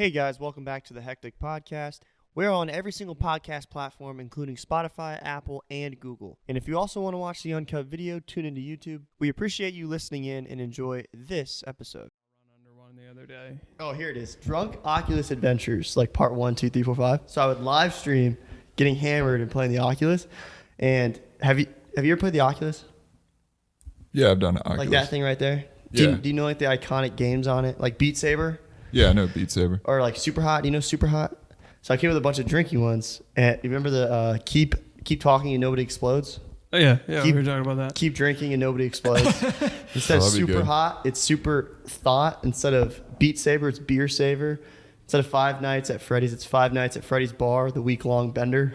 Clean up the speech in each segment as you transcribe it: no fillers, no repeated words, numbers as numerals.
Hey guys, welcome back to the Hecktic podcast. We're on every single podcast platform, including Spotify, Apple, and Google. And if you also want to watch the uncut video, tune into YouTube. We appreciate you listening in and enjoy this episode. Run under one the other day. Oh, here it is. Drunk Oculus Adventures, like part 1, 2, 3, 4, 5. So I would live stream getting hammered and playing the Oculus. And have you ever played the Oculus? Yeah, I've done it. Like that thing right there? Yeah. Do you know like the iconic games on it? Like Beat Saber? Yeah, I know Beat Saber. Or like Super Hot. Do you know Super Hot? So I came with a bunch of drinking ones. And you remember the keep talking and nobody explodes? Oh, yeah, we were talking about that. Keep drinking and nobody explodes. Instead of Super Hot, it's Super Thought. Instead of Beat Saber, it's Beer Saver. Instead of 5 Nights at Freddy's, it's 5 Nights at Freddy's Bar, the week-long bender.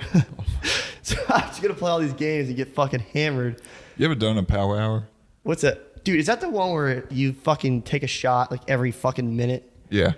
So I'm just going to play all these games and get fucking hammered. You ever done a power hour? What's that? Dude, is that the one where you fucking take a shot like every fucking minute? Yeah.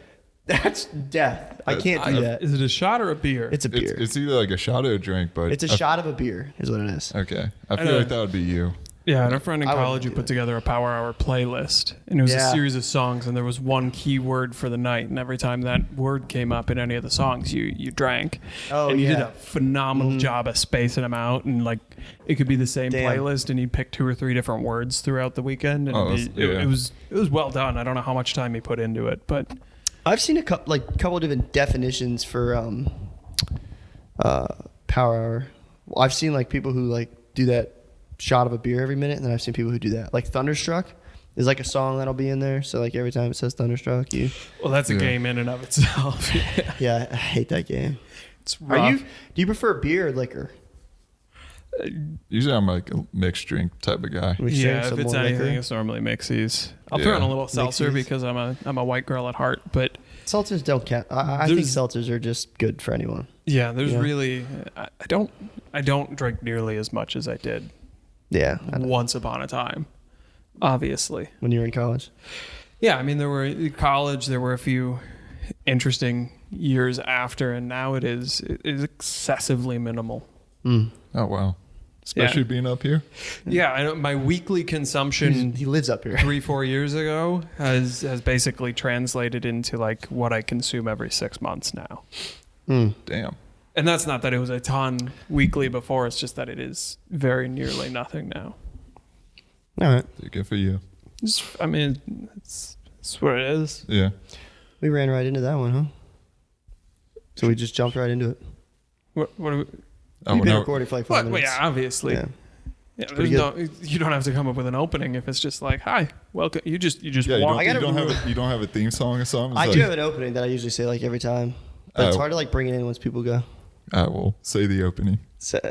That's death. I can't do that. Is it a shot or a beer? It's a beer. It's either like a shot or a drink, but... It's a shot of a beer is what it is. Okay. I feel like that would be you. Yeah, and a friend in I college who wouldn't do put it. together a power hour playlist. And it was Yeah. a series of songs, and there was one key word for the night. And every time that word came up in any of the songs, you drank. Oh, and you did yeah. a phenomenal job of spacing them out. And like, it could be the same Damn. playlist, and you picked 2 or 3 different words throughout the weekend. And yeah. it was well done. I don't know how much time he put into it, but... I've seen a couple of different definitions for power hour. Well, I've seen like people who like do that shot of a beer every minute, and then I've seen people who do that. Like Thunderstruck is like a song that'll be in there. So like every time it says Thunderstruck, you. Well, that's a game in and of itself. Yeah, I hate that game. It's rough. Do you prefer beer or liquor? Usually I'm like a mixed drink type of guy. Yeah, if it's anything, it's normally mixies. I'll throw in a little seltzer because I'm a white girl at heart, but seltzers don't count. I think seltzers are just good for anyone. Yeah, there's really I don't drink nearly as much as I did. Yeah, once upon a time, obviously. When you were in college. Yeah, I mean there were a few interesting years after, and now it is excessively minimal. Oh wow. Especially being up here. Yeah, I know my weekly consumption. He lives up here. 3-4 years ago has basically translated into like what I consume every 6 months now. Damn. And that's not that it was a ton weekly before. It's just that it is very nearly nothing now. All right. Good for you. It's what it is. Yeah. We ran right into that one, huh? So we just jumped right into it. What are we? You've been recording for like 5 minutes. Yeah, obviously. Yeah. There's you don't have to come up with an opening if it's just like, hi, welcome. You just walk. You don't have a theme song or something? I do have an opening that I usually say like every time. But it's hard to like bring it in once people go. I will say the opening. So,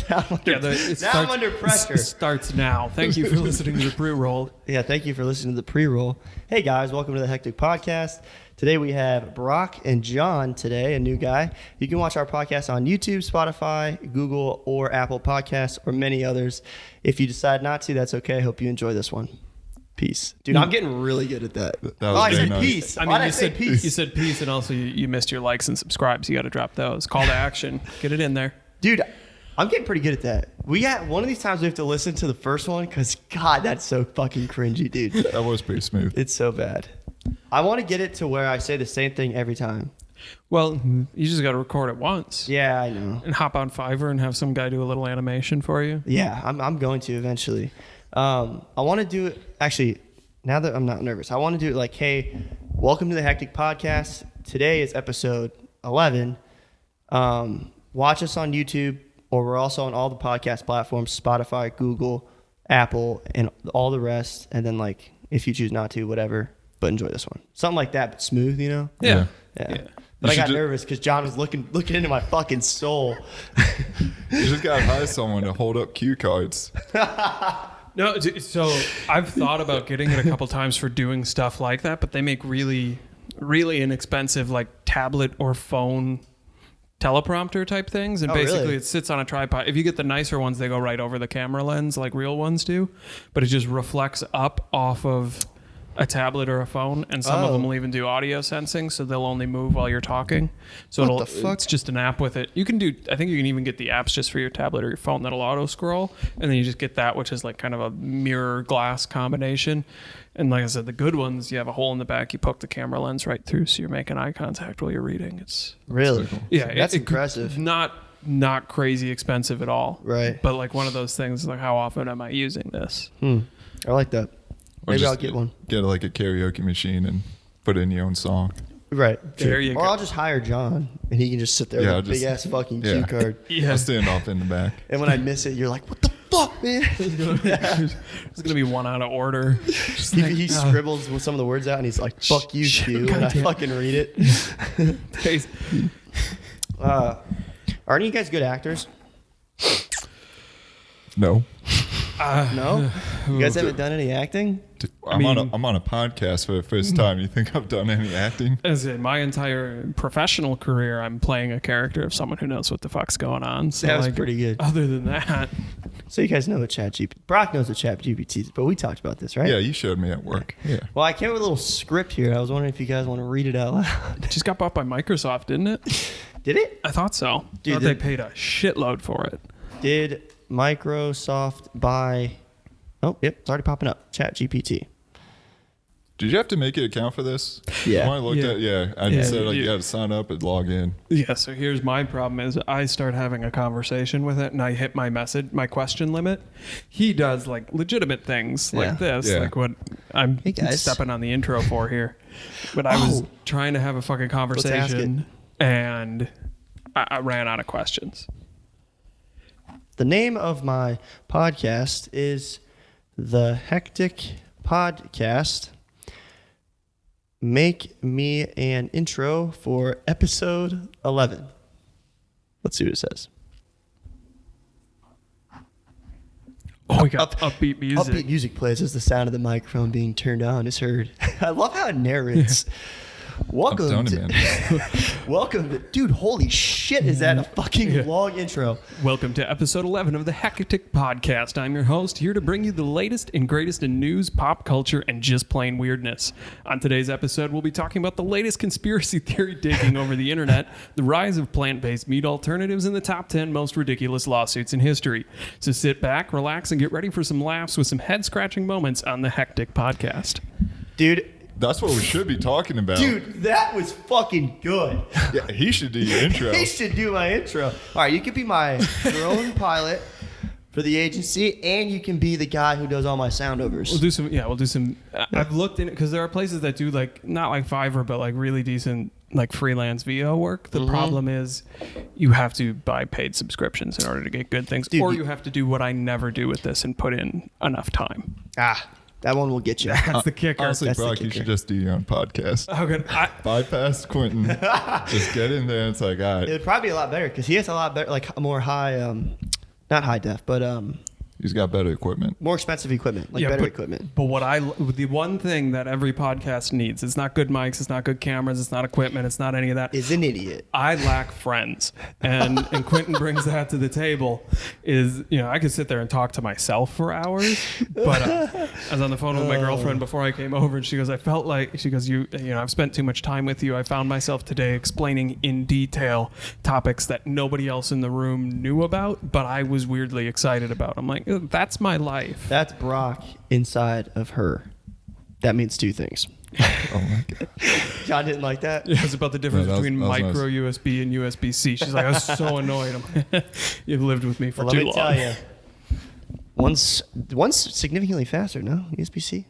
now I'm under pressure. It starts now. Thank you for listening to the pre-roll. Yeah, thank you for listening to the pre-roll. Hey guys, welcome to the Hecktic Podcast. Today we have Brock and John today, a new guy. You can watch our podcast on YouTube, Spotify, Google, or Apple Podcasts, or many others. If you decide not to, that's okay. I hope you enjoy this one. Peace. Dude, I'm getting really good at that. I said nice. peace. I mean, you said peace. You said peace, and also you missed your likes and subscribes. You got to drop those. Call to action. Get it in there. Dude, I'm getting pretty good at that. We got one of these times we have to listen to the first one because, God, that's so fucking cringy, dude. That was pretty smooth. It's so bad. I want to get it to where I say the same thing every time. Well, you just got to record it once. Yeah, I know. And hop on Fiverr and have some guy do a little animation for you. Yeah, I'm going to eventually. I want to do it, actually, now that I'm not nervous, I want to do it like, hey, welcome to the Hecktic Podcast. Today is episode 11. Watch us on YouTube, or we're also on all the podcast platforms, Spotify, Google, Apple, and all the rest. And then, like, if you choose not to, whatever, but enjoy this one. Something like that, but smooth, you know? Yeah. But I got nervous because John was looking into my fucking soul. You just got to hire someone to hold up cue cards. No, so I've thought about getting it a couple times for doing stuff like that, but they make really, really inexpensive like tablet or phone teleprompter type things, and basically really? It sits on a tripod. If you get the nicer ones, they go right over the camera lens like real ones do, but it just reflects up off of a tablet or a phone, and some of them will even do audio sensing, so they'll only move while you're talking. So it's just an app with it. You can do, I think you can even get the apps just for your tablet or your phone that'll auto scroll, and then you just get that, which is like kind of a mirror glass combination. And like I said, the good ones, you have a hole in the back, you poke the camera lens right through, so you're making eye contact while you're reading. It's really cool. Yeah, that's impressive. Not crazy expensive at all. Right. But like one of those things, like how often am I using this? I like that. Or Maybe just I'll get one. Get like a karaoke machine and put in your own song. Right. There you or go. I'll just hire John and he can just sit there with a big ass fucking cue card. Yeah. I'll stand off in the back. And when I miss it, you're like, what the fuck, man? It's gonna be one out of order. He scribbles with some of the words out and he's like, fuck you, Q. And I fucking read it. Aren't you guys good actors? No. No? You guys haven't done any acting? I'm on a podcast for the first time. You think I've done any acting? As in my entire professional career, I'm playing a character of someone who knows what the fuck's going on. So That was like, pretty good. Other than that, So you guys know what ChatGPT... Brock knows what ChatGPT is, but we talked about this, right? Yeah, you showed me at work. Yeah. Well, I came with a little script here. I was wondering if you guys want to read it out loud. it just got bought by Microsoft, didn't it? Did it? I thought so. Dude, I thought they paid a shitload for it. Did Microsoft buy... Oh, yep, it's already popping up. ChatGPT. Did you have to make an account for this? Yeah. When I looked at I said like you had to sign up and log in. Yeah, so here's my problem is I start having a conversation with it and I hit my question limit. He does like legitimate things like this, like what I'm stepping on the intro for here. But I was trying to have a fucking conversation and I ran out of questions. The name of my podcast is The Hecktic Podcast. Make me an intro for episode 11. Let's see what it says. Oh, we got upbeat music. Upbeat music plays as the sound of the microphone being turned on is heard. I love how it narrates. Welcome to, dude, holy shit, is that a fucking long intro? Welcome to episode 11 of the Hecktic Podcast. I'm your host, here to bring you the latest and greatest in news, pop culture, and just plain weirdness. On today's episode, we'll be talking about the latest conspiracy theory taking over the internet, the rise of plant-based meat alternatives, and the top 10 most ridiculous lawsuits in history. So sit back, relax, and get ready for some laughs with some head-scratching moments on the Hecktic Podcast. Dude, that's what we should be talking about. Dude, that was fucking good. Yeah, he should do your intro. He should do my intro. All right, you can be my drone pilot for the agency, and you can be the guy who does all my soundovers. We'll do some. I've looked in it because there are places that do like not like Fiverr, but like really decent like freelance VO work. The problem is you have to buy paid subscriptions in order to get good things, or you have to do what I never do with this and put in enough time. That one will get you. That's the kicker. Honestly, Brock, you should just do your own podcast. Oh, good. Bypass Quentin. Just get in there and it's like, all right. It would probably be a lot better because he has a lot better, like a more high, not high def, but he's got better equipment. More expensive equipment, better equipment. But the one thing that every podcast needs, it's not good mics, it's not good cameras, it's not equipment, it's not any of that. Is an idiot. I lack friends. And Quentin brings that to the table is, I could sit there and talk to myself for hours, but I was on the phone with my girlfriend before I came over and she goes, I've spent too much time with you. I found myself today explaining in detail topics that nobody else in the room knew about, but I was weirdly excited about. I'm like, that's my life. That's Brock inside of her. That means two things. Oh my God. John didn't like that? Yeah, it's about the difference between micro USB and USB-C. She's like, I was so annoyed. You've lived with me for too long. Let me tell you. One's significantly faster, no? USB-C?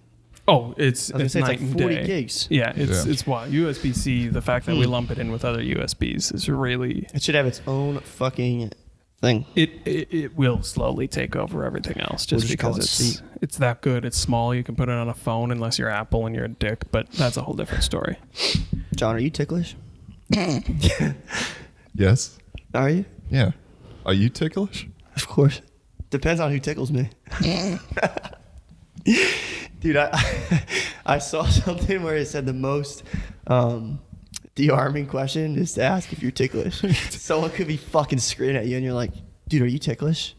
Oh, it's night like and 40 day. gigs. Yeah, it's wild. USB-C, the fact that we lump it in with other USBs is really... It should have its own fucking thing. It will slowly take over everything else just because it's that good. It's small. You can put it on a phone unless you're Apple and you're a dick, but that's a whole different story. John, are you ticklish? Yes. Are you? Yeah. Are you ticklish? Of course. Depends on who tickles me. Dude, I saw something where it said the most de-arming question is to ask if you're ticklish. Someone could be fucking screaming at you and you're like, dude, are you ticklish?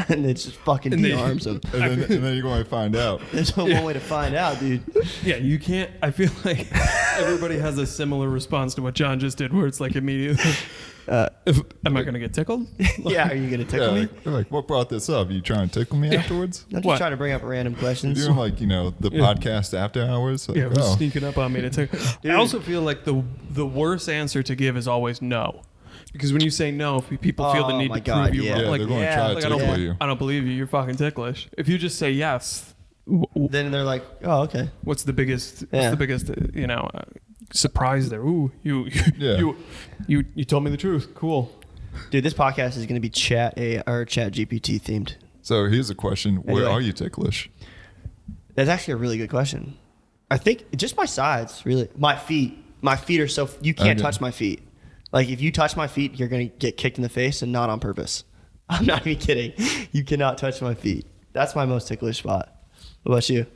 and it just fucking de-arms him. And then you're going to find out. There's no one way to find out, dude. Yeah, you can't. I feel like everybody has a similar response to what John just did, where it's like immediately, am I going to get tickled? Yeah, are you gonna tickle me? Like, what brought this up? You trying to tickle me afterwards? I'm just What? trying to bring up random questions. You're doing like, the podcast after hours? Like, Yeah, it was sneaking up on me to tickle. I also feel like the worst answer to give is always no. Because when you say no, people feel the Oh need my to God, prove you yeah. wrong. Yeah, Like, they're going to yeah, try to like, tickle you. I don't believe you. You're fucking ticklish. If you just say yes, Then they're like, oh, okay. what's the biggest? Yeah. What's the biggest? Surprise there. Ooh, you told me the truth. Cool. Dude, this podcast is gonna be Chat GPT themed. So here's a question. Where Anyway. are you ticklish? That's actually a really good question. I think just my sides, really. My feet. My feet are so you can't Okay. touch my feet. Like if you touch my feet, you're gonna get kicked in the face, and not on purpose. I'm not even kidding. You cannot touch my feet. That's my most ticklish spot. What about you?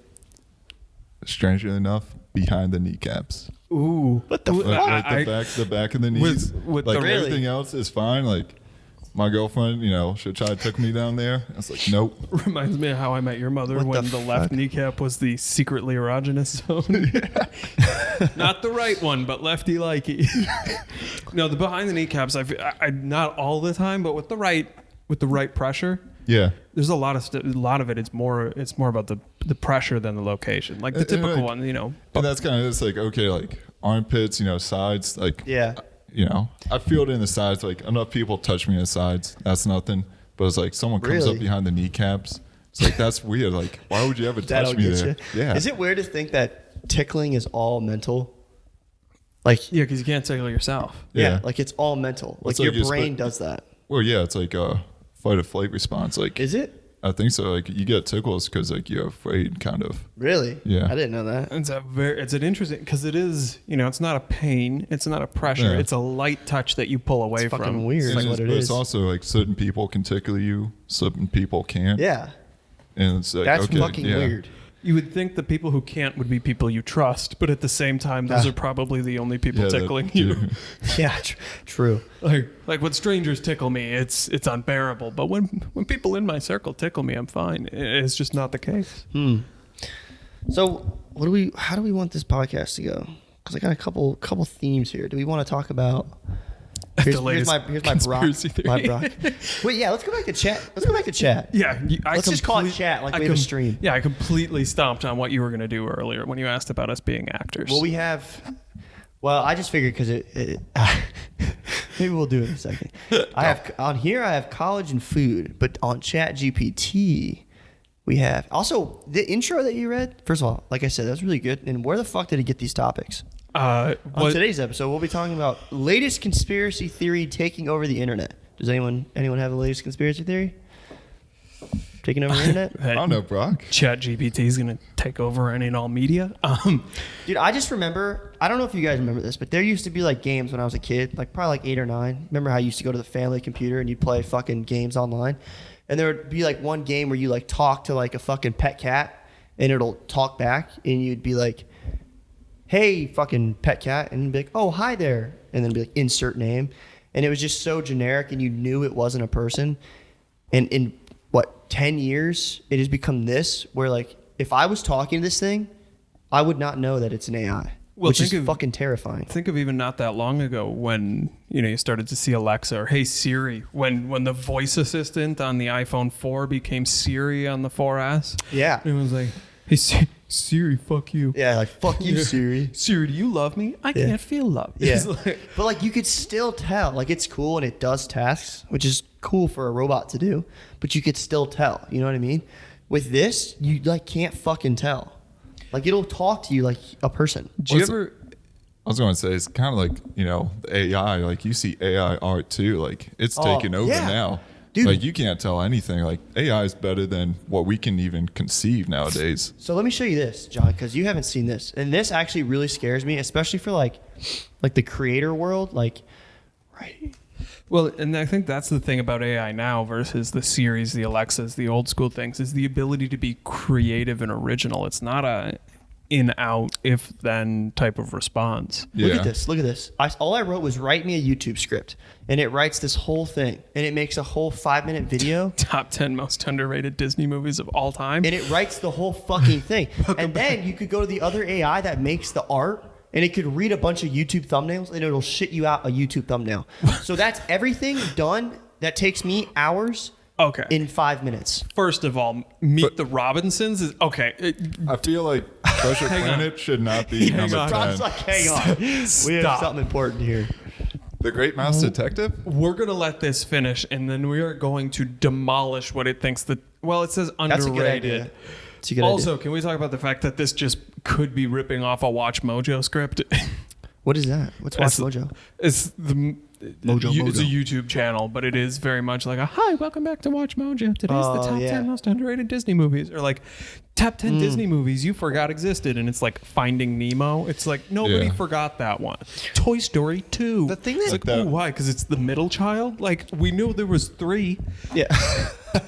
Strangely enough, behind the kneecaps. Ooh. What the Ooh, fuck? Like the back of the knees. with like the- Really? everything else is fine. Like my girlfriend, she'll try to tickle me down there. I was like, nope. Reminds me of How I Met Your Mother What when the the left fuck? kneecap was the secretly erogenous zone. Not the right one, but lefty likey. No, the behind the kneecaps. I not all the time, but with the right pressure. Yeah. There's a lot of it. It's more about the pressure than the location. Like the And, typical like- one, And that's kind of just like, okay, like armpits, sides, like, Yeah. I feel it in the sides. Like enough people touch me in the sides. That's nothing. But it's like someone comes Really? up behind the kneecaps. It's like, that's weird. Like, why would you ever That'll touch me get there? you. Yeah. Is it weird to think that tickling is all mental? Like yeah, because you can't tickle yourself. yeah, Yeah. like it's all mental. Like It's like your you brain split- does that. Well, yeah, it's like a fight or flight response. Like, Is it? I think so. Like, you get tickles because like you're afraid, kind of. Really? Yeah. I didn't know that. It's an interesting because it is it's not a pain, it's not a pressure, Yeah. it's a light touch that you pull away It's from. fucking weird. And Is what it but is. it's also like certain people can tickle you, certain people can't. Yeah. And it's like, That's okay, fucking yeah. weird. You would think the people who can't would be people you trust, but at the same time, those Ah. are probably the only people Yeah, that- tickling you. Yeah, true. Like when strangers tickle me, it's unbearable. But when people in my circle tickle me, I'm fine. It's just not the case. So, how do we want this podcast to go? Because I got a couple themes here. Do we want to talk about? Here's latest my conspiracy Brock. theory. My Brock. Wait, yeah. Let's go back to chat. Yeah, Let's just call it chat like we have a stream. Yeah, I completely stomped on what you were going to do earlier when you asked about us being actors. Well, we have. Well, I just figured because maybe we'll do it in a second. I have college and food, but on ChatGPT we have also the intro that you read. First of all, like I said, that's really good. And where the fuck did he get these topics? On today's episode, we'll be talking about latest conspiracy theory taking over the internet. Does anyone have the latest conspiracy theory taking over the internet? I don't know, Brock. ChatGPT is going to take over any and all media. Dude, I just remember, I don't know if you guys remember this, but there used to be like games when I was a kid, like probably like 8 or 9. Remember how you used to go to the family computer and you'd play fucking games online? And there would be like one game where you like talk to like a fucking pet cat and it'll talk back and you'd be like, hey, fucking pet cat. And it'd be like, oh, hi there. And then be like, insert name. And it was just so generic and you knew it wasn't a person. And in 10 years, it has become this where like, if I was talking to this thing, I would not know that it's an AI, which is fucking terrifying. Think of even not that long ago when you started to see Alexa or Hey Siri, when the voice assistant on the iPhone 4 became Siri on the 4S. Yeah. It was like, hey Siri, fuck you. Yeah, like, fuck you, Siri. Siri, do you love me? I can't feel love. Yeah. It's like- But like, you could still tell. Like, it's cool and it does tasks, which is cool for a robot to do, but you could still tell. You know what I mean? With this, you like can't fucking tell. Like, it'll talk to you like a person. do you ever... I was going to say, it's kind of like, the AI, like you see AI art too, like it's taking over yeah. now. Dude. Like you can't tell anything. Like AI is better than what we can even conceive nowadays. So let me show you this, John, because you haven't seen this. And this actually really scares me, especially for like the creator world. Like, right. Well, and I think that's the thing about AI now versus the Siris, the Alexas, the old school things, is the ability to be creative and original. It's not in, out, if then type of response. Look at this. Look at this. All I wrote was write me a YouTube script, and it writes this whole thing, and it makes a whole 5-minute video. Top 10 most underrated Disney movies of all time. And it writes the whole fucking thing. And then you could go to the other AI that makes the art, and it could read a bunch of YouTube thumbnails, and it'll shit you out a YouTube thumbnail. So that's everything done that takes me hours. Okay. In 5 minutes. First of all, Meet the Robinsons is okay. I feel like Treasure Planet should not be number 10. Rob's like, hang on. We have something important here. The Great Mouse Detective? We're going to let this finish, and then we are going to demolish what it thinks that, well, it says underrated. That's a good idea. It's a good also, idea. can we talk about the fact that this just could be ripping off a Watch Mojo script? What is that? What's Watch Mojo? It's the Mojo. It's a YouTube channel, but it is very much like a hi, welcome back to Watch Mojo. Today's the top 10 most underrated Disney movies, or like top 10 Disney movies you forgot existed, and it's like Finding Nemo. It's like nobody forgot that one. Toy Story 2. The thing that's like, oh, why? Because it's the middle child. Like we knew there was 3. Yeah.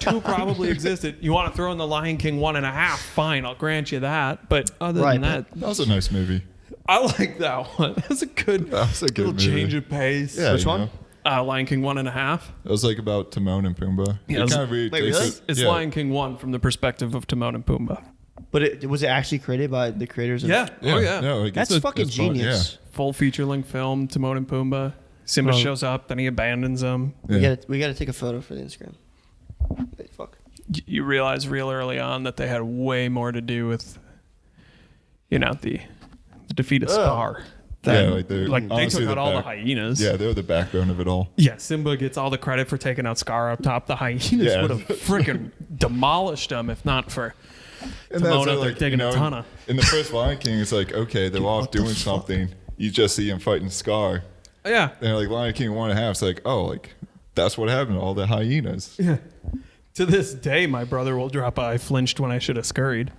2 probably existed. You want to throw in the Lion King 1.5? Fine, I'll grant you that. But other than that was a nice movie. I like that one. That was a good little movie. change of pace. Yeah, which one? Lion King 1.5. It was like about Timon and Pumbaa. Yeah, It kind of really Wait, takes really? it- It's yeah. Lion King 1 from the perspective of Timon and Pumbaa. But was it actually created by the creators of Yeah. Oh, yeah. No, like, That's it's- fucking it's fun, genius. Full feature-length film, Timon and Pumbaa. Simba shows up, then he abandons them. Yeah. We gotta take a photo for the Instagram. Hey, fuck. You realize real early on that they had way more to do with, the defeat of Scar. Yeah, like They honestly, took out the all the back- hyenas. Yeah, they're the backbone of it all. Yeah, Simba gets all the credit for taking out Scar up top. The hyenas Yeah. would have freaking demolished them if not for And Timon that's out there like, taking a ton of. in the first Lion King, it's like, okay, they're off doing something. You just see him fighting Scar. Yeah. And like Lion King 1.5, it's like, oh, like that's what happened to all the hyenas. Yeah. To this day, my brother will drop I flinched when I should have scurried.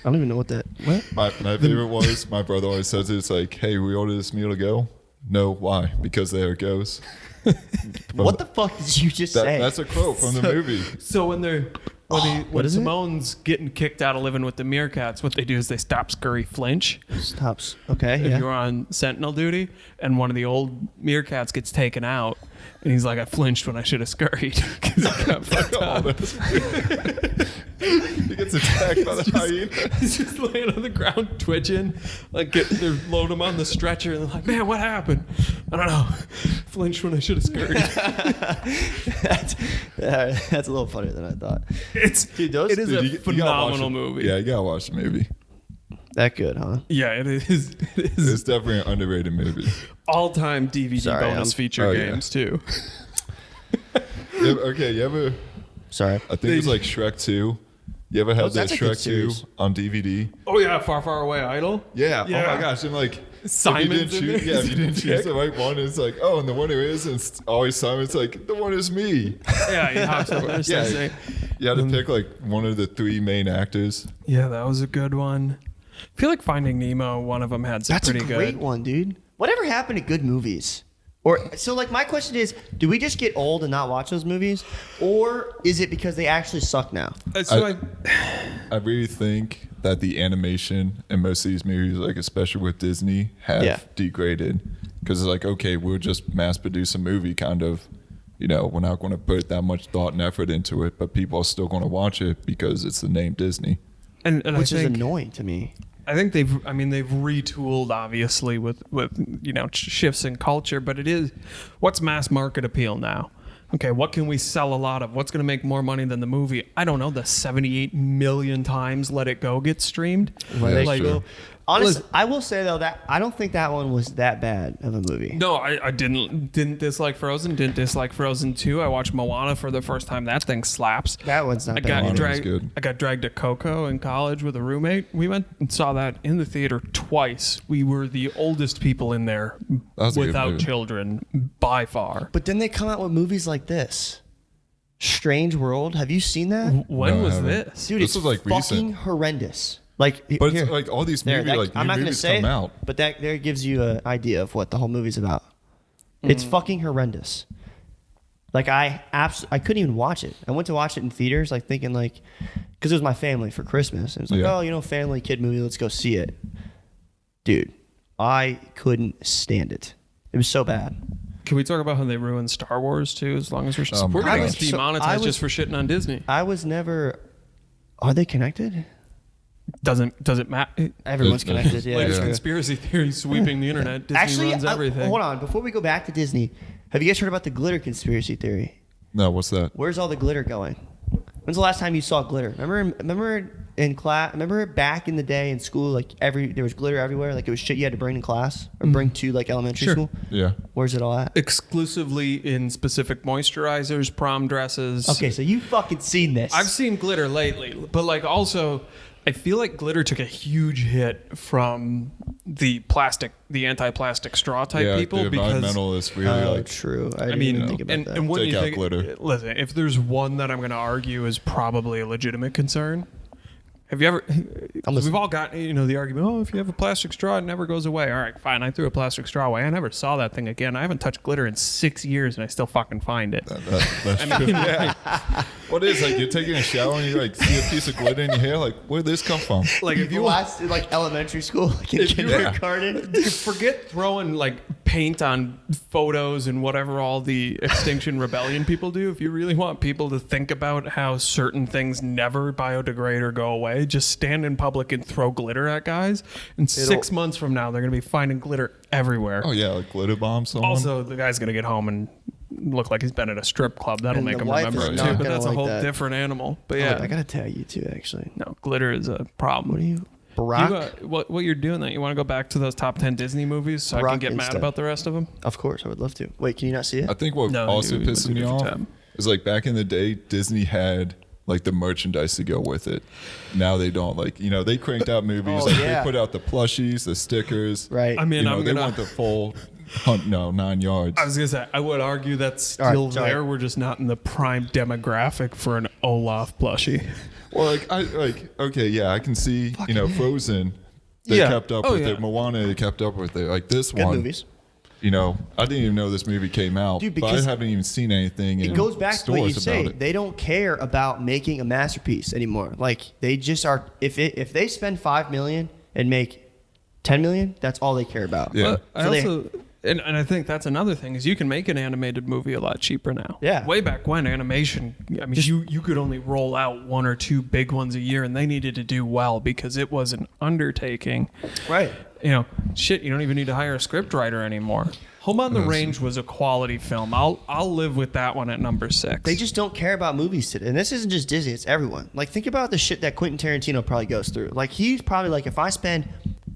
I don't even know what that. What? My favorite was my brother always says it's like, hey, we ordered this meal to go. No, why? Because there it goes. What the fuck did you just say? That's a quote from the movie. So when what is it? Simone's getting kicked out of living with the meerkats, what they do is they stop scurry flinch. Stops. Okay. If Yeah. you're on sentinel duty and one of the old meerkats gets taken out, and he's like, I flinched when I should have scurried because he got fucked up. He gets attacked by the hyena. He's just laying on the ground twitching. Like they load him on the stretcher and they're like, man, what happened? I don't know. Flinched when I should have scurried. That's a little funnier than I thought. It is Dude, a you gotta watch phenomenal it. movie. Yeah, you gotta watch the movie. That good, huh? Yeah, it is. It It's is definitely an underrated movie. all-time DVD Sorry, bonus feature yeah. games too. You ever? Sorry. I think it's like Shrek 2. You ever had that that's a good Shrek 2 series. on DVD? Oh yeah, Far Far Away Idol. Yeah. Yeah. Oh my gosh. I'm like, Simon's in there. if you didn't choose the right one, it's like, oh, and the one who is, and it's always Simon's like, the one is me. Yeah, he hops over and Yeah. says, You had to pick like one of the 3 main actors. yeah, that was a good one. I feel like Finding Nemo, one of them had some That's a pretty great good. one, dude. Whatever happened to good movies? Or so like my question is, do we just get old and not watch those movies, or is it because they actually suck now? I really think that the animation in most of these movies, like especially with Disney, have degraded because it's like, okay, we'll just mass produce a movie, kind of. We're not going to put that much thought and effort into it, but people are still going to watch it because it's the name Disney. and Which I is think, annoying to me. I think they've retooled obviously with shifts in culture, but it is what's mass market appeal now. Okay, what can we sell a lot of? What's going to make more money than the movie? I don't know. The 78 million times Let It Go gets streamed. Right, that's Like, true. Honestly, I will say though that I don't think that one was that bad of a movie. No, I didn't dislike Frozen. Didn't dislike Frozen 2. I watched Moana for the first time. That thing slaps. That one's not I bad. got Moana was dragged. good. I got dragged to Coco in college with a roommate. We went and saw that in the theater twice. We were the oldest people in there was a good without movie. children by far. But then they come out with movies like this. Strange World. Have you seen that? When No, I was haven't. this? Dude, This it's was, like, fucking recent. horrendous. Like, But here. it's like all these There, movies, that- like I'm new not gonna movies say come it, out. but that there gives you an idea of what the whole movie's about. It's fucking horrendous. Like I couldn't even watch it. I went to watch it in theaters, like thinking like, because it was my family for Christmas. And it was like, oh, family kid movie, let's go see it. Dude, I couldn't stand it. It was so bad. Can we talk about how they ruined Star Wars too? As long as we're going to get demonetized just for shitting on Disney. I was never. Are they connected? Doesn't matter. Everyone's connected. Yeah, Latest conspiracy theory sweeping the internet. Disney runs everything. Hold on, before we go back to Disney, have you guys heard about the glitter conspiracy theory? No, what's that? Where's all the glitter going? When's the last time you saw glitter? Remember in class? Remember back in the day in school, like there was glitter everywhere. Like it was shit you had to bring in class or bring to like elementary school. Yeah. Where's it all at? Exclusively in specific moisturizers, prom dresses. Okay, so you fucking seen this? I've seen glitter lately, but like also, I feel like glitter took a huge hit from the anti-plastic straw type people the because environmentalists really true. I mean, even think about that. and when Take you out think, glitter. listen, if there's one that I'm going to argue is probably a legitimate concern. Have you ever? We've all got the argument. Oh, if you have a plastic straw, it never goes away. All right, fine. I threw a plastic straw away. I never saw that thing again. I haven't touched glitter in 6 years, and I still fucking find it. That's true. Yeah. What is like you're taking a shower and you like see a piece of glitter in your hair? Like where'd this come from? Like if you last like elementary school, like in kindergarten. Forget throwing like paint on photos and whatever all the Extinction Rebellion people do. If you really want people to think about how certain things never biodegrade or go away, just stand in public and throw glitter at guys. And 6 months from now, they're going to be finding glitter everywhere. Oh yeah, like glitter bombs. Also, the guy's going to get home and look like he's been at a strip club. That'll make him remember it too. But that's a whole different animal. But yeah, I gotta tell you too. Actually, no, glitter is a problem. What are you? Barack? What you're doing that? You want to go back to those top 10 Disney movies so Barack I can get mad about the rest of them? Of course, I would love to. Wait, can you not see it? I think what also pisses me off is like back in the day, Disney had like the merchandise to go with it. Now they don't. Like they cranked out movies. They put out the plushies, the stickers. Right. I mean, they want the full 9 yards. I was gonna say I would argue that's still there. We're just not in the prime demographic for an Olaf plushie. Well, I can see Frozen. They kept up with it. Moana, they kept up with it. Like this Good one. Movies. I didn't even know this movie came out. Dude, but I haven't even seen anything. It goes back to what you say. It. They don't care about making a masterpiece anymore. Like they just are. If they spend $5 million and make $10 million, that's all they care about. Yeah. And I think that's another thing is you can make an animated movie a lot cheaper now. Yeah. Way back when animation, I mean, you could only roll out 1 or 2 big ones a year, and they needed to do well because it was an undertaking. Right. You don't even need to hire a scriptwriter anymore. Home on the Range was a quality film. I'll live with that one at number 6. They just don't care about movies today. And this isn't just Disney, it's everyone. Like think about the shit that Quentin Tarantino probably goes through. Like he's probably like, if I spend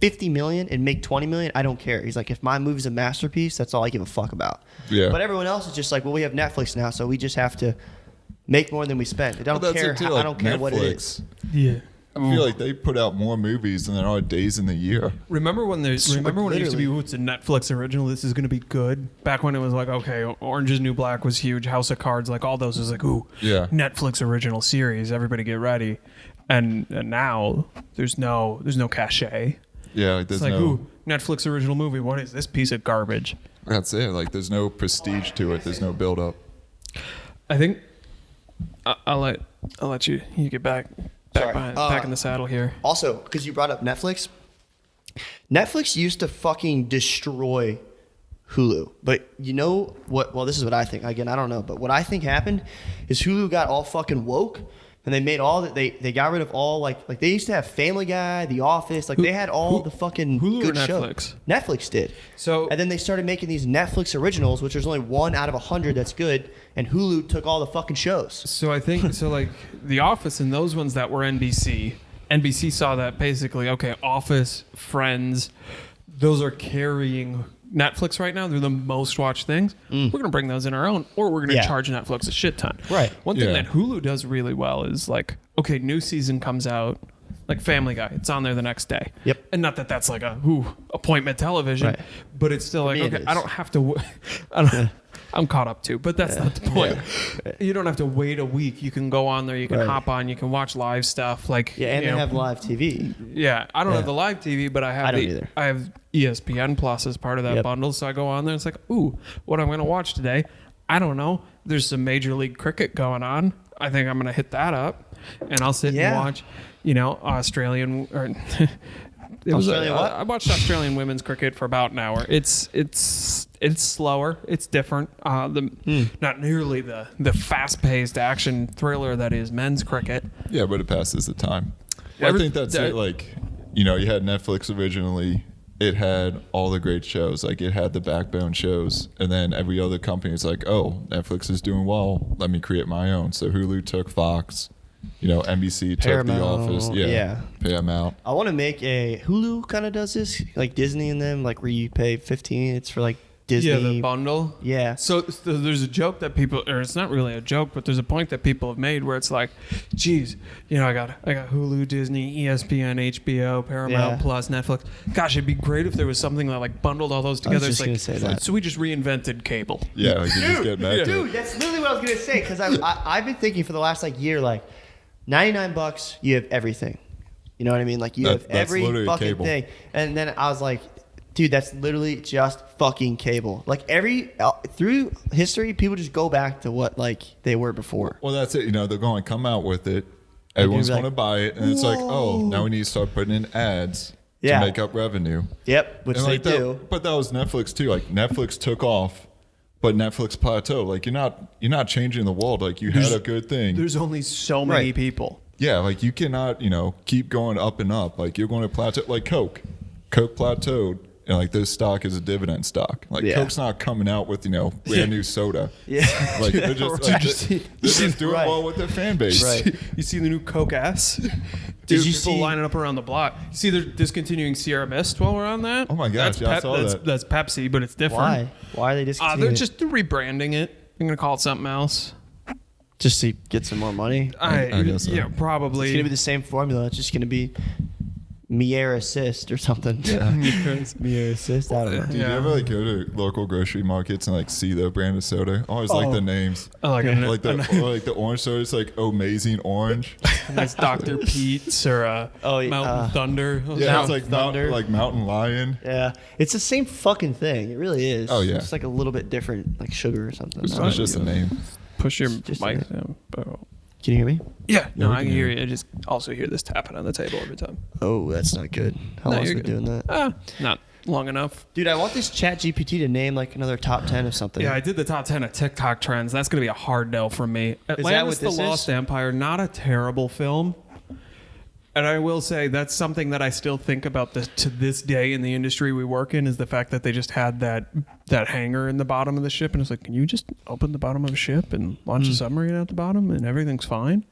$50 million and make $20 million, I don't care. He's like, if my movie's a masterpiece, that's all I give a fuck about. Yeah. But everyone else is just like, well, we have Netflix now, so we just have to make more than we spend. I don't care. I don't care what it is. Yeah. I feel like they put out more movies than there are days in the year. Remember when it used to be, it's a Netflix original, this is going to be good? Back when it was like, okay, Orange is New Black was huge, House of Cards, like all those was like, ooh, yeah, Netflix original series, everybody get ready. And now there's no cachet. Yeah, like there's it's like, ooh, Netflix original movie, what is this piece of garbage? That's it. Like there's no prestige to it. There's no build up. I think I'll let you get back in the saddle here. Also, because you brought up Netflix used to fucking destroy Hulu. But you know what? Well, this is what I think. Again, I don't know. But what I think happened is Hulu got all fucking woke. And they made all that. They got rid of all like they used to have Family Guy, The Office. Like they had all the fucking Hulu good or shows. Netflix? Netflix did. So and then they started making these Netflix originals, which there's only 1 out of 100 that's good. And Hulu took all the fucking shows. So I think like The Office and those ones that were NBC saw that basically. Okay, Office, Friends, those are carrying Netflix right now. They're the most watched things. We're going to bring those in our own, or we're going to charge Netflix a shit ton. Right. One thing that Hulu does really well is like, okay, new season comes out, like Family Guy. It's on there the next day. Yep. And not that that's like a appointment television, right. But it's still like, okay, I don't have to. I'm caught up too, but that's not the point. Yeah. You don't have to wait a week. You can go on there. You can hop on. You can watch live stuff. Like and they have live TV. Yeah, I don't have the live TV, but I have I have ESPN Plus as part of that bundle. So I go on there. It's like, ooh, what I'm going to watch today? I don't know. There's some Major League Cricket going on. I think I'm going to hit that up, and I'll sit and watch, Australian. Or I watched Australian women's cricket for about an hour. It's slower. It's different. Not nearly the fast-paced action thriller that is men's cricket. Yeah, but it passes the time. I think that's it. Like, you had Netflix originally. It had all the great shows. Like, it had the backbone shows. And then every other company is like, oh, Netflix is doing well. Let me create my own. So Hulu took Fox. NBC Paramount, took The Office. Yeah. Paramount. I want to make a Hulu kind of does this, like Disney and them, like where you pay $15. It's for like Disney. Yeah, the bundle. Yeah. So there's a joke that people, or it's not really a joke, but there's a point that people have made where it's like, geez, I got Hulu, Disney, ESPN, HBO, Paramount Plus, Netflix. Gosh, it'd be great if there was something that like bundled all those together. I was just gonna say that. So we just reinvented cable. Yeah, like you just get back to it. That's literally what I was gonna say, because I've been thinking for the last like year, like $99, you have everything. You know what I mean? Like you have every fucking cable thing. And then I was like, dude, that's literally just fucking cable. Like through history, people just go back to what like they were before. Well, that's it. They're going to come out with it. Everyone's going to buy it, and it's like, oh, now we need to start putting in ads to make up revenue. Yep, which they do. But that was Netflix too. Like Netflix took off, but Netflix plateaued. Like you're not changing the world. Like you had a good thing. There's only so many people. Yeah, like you cannot, keep going up and up. Like you're going to plateau. Like Coke plateaued. And like this stock is a dividend stock. Like Coke's not coming out with brand new soda. Yeah, like they're just doing well with their fan base. Right. You see the new Coke S? Dude, people lining up around the block. You see they're discontinuing Sierra Mist while we're on that. Oh my gosh, I saw that. That's Pepsi, but it's different. Why are they discontinuing? They're rebranding it. I'm gonna call it something else. Just to get some more money. I guess so. Yeah, probably. It's gonna be the same formula. It's just gonna be Mier Assist or something. Yeah. Mier Assist. I don't know. Do you ever like go to local grocery markets and like see the brand of soda? I always like the names. I like it. Like the orange soda. It's like Amazing Orange. It's Dr. Pete's or Mountain Thunder. Yeah, it's like Thunder, like Mountain Lion. Yeah, it's the same fucking thing. It really is. Oh yeah, it's like a little bit different, like sugar or something. It's just a name. Push your mic down. Can you hear me? Yeah, no, I can hear you. I just also hear this tapping on the table every time. Oh, that's not good. How long has been doing that? Not long enough. Dude, I want this ChatGPT to name like another top 10 of something. Yeah, I did the top 10 of TikTok trends. That's going to be a hard no from me. Atlantis the Lost Empire, not a terrible film. And I will say that's something that I still think about to this day in the industry we work in, is the fact that they just had that hanger in the bottom of the ship. And it's like, can you just open the bottom of a ship and launch a submarine at the bottom and everything's fine?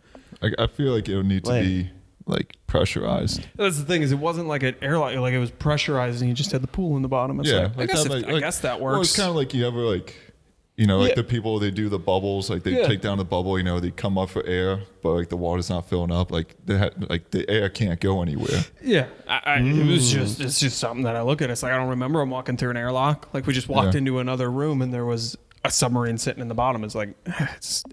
I feel like it would need to be like pressurized. That's the thing, is it wasn't like an airline, like it was pressurized and you just had the pool in the bottom. It's I guess that works. Well, it's kind of like you ever like, like the people, they do the bubbles, like they take down the bubble, they come up for air, but like the water's not filling up, like the air can't go anywhere. Yeah, it's just something that I look at. It's like I don't remember I'm walking through an airlock. Like we just walked into another room and there was a submarine sitting in the bottom. It's like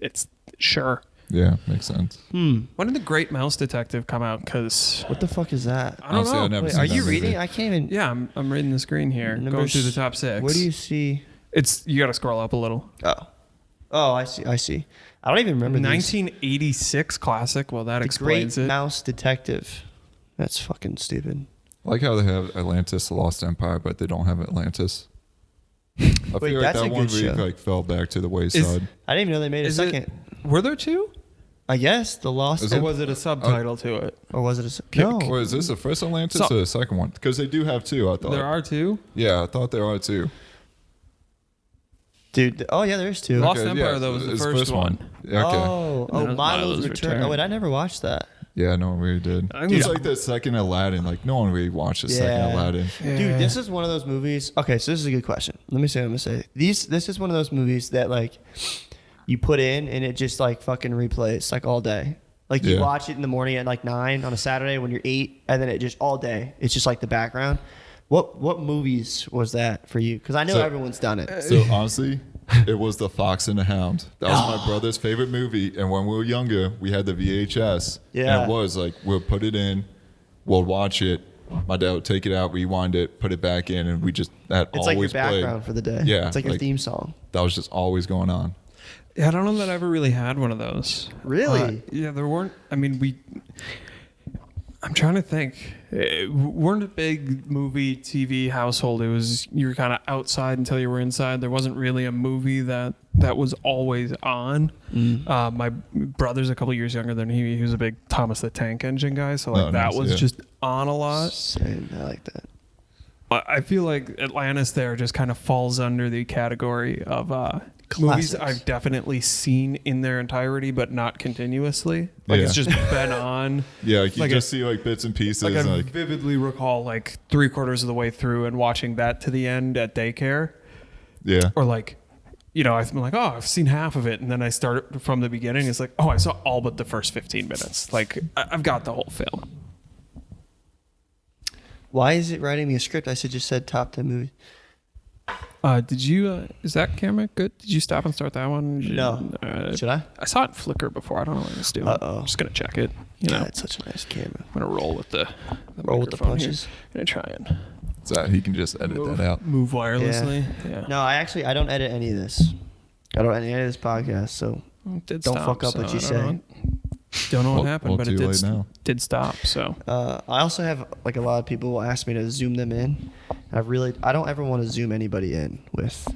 it's sure. Yeah, makes sense. When did The Great Mouse Detective come out? Because what the fuck is that? I don't know. Wait, are you reading? I can't even. Yeah, I'm reading the screen here. Going through the top 6. Where do you see? You got to scroll up a little. Oh, I see. I don't even remember. 1986 classic. Well, that explains it. The Great Mouse Detective. That's fucking stupid. I like how they have Atlantis, the Lost Empire, but they don't have Atlantis. I feel like that one really fell back to the wayside. I didn't even know they made a second. Were there 2? I guess the Lost. Or was it a subtitle to it? Or was it a no? Or is this the first Atlantis or the second one? Because they do have 2. I thought there are 2. Yeah, I thought there are 2. Dude, oh yeah, there's 2. Lost Empire though was the first one. Yeah, okay. Oh, Milo's Return. Oh wait, I never watched that. Yeah, no one really did. It's like the second Aladdin. Like no one really watched the second Aladdin. Yeah. Dude, this is one of those movies. Okay, so this is a good question. Let me say what I'm gonna say. This is one of those movies that like you put in and it just like fucking replays like all day. Like you watch it in the morning at like 9 on a Saturday when you're 8, and then it just all day. It's just like the background. What movies was that for you? Because I know everyone's done it. So honestly, it was The Fox and the Hound. That was my brother's favorite movie. And when we were younger, we had the VHS. Yeah. And it was like, we'll put it in, we'll watch it, my dad would take it out, rewind it, put it back in, and we just It's like your background for the day. Yeah, it's like your theme song. That was just always going on. Yeah, I don't know that I ever really had one of those. Really? Yeah, there weren't. I mean, I'm trying to think. We weren't a big movie TV household. It was, you were kind of outside until you were inside. There wasn't really a movie that was always on. My brother's a couple years younger than he. He was a big Thomas the Tank Engine guy, so like that was just on a lot. Same. I like that. I feel like Atlantis there just kind of falls under the category of movies I've definitely seen in their entirety, but not continuously. Like it's just been on. Yeah, like you just see like bits and pieces. Like I vividly recall like 3/4 of the way through and watching that to the end at daycare. Yeah. Or like, you know, I'm like, oh, I've seen half of it, and then I start from the beginning. It's like, oh, I saw all but the first 15 minutes. Like I've got the whole film. Why is it writing me a script? I just said top 10 movies. Did you, is that camera good? Did you stop and start that one? No. Should I? I saw it flicker before. I don't know what it's doing. I'm just going to check it. You know, it's such a nice camera. I'm going to roll with the punches. I'm going to try and so he can just edit that out. Move wirelessly. Yeah. No, I don't edit any of this. I don't edit any of this podcast, so don't fuck up what you say. Don't know what happened, but it did stop. So I also have like a lot of people will ask me to zoom them in. I don't ever want to zoom anybody in with.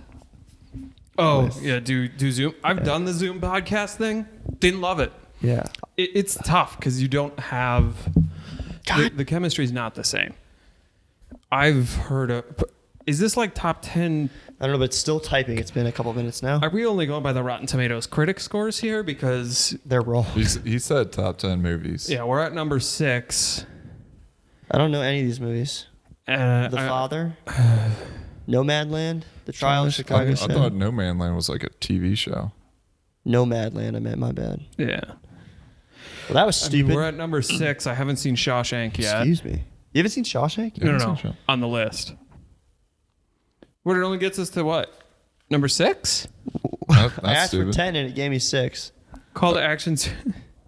Do Zoom. I've done the Zoom podcast thing. Didn't love it. Yeah, it's tough because you don't have the chemistry is not the same. I've heard of. Is this like top 10? I don't know, but it's still typing. It's been a couple minutes now. Are we only going by the Rotten Tomatoes critic scores here? Because they're wrong. He said top 10 movies. Yeah, we're at number 6. I don't know any of these movies. The Father, Nomadland, The Trial of Chicago. I thought Nomadland was like a TV show. Nomadland, I meant, my bad. Yeah. Well, that was stupid. We're at number 6. I haven't seen Shawshank yet. Excuse me. You haven't seen Shawshank? No. On the list. What, it only gets us to what? Number 6? That's I asked stupid. for 10 and it gave me 6. Call to Actions.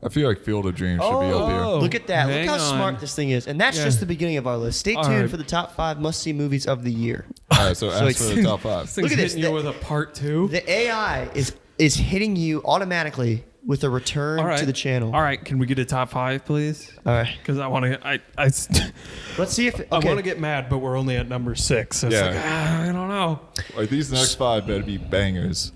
I feel like Field of Dreams should be up here. Look at that. Look how smart this thing is. And that's just the beginning of our list. Stay tuned for the top 5 must-see movies of the year. All right, so ask for the top 5. Look at this. You with a part 2. The AI is hitting you automatically with a return to the channel. All right, can we get a top 5, please? All right. Because I want to. Let's see if. Okay. I want to get mad, but we're only at number 6. So it's like, I don't know. Like these next 5 better be bangers.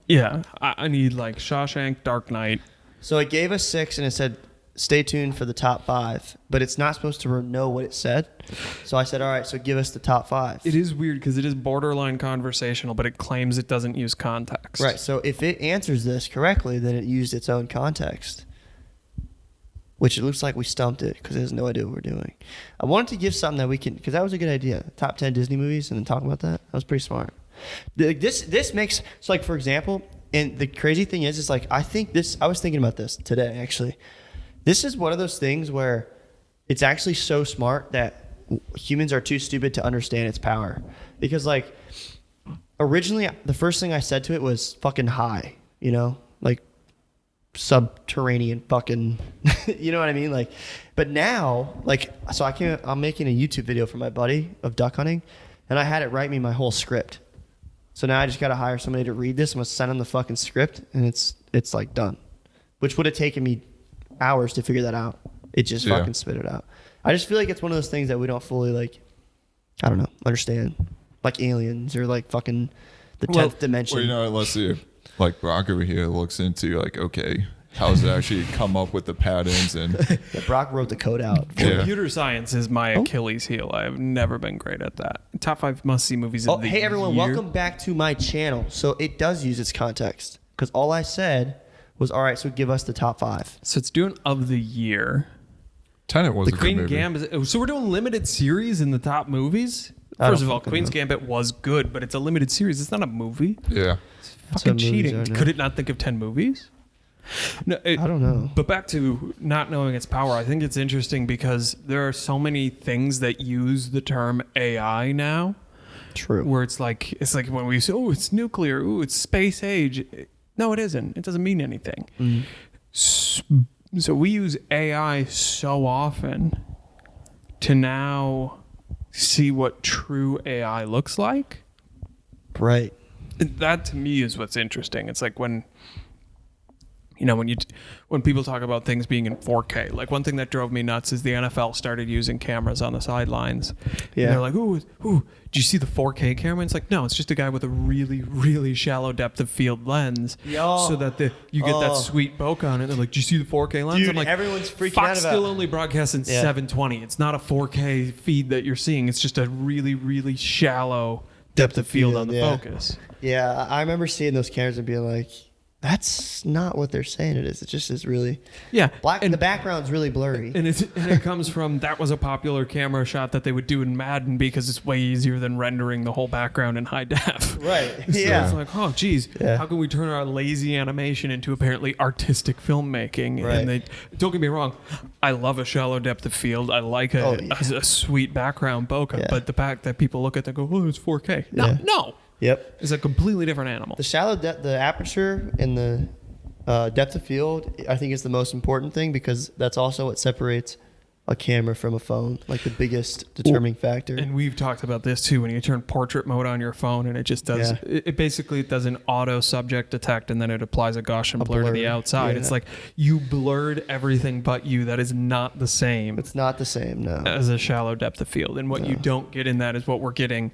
Yeah, I need like Shawshank, Dark Knight. So it gave us 6 and it said, stay tuned for the top 5, but it's not supposed to know what it said. So I said, all right, so give us the top 5. It is weird because it is borderline conversational, but it claims it doesn't use context. Right. So if it answers this correctly, then it used its own context, which it looks like we stumped it because it has no idea what we're doing. I wanted to give something that we can, because that was a good idea. Top 10 Disney movies and then talk about that. That was pretty smart. This makes, so like, for example, and the crazy thing is like, I was thinking about this today, actually. This is one of those things where it's actually so smart that humans are too stupid to understand its power. Because like, originally, the first thing I said to it was fucking hi, you know? Like, subterranean fucking, you know what I mean? Like, but now, like, so I'm making a YouTube video for my buddy of duck hunting, and I had it write me my whole script. So now I just got to hire somebody to read this. I'm going to send them the fucking script, and it's like done. Which would have taken me hours to figure that out. It just fucking spit it out. I just feel like it's one of those things that we don't fully, like, I don't know, understand. Like aliens or like fucking the 10th dimension. Well, you know, unless you, like Brock over here looks into like, okay, how does it actually come up with the patterns? And Brock wrote the code out. Computer science is my Achilles heel. I've never been great at that. Top 5 must-see movies of the year. Hey everyone, welcome back to my channel. So it does use its context because all I said was, all right, so give us the top 5. So it's doing of the year. Tenet was a good Queen movie. Gambit. So we're doing limited series in the top movies? First of all, Queen's Gambit was good, but it's a limited series. It's not a movie. Yeah. It's fucking cheating. Could it not think of 10 movies? No, I don't know. But back to not knowing its power, I think it's interesting because there are so many things that use the term AI now. True. Where it's like when we say, oh, it's nuclear, oh, it's space age. No, it isn't. It doesn't mean anything. So we use AI so often to now see what true AI looks like. Right. That to me is what's interesting. It's like when people talk about things being in 4K, like one thing that drove me nuts is the NFL started using cameras on the sidelines. Yeah. And they're like, ooh, do you see the 4K camera? And it's like, no, it's just a guy with a really, really shallow depth of field lens, so that you get that sweet bokeh on it. They're like, do you see the 4K lens? Dude, I'm like, everyone's freaking Fox out about still only broadcasts in 720. It's not a 4K feed that you're seeing. It's just a really, really shallow depth of field on the focus. Yeah, I remember seeing those cameras and being like, that's not what they're saying it is. It just is really black, and the background's really blurry. And it comes from, that was a popular camera shot that they would do in Madden because it's way easier than rendering the whole background in high def. Right. So it's like, oh geez, how can we turn our lazy animation into apparently artistic filmmaking? Right. And don't get me wrong, I love a shallow depth of field. I like a sweet background bokeh, but the fact that people look at that and go, oh, it's 4K. No. Yep. It's a completely different animal. The shallow depth, the aperture and the depth of field, I think is the most important thing, because that's also what separates a camera from a phone, like the biggest determining factor. And we've talked about this too, when you turn portrait mode on your phone and it just does, it basically does an auto subject detect and then it applies a Gaussian blur to the outside. It's like you blurred everything but you. That is not the same. It's not the same, no. As a shallow depth of field. And what you don't get in that is what we're getting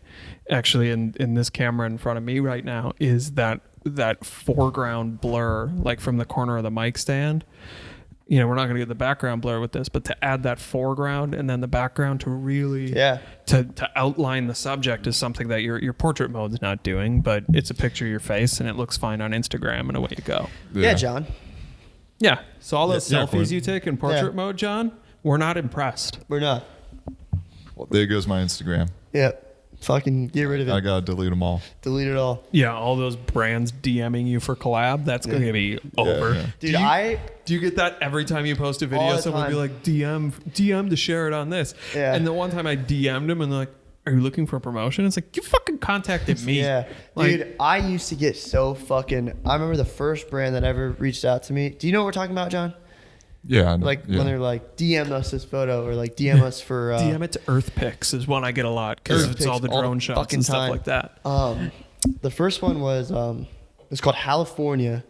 actually in this camera in front of me right now, is that foreground blur, like from the corner of the mic stand. You know, we're not going to get the background blur with this, but to add that foreground and then the background to really to outline the subject is something that your portrait mode's not doing, but it's a picture of your face and it looks fine on Instagram and away you go. Yeah, John. Yeah. So all those selfies you take in portrait mode, John, we're not impressed. We're not. Well, there goes my Instagram. Yeah. Fucking get rid of it. I gotta delete them all. Delete it all. Yeah, all those brands DMing you for collab, that's going to be over. Yeah. Dude, do you get that every time you post a video? Someone will be like, DM to share it on this. Yeah. And the one time I DM'd him and they're like, are you looking for a promotion? It's like, you fucking contacted me. Yeah. Like, dude, I used to get so fucking... I remember the first brand that ever reached out to me. Do you know what we're talking about, John? Yeah. Like when they're like, DM us this photo, or like DM us for... DM it to Earth Pics is one I get a lot, because it's all the drone shots and stuff like that. The first one was... it's called California,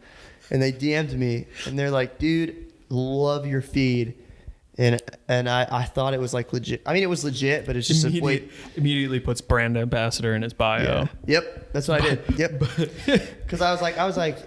and they DM'd me, and they're like, dude, love your feed. And I thought it was like legit. I mean, it was legit, but it's just immediately puts brand ambassador in his bio. Yeah. Yep, that's what I did. Yep, because I was like,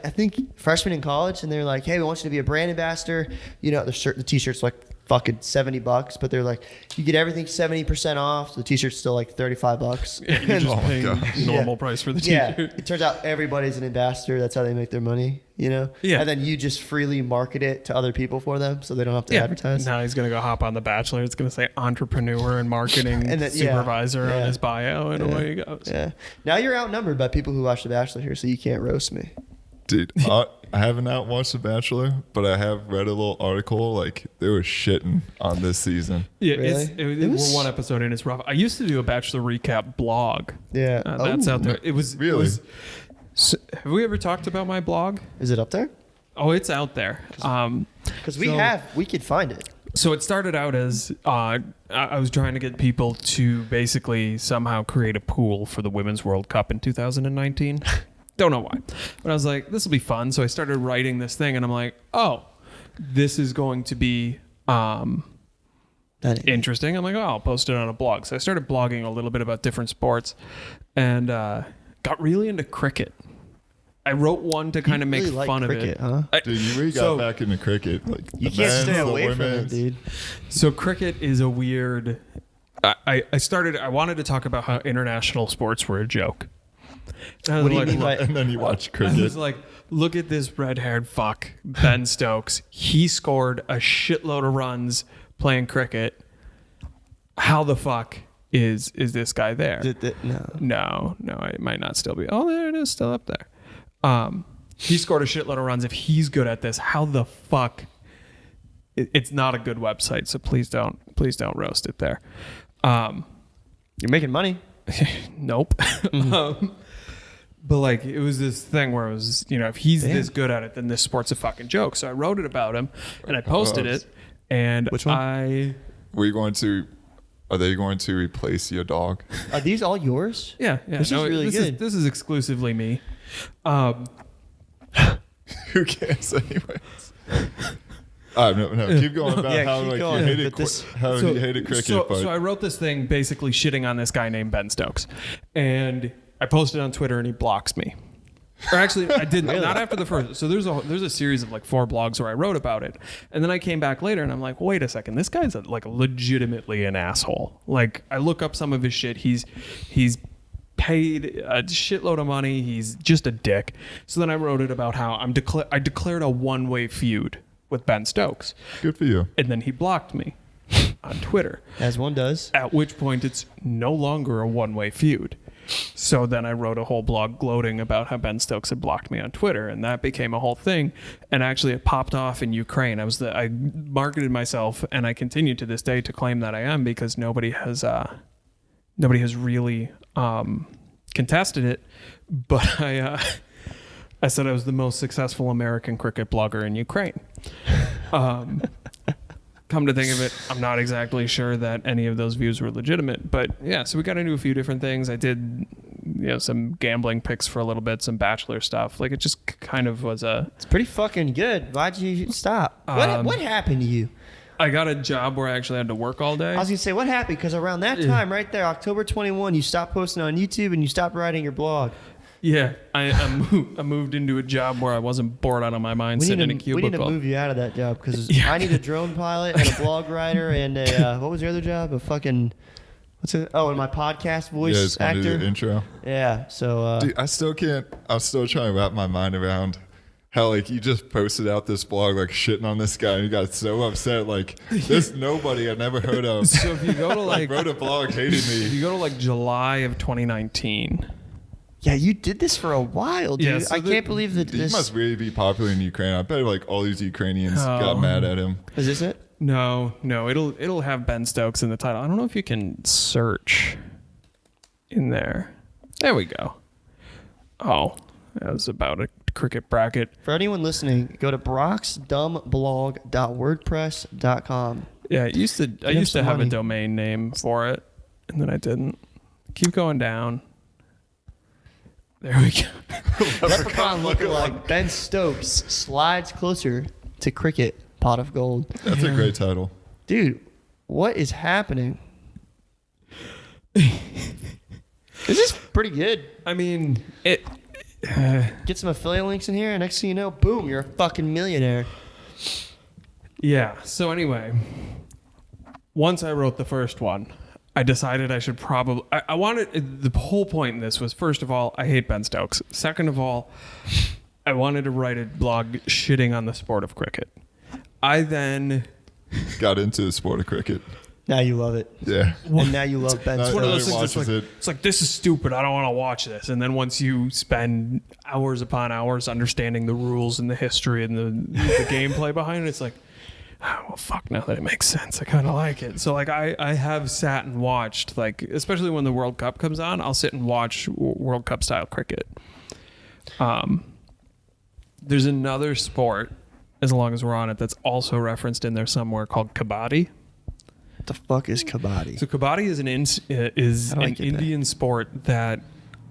I think freshman in college, and they're like, hey, we want you to be a brand ambassador. You know, the t-shirt's like fucking $70, but they're like, you get everything 70% off. So the t-shirt's still like $35. Yeah, you're just paying normal price for the t-shirt. Yeah, it turns out everybody's an ambassador. That's how they make their money. You know, and then you just freely market it to other people for them, so they don't have to advertise. Now he's gonna go hop on The Bachelor. It's gonna say entrepreneur and marketing and then, supervisor on his bio, and away he goes. Yeah. Now you're outnumbered by people who watch The Bachelor here, so you can't roast me. Dude, I haven't watched The Bachelor, but I have read a little article. Like, they were shitting on this season. Yeah, really? we're one episode in. It's rough. I used to do a Bachelor recap blog. Yeah, that's out there. It was really. So, have we ever talked about my blog? Is it up there? Oh, it's out there. Because we could find it. So it started out as I was trying to get people to basically somehow create a pool for the Women's World Cup in 2019. Don't know why. But I was like, this will be fun. So I started writing this thing, and I'm like, oh, this is going to be interesting. I'm like, oh, I'll post it on a blog. So I started blogging a little bit about different sports, and got really into cricket. I wrote one to kind of make fun of it. Huh? Dude, you really got back into cricket. Like, you can't stay away from it, dude. So cricket is a weird... I wanted to talk about how international sports were a joke. What do you mean by... And then you watch cricket. I was like, look at this red-haired fuck, Ben Stokes. He scored a shitload of runs playing cricket. How the fuck is this guy there? No, it might not still be. Oh, there it is, still up there. He scored a shitload of runs. If he's good at this, how the fuck? It's not a good website, so please don't roast it there. You're making money. Nope. But like, it was this thing where it was, if he's this good at it, then this sport's a fucking joke. So I wrote it about him and I posted it. And which one? Were you going to Are they going to replace your dog? Are these all yours? Yeah. This is really good. This is exclusively me. Who cares anyways? No, keep going about Yeah, how keep like going, you hated but this- you hated cricket. So I wrote this thing basically shitting on this guy named Ben Stokes, and I posted on Twitter, and he blocks me. Or actually, I didn't. Not after the first. So there's a series of like 4 blogs where I wrote about it, and then I came back later, and I'm like, wait a second, this guy's like legitimately an asshole. Like I look up some of his shit. He's paid a shitload of money. He's just a dick. So then I wrote it about how I declared a one-way feud with Ben Stokes. Good for you. And then he blocked me on Twitter. As one does. At which point it's no longer a one-way feud. So then I wrote a whole blog gloating about how Ben Stokes had blocked me on Twitter, and that became a whole thing. And actually it popped off in Ukraine. I marketed myself, and I continue to this day to claim that I am, because nobody has really contested it. But I said I was the most successful American cricket blogger in Ukraine. Come to think of it, I'm not exactly sure that any of those views were legitimate. But yeah, so we got into a few different things. I did, some gambling picks for a little bit, some Bachelor stuff. Like it just kind of was It's pretty fucking good. Why'd you stop? What happened to you? I got a job where I actually had to work all day. I was gonna say, what happened? Because around that time, right there, October 21, you stopped posting on YouTube and you stopped writing your blog. Yeah, I moved into a job where I wasn't bored out of my mind sitting in a cubicle. We need to move you out of that job, because I need a drone pilot and a blog writer and a what was your other job? A fucking what's it? Oh, and my podcast voice actor. Do the intro. Yeah. So dude, I'm still trying to wrap my mind around how like you just posted out this blog like shitting on this guy and you got so upset. Like there's nobody I've never heard of. So if you go to like wrote a blog hating me. If you go to like July of 2019. yeah, you did this for a while, dude. Yeah, so I can't believe that He this must really be popular in Ukraine. I bet like all these Ukrainians got mad at him. is this it? No, it'll have Ben Stokes in the title. I don't know if you can search in there. There we go. Oh, that was about a cricket bracket. For anyone listening, go to brocksdumbblog.wordpress.com. Yeah, I used to have a domain name for it, and then I didn't. Keep going down. There we go. Leprechaun looking like Ben Stokes slides closer to cricket, pot of gold. That's a great title. Dude, what is happening? This is pretty good. I mean, Get some affiliate links in here, and next thing you know, boom, you're a fucking millionaire. yeah. So anyway, once I wrote the first one, I decided I should probably. I wanted the whole point in this was, first of all, I hate Ben Stokes. Second of all, I wanted to write a blog shitting on the sport of cricket. I then Got into the sport of cricket. Now you love it. Yeah. And now you love Ben It's It's one of those Everybody things that's watches it's like, this is stupid. I don't want to watch this. And then once you spend hours upon hours understanding the rules and the history and the gameplay behind it, it's like, well, fuck, now that it makes sense, I kind of like it. So like I have sat and watched, like, especially when the World Cup comes on, I'll sit and watch World Cup style cricket. There's another sport, as long as we're on it, that's also referenced in there somewhere called kabaddi. What the fuck is kabaddi? So kabaddi is an Indian sport that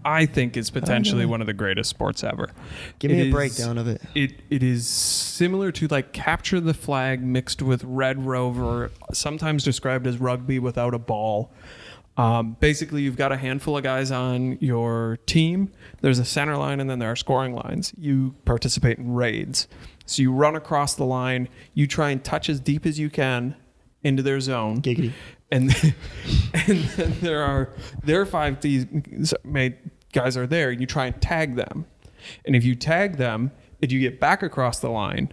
I think is potentially one of the greatest sports ever. Give me a breakdown of it. It is similar to like capture the flag mixed with Red Rover, sometimes described as rugby without a ball. Basically, you've got a handful of guys on your team. There's a center line, and then there are scoring lines. You participate in raids. So you run across the line. You try and touch as deep as you can into their zone. Giggity. And then there are 5 these guys are there. You try and tag them. And if you tag them, if you get back across the line,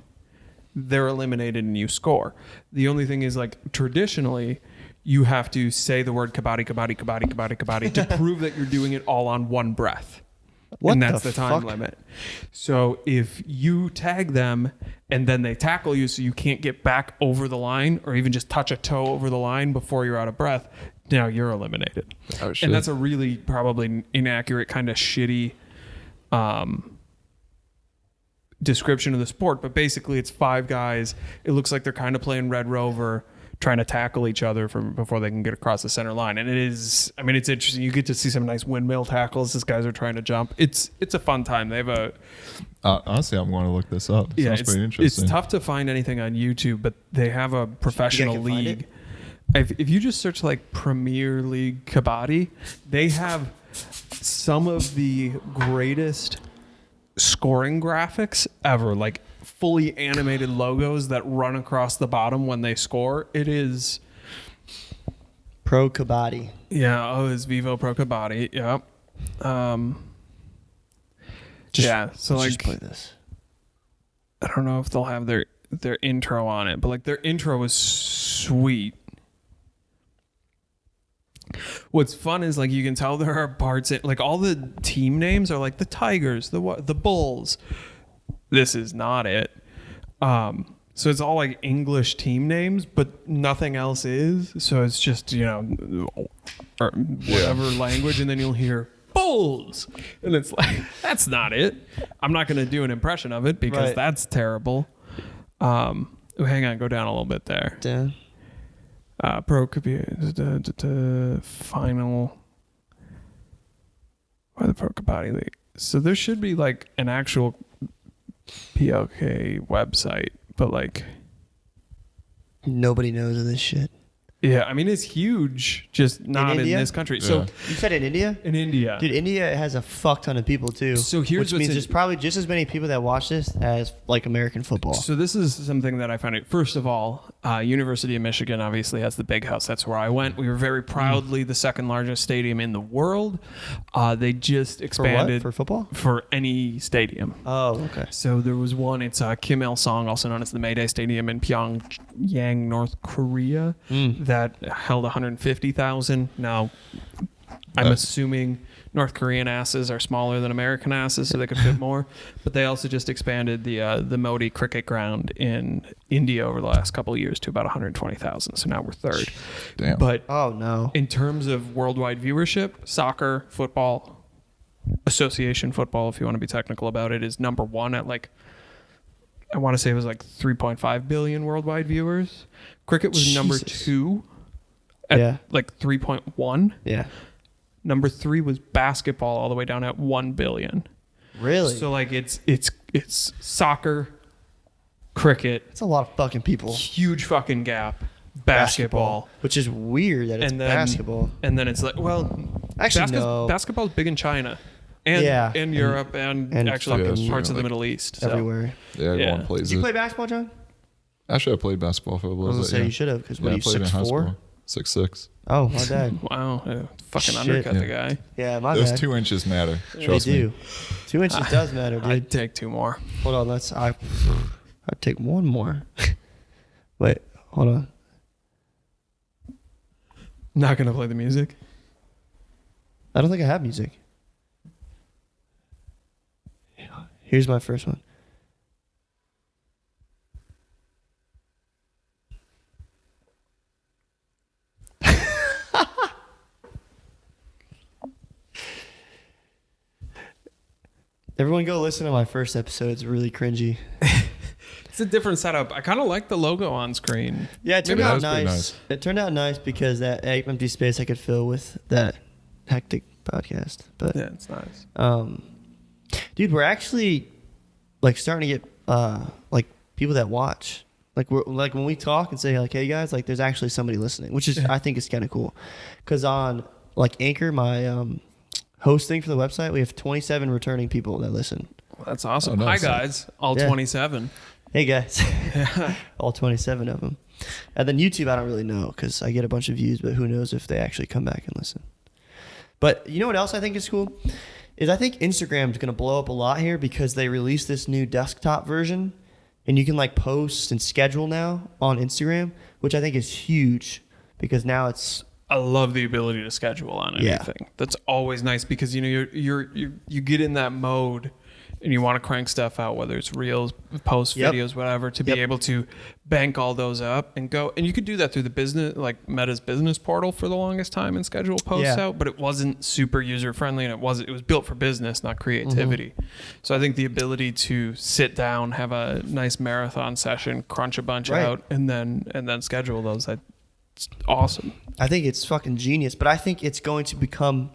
they're eliminated and you score. The only thing is, like, traditionally, you have to say the word kabaddi, kabaddi, kabaddi, kabaddi, kabaddi to prove that you're doing it all on one breath. What and that's the the time fuck? limit. So if you tag them and then they tackle you so you can't get back over the line or even just touch a toe over the line before you're out of breath, now you're eliminated. Oh, shit. And that's a really probably inaccurate, kind of shitty description of the sport. But basically it's 5 guys. It looks like they're kind of playing Red Rover, trying to tackle each other before they can get across the center line. And it is, I mean, it's interesting. You get to see some nice windmill tackles. These guys are trying to jump. It's a fun time. They have a... honestly, I'm going to look this up. Yeah, Sounds pretty interesting. It's tough to find anything on YouTube, but they have a professional league. If you just search like Premier League Kabaddi, they have some of the greatest scoring graphics ever. Like fully animated logos that run across the bottom when they score. It is Pro Kabaddi. Yeah. Oh, it's Vivo Pro Kabaddi. Yep. So like, just play this. I don't know if they'll have their intro on it, but like their intro is sweet. What's fun is like you can tell there are parts like all the team names are like the Tigers, the Bulls. This is not it. So it's all like English team names, but nothing else is. So it's just, or whatever language, and then you'll hear Bulls, and it's like, that's not it. I'm not going to do an impression of it because that's terrible. Hang on, go down a little bit there. Down. Pro final by the Pro Kabaddi League. So there should be like an actual PLK website, but like nobody knows of this shit. Yeah, I mean it's huge, just not in this country. Yeah. So you said in India? In India, dude, India has a fuck ton of people too. So here's which means there's probably just as many people that watch this as like American football. So this is something that I found out. First of all, University of Michigan obviously has the big house. That's where I went. We were very proudly the second largest stadium in the world. They just expanded for football, for any stadium. Oh, okay. So there was one. It's Kim Il Sung, also known as the Mayday Stadium in Pyongyang, North Korea. That held 150,000. Now, I'm assuming North Korean asses are smaller than American asses, so they could fit more. But they also just expanded the Modi cricket ground in India over the last couple of years to about 120,000. So now we're third. Damn. But oh no, in terms of worldwide viewership, soccer, football, association football, if you want to be technical about it, is number one at like, I want to say it was like 3.5 billion worldwide viewers. Cricket was number 2 at like 3.1. Yeah. Number 3 was basketball, all the way down at 1 billion. Really? So like it's soccer, cricket. It's a lot of fucking people. Huge fucking gap. Basketball. Which is weird that it's basketball. And then it's like, well, actually no. Basketball's big in China. And in Europe and actually parts of the Middle East. So. Everywhere. Yeah, everyone plays Did you play basketball, John? Actually, I played basketball for a little bit. I was going to say you should have, because what are you, 6'4"? 6'6". Oh, my dad. Wow. Fucking undercut the guy. Yeah, my bad. Those 2 inches matter. Trust me. 2 inches does matter, dude. I'd take 2 more. Hold on, I'd take 1 more. Wait, hold on. Not going to play the music? I don't think I have music. Here's my first one. Everyone go listen to my first episode. It's really cringy. It's a different setup. I kind of like the logo on screen. Yeah, it turned out nice. It turned out nice because that empty space I could fill with that Hecktic podcast. But yeah, it's nice. Dude, we're actually like starting to get like people that watch. Like we're like when we talk and say like, "Hey guys," like there's actually somebody listening, which is I think is kind of cool. Because on like Anchor, my hosting for the website, we have 27 returning people that listen. Well, that's awesome. Oh, nice. Hi guys, all 27. Hey guys, all 27 of them. And then YouTube, I don't really know because I get a bunch of views, but who knows if they actually come back and listen. But you know what else I think is cool? Is I think Instagram is going to blow up a lot here because they released this new desktop version and you can like post and schedule now on Instagram, which I think is huge because now it's... I love the ability to schedule on anything. That's always nice because you know you get in that mode and you want to crank stuff out, whether it's reels, posts, Yep. videos, whatever, to be able to bank all those up and go. And you could do that through the business, like Meta's business portal for the longest time and schedule posts out, but it wasn't super user friendly, and it was built for business, not creativity. So I think the ability to sit down, have a nice marathon session, crunch a bunch out, and then schedule those, that's awesome. I think it's fucking genius, but I think it's going to become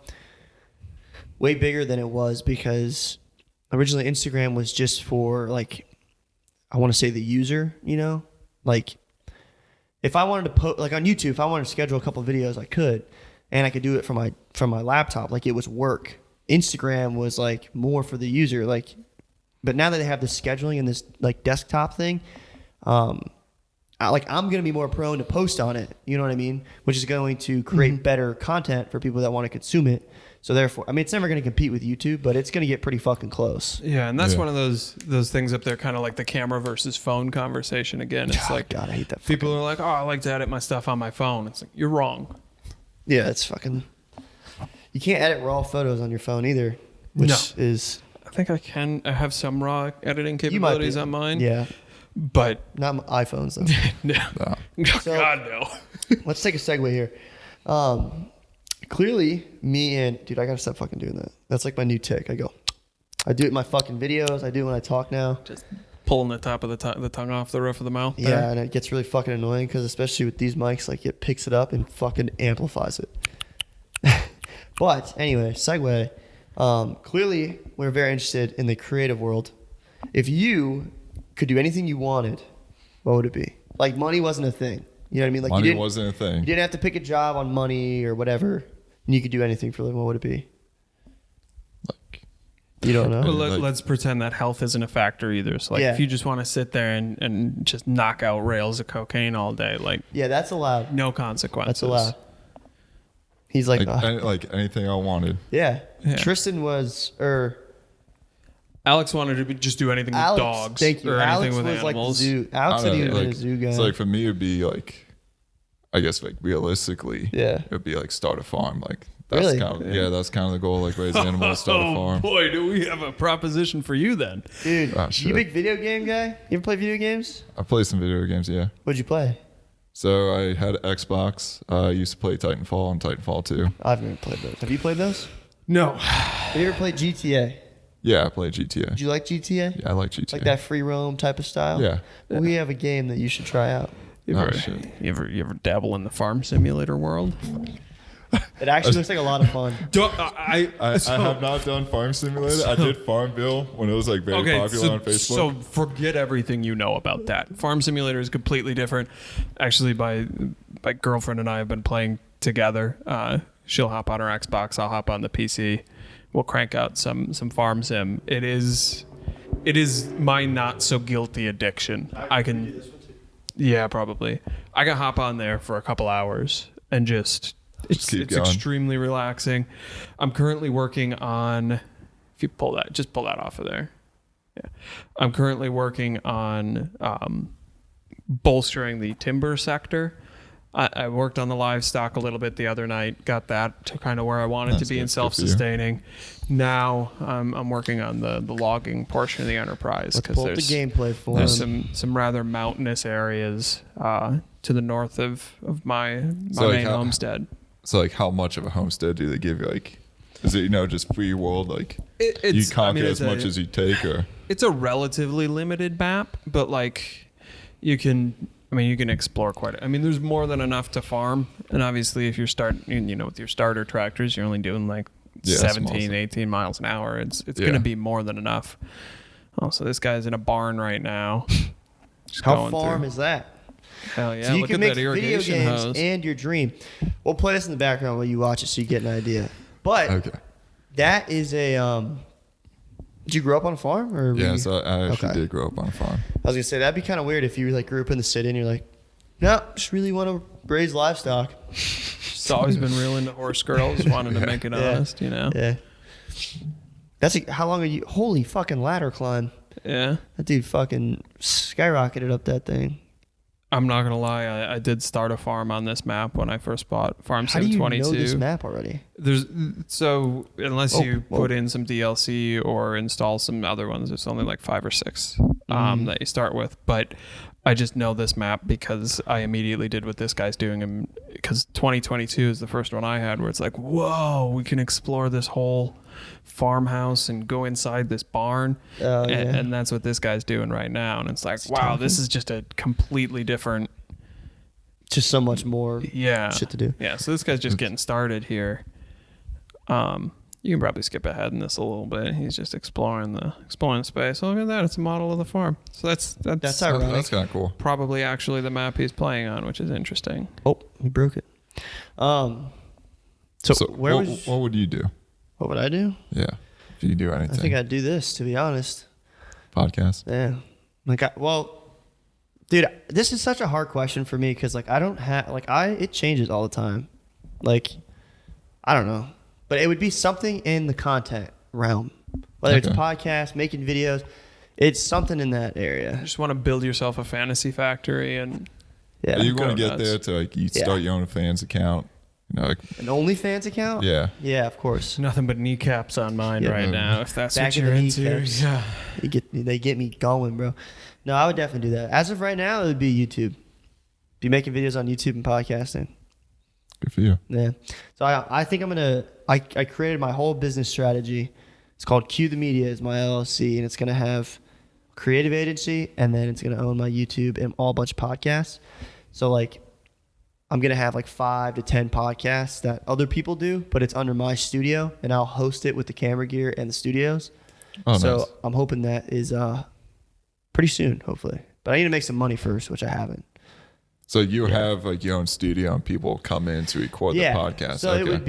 way bigger than it was, because originally Instagram was just for, like, I want to say the user, you know, like if I wanted to put, like on YouTube, if I wanted to schedule a couple of videos, I could, and I could do it from my laptop. Like, it was work. Instagram was like more for the user, like, but now that they have this scheduling and this like desktop thing, I'm going to be more prone to post on it, you know what I mean? Which is going to create better content for people that want to consume it. So therefore, I mean, it's never going to compete with YouTube, but it's going to get pretty fucking close. Yeah, and that's one of those things up there, kind of like the camera versus phone conversation again. It's like, God, I hate that. People are like, oh, I like to edit my stuff on my phone. It's like, you're wrong. Yeah, it's fucking... You can't edit raw photos on your phone either, which is... I think I can. I have some raw editing capabilities on mine. Yeah. But... Not iPhones, though. No. So, God, no. Let's take a segue here. Clearly, me and... Dude, I got to stop fucking doing that. That's like my new tick. I do it in my fucking videos. I do it when I talk now. Just pulling the top of the tongue off the roof of the mouth. Yeah, there. and it gets really fucking annoying, because especially with these mics, like, it picks it up and fucking amplifies it. But anyway, segue. Clearly, we're very interested in the creative world. If you could do anything you wanted, what would it be? Like, money wasn't a thing. You know what I mean? Like, money wasn't a thing. You didn't have to pick a job on money or whatever, and you could do anything for a living. What would it be? Like, you don't know? Well, let's pretend that health isn't a factor either. So, like, if you just want to sit there and just knock out rails of cocaine all day, like... Yeah, that's allowed. No consequences. That's allowed. He's like... like anything I wanted. Yeah. Tristan was... Alex wanted to just do anything with dogs. Thank you. Or Alex anything with was animals. like the zoo. Alex said he would be a zoo guy. So like for me, it'd be like, I guess like realistically, it would be like start a farm. Like that's really? kind of, that's kind of the goal. Like raise animals, start a farm. Oh boy, do we have a proposition for you then, dude? You a big video game guy? You ever play video games? I play some video games. Yeah. What'd you play? So I had an Xbox. I used to play Titanfall and Titanfall 2. I've never played those. Have you played those? No. Have you ever played GTA? Yeah, I played GTA. Did you like GTA? Yeah, I like GTA. Like that free roam type of style? Yeah. Well, we have a game that you should try out. You ever dabble in the farm simulator world? It actually looks like a lot of fun. I have not done Farm Simulator. I did Farmville when it was like very popular on Facebook. So forget everything you know about that. Farm Simulator is completely different. Actually, my girlfriend and I have been playing together. She'll hop on her Xbox. I'll hop on the PC. We'll crank out some farm sim. It is my not so guilty addiction. I can, yeah, probably. I can hop on there for a couple hours and just it's extremely relaxing. I'm currently working on. If you pull that off of there. Yeah, I'm currently working on bolstering the timber sector. I worked on the livestock a little bit the other night, got that to kind of where I wanted to be in self-sustaining. Now I'm working on the logging portion of the enterprise. Let's pull up the gameplay for there's some rather mountainous areas to the north of my main homestead. So like how much of a homestead do they give you? Like, is it, just free world? Like you conquer as much as you take, or? It's a relatively limited map, but like you can explore quite a... there's more than enough to farm. And obviously if you're with your starter tractors, you're only doing like 17, 18 miles an hour. It's going to be more than enough. Oh, so this guy's in a barn right now. How farm is that? Hell yeah. So you Look can at make that irrigation video games hose. and your dream. We'll play this in the background while you watch it so you get an idea. But that is a... Did you grow up on a farm? Or so I actually did grow up on a farm. I was going to say, that'd be kind of weird if you like grew up in the city and you're like, no, just really want to raise livestock. Just always been real into horse girls, wanted to make it honest, Yeah. That's how long are you? Holy fucking ladder climb. Yeah. That dude fucking skyrocketed up that thing. I'm not gonna lie. I did start a farm on this map when I first bought Farm How do you 722. know this map already? So unless you whoa. put in some DLC or install some other ones, there's only like 5 or 6 that you start with. But I just know this map because I immediately did what this guy's doing, and because 2022 is the first one I had where it's like, whoa, we can explore this whole farmhouse and go inside this barn. And that's what this guy's doing right now. And it's like, wow, this is just a completely different, just so much more shit to do. Yeah, so this guy's just getting started here. You can probably skip ahead in this a little bit. He's just exploring the space. Oh, look at that. It's a model of the farm. So that's ironic. That's kind of cool. Probably actually the map he's playing on, which is interesting. Oh, he broke it. So what would you do? What would I do? Yeah, if you do anything. I think I'd do this, to be honest. Podcast. Yeah. Dude, this is such a hard question for me because like I don't have it changes all the time. Like, I don't know. But it would be something in the content realm, whether it's podcast, making videos. It's something in that area. You just want to build yourself a fantasy factory and you want to get there to like you start your own fans account, you know, like an OnlyFans account. Yeah, of course. Nothing but kneecaps on mine right now. If that's Back what you're into, yeah. They get me going, bro. No, I would definitely do that. As of right now, it would be YouTube. Be making videos on YouTube and podcasting. Good for you. Yeah. So I think I'm gonna. I created my whole business strategy. It's called Cue the Media, is my LLC, and it's gonna have a creative agency, and then it's gonna own my YouTube and all bunch of podcasts. So like, I'm gonna have like 5 to 10 podcasts that other people do, but it's under my studio, and I'll host it with the camera gear and the studios. Oh, so nice. I'm hoping that is pretty soon, hopefully. But I need to make some money first, which I haven't. So you have like your own studio and people come in to record the podcast. So it wouldn't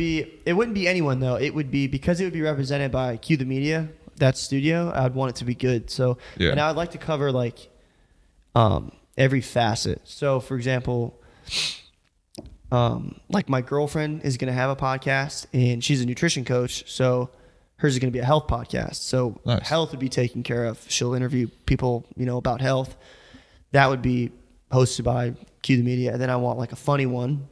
be anyone though. It would be, because it would be represented by Cue the Media, that studio, I'd want it to be good. So, and I would like to cover like every facet. So for example, like my girlfriend is going to have a podcast and she's a nutrition coach. So hers is going to be a health podcast. So health would be taken care of. She'll interview people, about health. That would be hosted by Cue the Media. And then I want like a funny one,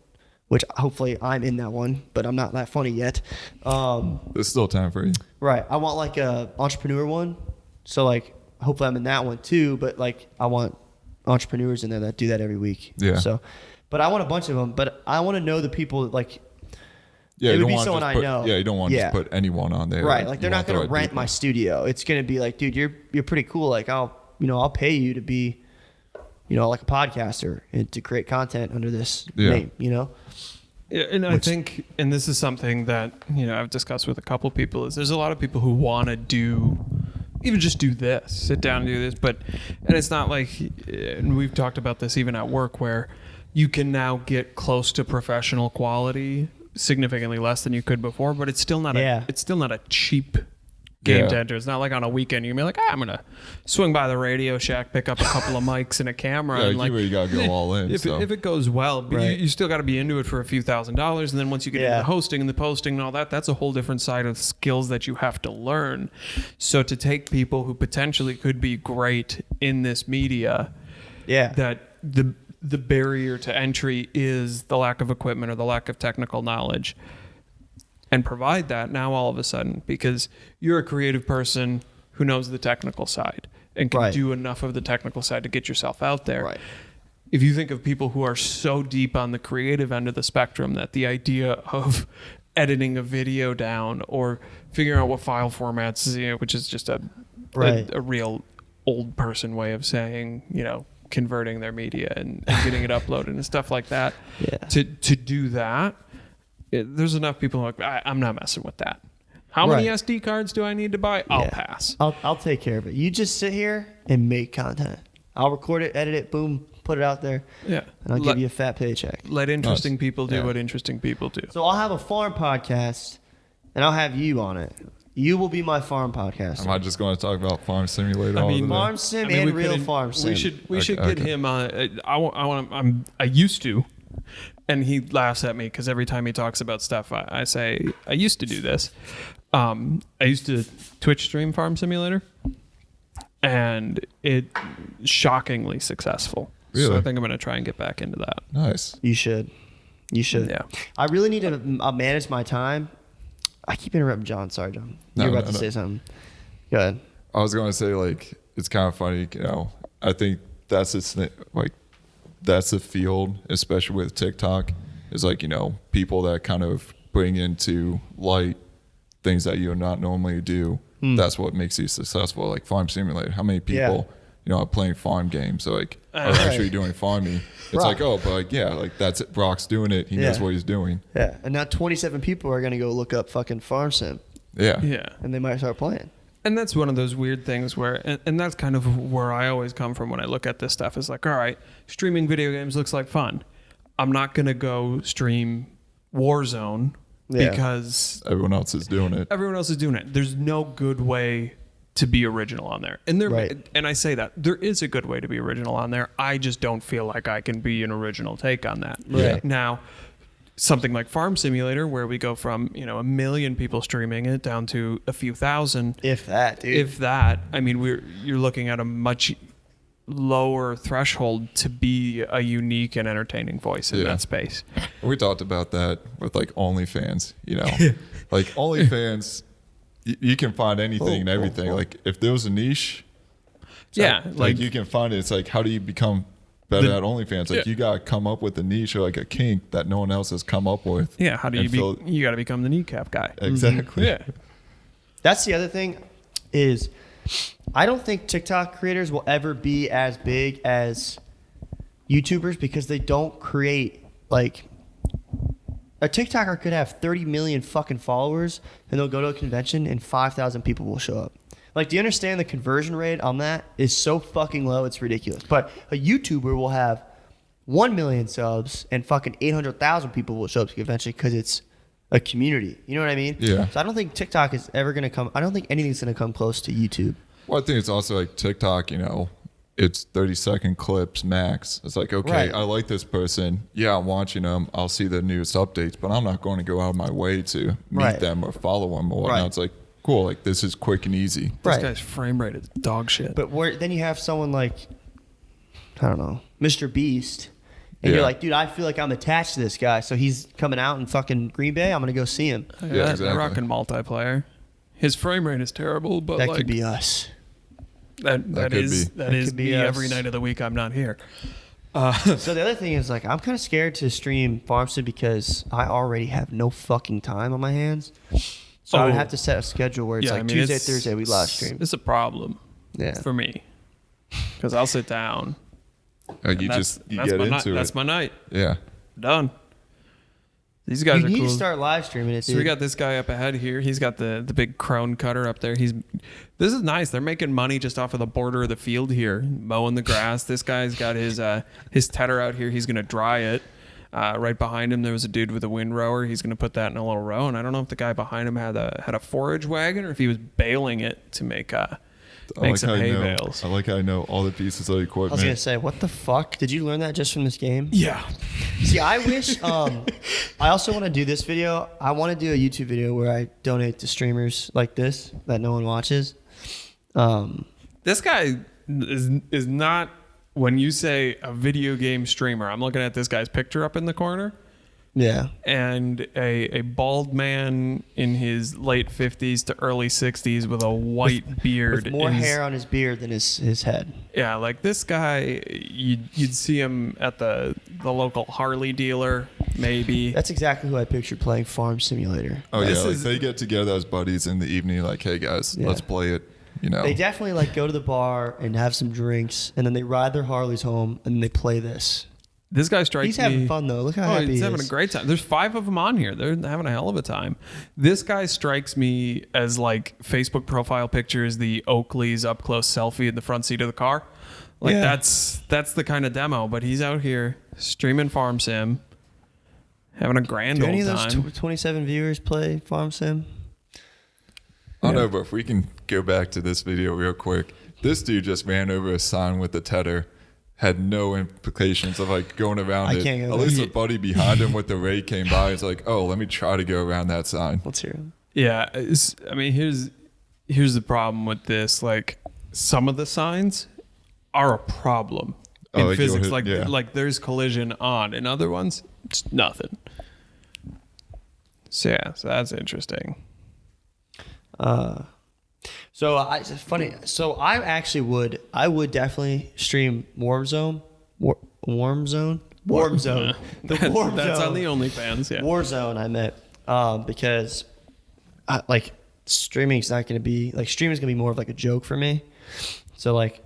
which hopefully I'm in that one, but I'm not that funny yet. There's still time for you. Right. I want like a entrepreneur one. So like hopefully I'm in that one too, but like I want entrepreneurs in there that do that every week. Yeah. So, but I want a bunch of them, but I want to know the people that like, yeah, it would be someone I know. Yeah, you don't want to just put anyone on there. Right. Like they're not going to rent my studio. It's going to be like, dude, you're pretty cool. Like I'll pay you to be, like a podcaster and to create content under this name, Yeah, and I think, and this is something that, I've discussed with a couple people, is there's a lot of people who want to even just do this, sit down and do this. And it's not like, and we've talked about this even at work, where you can now get close to professional quality significantly less than you could before, but it's still not a cheap game to enter. It's not like on a weekend you're gonna be like, I'm gonna swing by the Radio Shack, pick up a couple of mics and a camera. Yeah, and like, you gotta go all in. If it goes well, but you still got to be into it for a few $1,000s, and then once you get into the hosting and the posting and all that, that's a whole different side of skills that you have to learn. So to take people who potentially could be great in this media, that the barrier to entry is the lack of equipment or the lack of technical knowledge, and provide that now all of a sudden, because you're a creative person who knows the technical side and can do enough of the technical side to get yourself out there. Right. If you think of people who are so deep on the creative end of the spectrum that the idea of editing a video down or figuring out what file formats, which is just a real old person way of saying, converting their media and getting it uploaded and stuff like that. Yeah. To do that, there's enough people who are like, I'm not messing with that. How many SD cards do I need to buy? I'll pass. I'll take care of it. You just sit here and make content. I'll record it, edit it, boom, put it out there. Yeah. And I'll give you a fat paycheck. Let interesting people do what interesting people do. So I'll have a farm podcast and I'll have you on it. You will be my farm podcast. Am I just going to talk about Farm Simulator? Farm Sim and real Farm Sim. We should get him on. I used to, and he laughs at me because every time he talks about stuff, I say I used to do this. I used to Twitch stream Farm Simulator, and it shockingly successful. Really? So I think I'm going to try and get back into that. Nice. You should. Yeah. I really need to manage my time. I keep interrupting John. Sorry, John. You're about to say something. Go ahead. I was going to say, like, it's kind of funny, you know, I think that's the field, especially with TikTok, is like, you know, people that kind of bring into light things that you would not normally do. That's what makes you successful. Like Farm Simulator. How many people, you know, are playing farm games, like, are actually doing farming? It's Brock. like, oh, but like, yeah, like that's it. Brock's doing it. He knows what he's doing. Yeah. And now 27 people are going to go look up fucking Farm Sim. Yeah. Yeah. And they might start playing. And that's one of those weird things where, and that's kind of where I always come from when I look at this stuff, is like, all right, streaming video games looks like fun. I'm not going to go stream Warzone because everyone else is doing it. Everyone else is doing it. There's no good way to be original on there. And and I say that there is a good way to be original on there. I just don't feel like I can be an original take on that. Right. Now, something like Farm Simulator, where we go from, you know, 1 million people streaming it down to a few thousand. If that, dude. If that, I mean, you're looking at a much lower threshold to be a unique and entertaining voice in that space. We talked about that with like OnlyFans, you know, like OnlyFans, you can find anything and everything. Like if there was a niche, like you can find it. It's like, how do you become better at OnlyFans? Like you gotta come up with a niche or like a kink that no one else has come up with. Yeah, how do you got to become the kneecap guy. Exactly. Yeah. That's the other thing is I don't think TikTok creators will ever be as big as YouTubers because they don't create, like, a TikToker could have 30 million fucking followers and they'll go to a convention and 5,000 people will show up. Like, do you understand the conversion rate on that is so fucking low, it's ridiculous. But a YouTuber will have 1 million subs and fucking 800,000 people will show up to the convention because it's a community. You know what I mean? Yeah. So I don't think TikTok is ever going to come. I don't think anything's going to come close to YouTube. Well, I think it's also like TikTok, you know, it's 30-second clips max. It's like, okay, I like this person. Yeah, I'm watching them. I'll see the newest updates, but I'm not going to go out of my way to meet them or follow them or whatnot. It's like, cool, like this is quick and easy. This guy's frame rate is dog shit. But then you have someone like, I don't know, Mr. Beast. And you're like, dude, I feel like I'm attached to this guy. So he's coming out in fucking Green Bay. I'm going to go see him. Yeah, exactly. Rocking multiplayer. His frame rate is terrible, but that like, could be us. That is me every night of the week I'm not here. So the other thing is, like, I'm kind of scared to stream Farm Sim because I already have no fucking time on my hands. So I would have to set a schedule where it's Tuesday, Thursday, we live stream. It's a problem for me because I'll sit down. You get into it. That's my night. Yeah. Done. These guys you are need cool. to start live streaming it, dude. So we got this guy up ahead here. He's got the big crone cutter up there. This is nice. They're making money just off of the border of the field here, mowing the grass. This guy's got his tedder out here. He's gonna dry it. Right behind him, there was a dude with a windrower. He's gonna put that in a little row. And I don't know if the guy behind him had a forage wagon or if he was baling it to make some hay bales. I like how I know all the pieces of equipment. I was gonna say, what the fuck? Did you learn that just from this game? Yeah. See, I wish. I also want to do this video. I want to do a YouTube video where I donate to streamers like this that no one watches. This guy is not. When you say a video game streamer, I'm looking at this guy's picture up in the corner. Yeah. And a bald man in his late 50s to early 60s with a white beard. With more hair on his beard than his head. Yeah, like this guy, you'd see him at the local Harley dealer, maybe. That's exactly who I pictured playing Farm Simulator. Oh, yeah. Like they get together as buddies in the evening, like, hey, guys, let's play it. You know. They definitely like go to the bar and have some drinks, and then they ride their Harleys home, and they play this. This guy strikes me. He's having fun, though. Look how happy he's he having is. a great time. There's 5 of them on here. They're having a hell of a time. This guy strikes me as like Facebook profile pictures, the Oakley's up close selfie in the front seat of the car. Like that's the kind of demo. But he's out here streaming Farm Sim, having a grand old time. Do any of those 27 viewers play Farm Sim? I don't know, but if we can go back to this video real quick. This dude just ran over a sign with the tedder. Had no implications of like going around it. At least a buddy behind him with the ray came by. It's like, oh, let me try to go around that sign. Let's hear him. Yeah, I mean, here's the problem with this. Like, some of the signs are a problem. in like physics. you'll hit- Like there's collision on. In other ones, it's nothing. So yeah, so that's interesting. It's funny. So I would definitely stream Warzone. Warzone. The Warm Zone. That's on the OnlyFans. Yeah. Warzone. I meant because streaming's not going to be like streaming's going to be more of like a joke for me. So like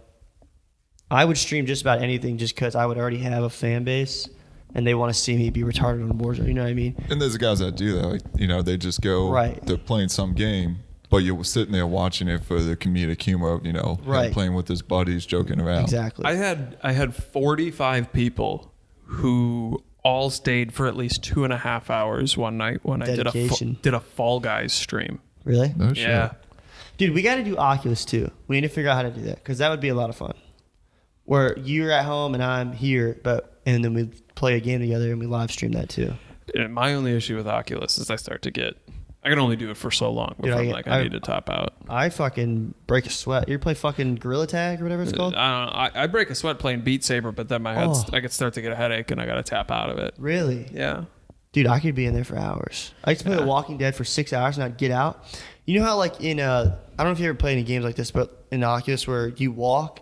I would stream just about anything just because I would already have a fan base and they want to see me be retarded on Warzone. You know what I mean? And there's guys that do that. Like, you know, they just go, Right. They're playing some game, but you're sitting there watching it for the comedic humor of, you know, him Right. playing with his buddies, joking around. Exactly. I had 45 people who all stayed for at least 2.5 hours one night when Dedication. I did a Fall Guys stream. Really? No shit. Yeah. Dude, we got to do Oculus too. We need to figure out how to do that because that would be a lot of fun. Where you're at home and I'm here, and then we play a game together and we live stream that too. And my only issue with Oculus is I can only do it for so long before I need to top out. I fucking break a sweat. You ever play fucking Gorilla Tag or whatever it's called? I don't know. I break a sweat playing Beat Saber, but then I could start to get a headache and I got to tap out of it. Really? Yeah. Dude, I could be in there for hours. I used to play The Walking Dead for 6 hours and I'd get out. You know how like I don't know if you ever played any games like this, but in Oculus where you walk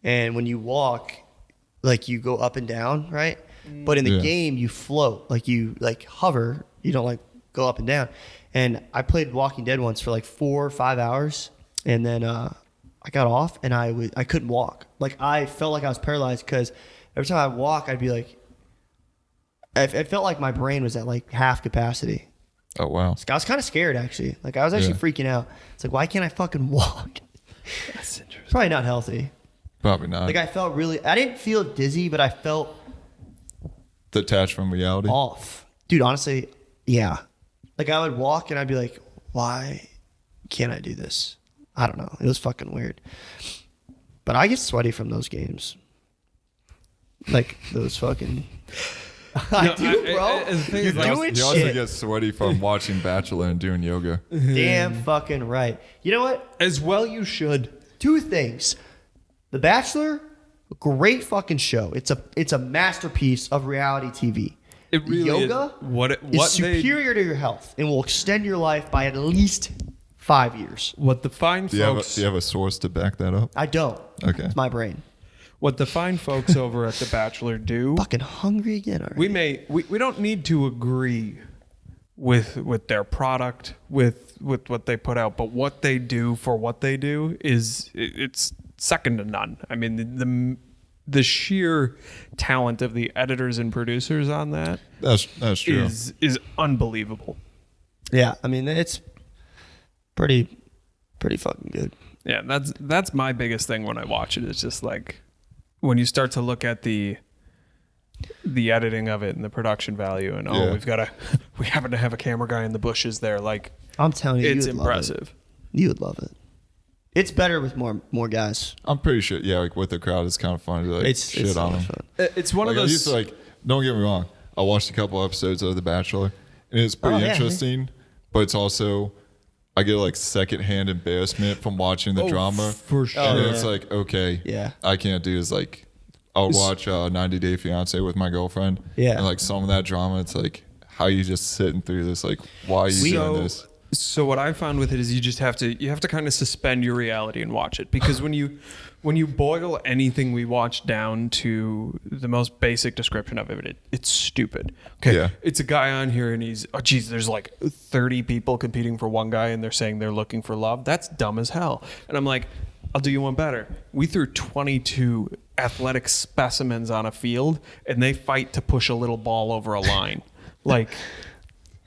and when you walk, like you go up and down, right? But in the game you float, like you like hover. You don't like go up and down. And I played Walking Dead once for like 4 or 5 hours, and then I got off and I couldn't walk. Like I felt like I was paralyzed because every time I walk, I'd be like, it felt like my brain was at like half capacity. Oh, wow. I was kind of scared actually. Like I was actually freaking out. It's like, why can't I fucking walk? That's interesting. Probably not healthy. Probably not. Like I didn't feel dizzy, but I felt Detached from reality. off. Dude, honestly, yeah. Like I would walk and I'd be like, why can't I do this? I don't know. It was fucking weird. But I get sweaty from those games. Like those fucking I do, bro. You're doing He also shit. gets sweaty from watching Bachelor and doing yoga. Damn fucking right. You know what? As well you should. 2 things. The Bachelor, great fucking show. It's a masterpiece of reality TV. It really Yoga is superior to your health and will extend your life by at least 5 years. What the fine Do you folks have a source to back that up? I don't. Okay. It's my brain. What the fine folks over at The Bachelor do. Fucking hungry again already. We don't need to agree with their product, with what they put out, but what they do for what they do it's second to none. I mean the sheer talent of the editors and producers on that's true. is unbelievable. Yeah, I mean it's pretty fucking good. Yeah, that's my biggest thing when I watch it. It's just like when you start to look at the editing of it and the production value and we happen to have a camera guy in the bushes there. Like I'm telling you, it's you would love impressive. it. You would love it. It's better with more guys. I'm pretty sure. Yeah, like with the crowd, it's kind of fun to like shit so on much them. fun. It's one of I those. used to like. Don't get me wrong. I watched a couple episodes of The Bachelor, and it's pretty interesting. But it's also, I get like secondhand embarrassment from watching the drama. For sure. And it's like, okay, Yeah. I can't do this. Like, I'll watch 90 Day Fiance with my girlfriend. Yeah. And like some of that drama, it's like, how you just sitting through this? Like, why are you doing this? So what I found with it is you have to kind of suspend your reality and watch it, because when you boil anything we watch down to the most basic description of it, it's stupid. Okay, Yeah. It's a guy on here and there's like 30 people competing for one guy and they're saying they're looking for love. That's dumb as hell. And I'm like, I'll do you one better. We threw 22 athletic specimens on a field and they fight to push a little ball over a line, like.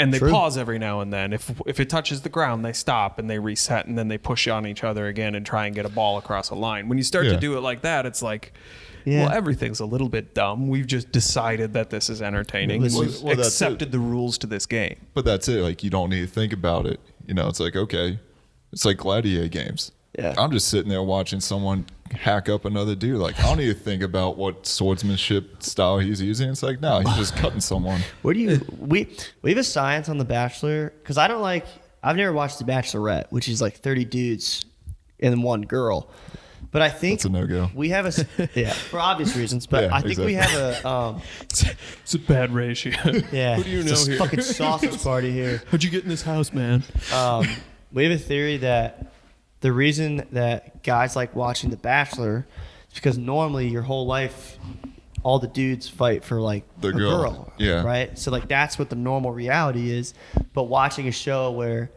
And they pause every now and then. If it touches the ground, they stop and they reset, and then they push on each other again and try and get a ball across a line. When you start to do it like that, it's like, well, everything's a little bit dumb. We've just decided that this is entertaining. We've accepted the rules to this game. But that's it. Like, you don't need to think about it. You know, it's like, okay, it's like gladiator games. Yeah. I'm just sitting there watching someone hack up another dude. Like, I don't need to think about what swordsmanship style he's using. It's like, no, he's just cutting someone. What do you we have a science on The Bachelor, because I've never watched The Bachelorette, which is like 30 dudes and one girl. But I think That's a no-go. we have for obvious reasons. But Yeah, I think we have a It's a bad ratio. yeah. Who do you know it's a here? fucking sausage party here. How'd you get in this house, man? We have a theory that the reason that guys like watching The Bachelor is because normally your whole life, all the dudes fight for like The a girl. Yeah. right? So like that's what the normal reality is. But watching a show where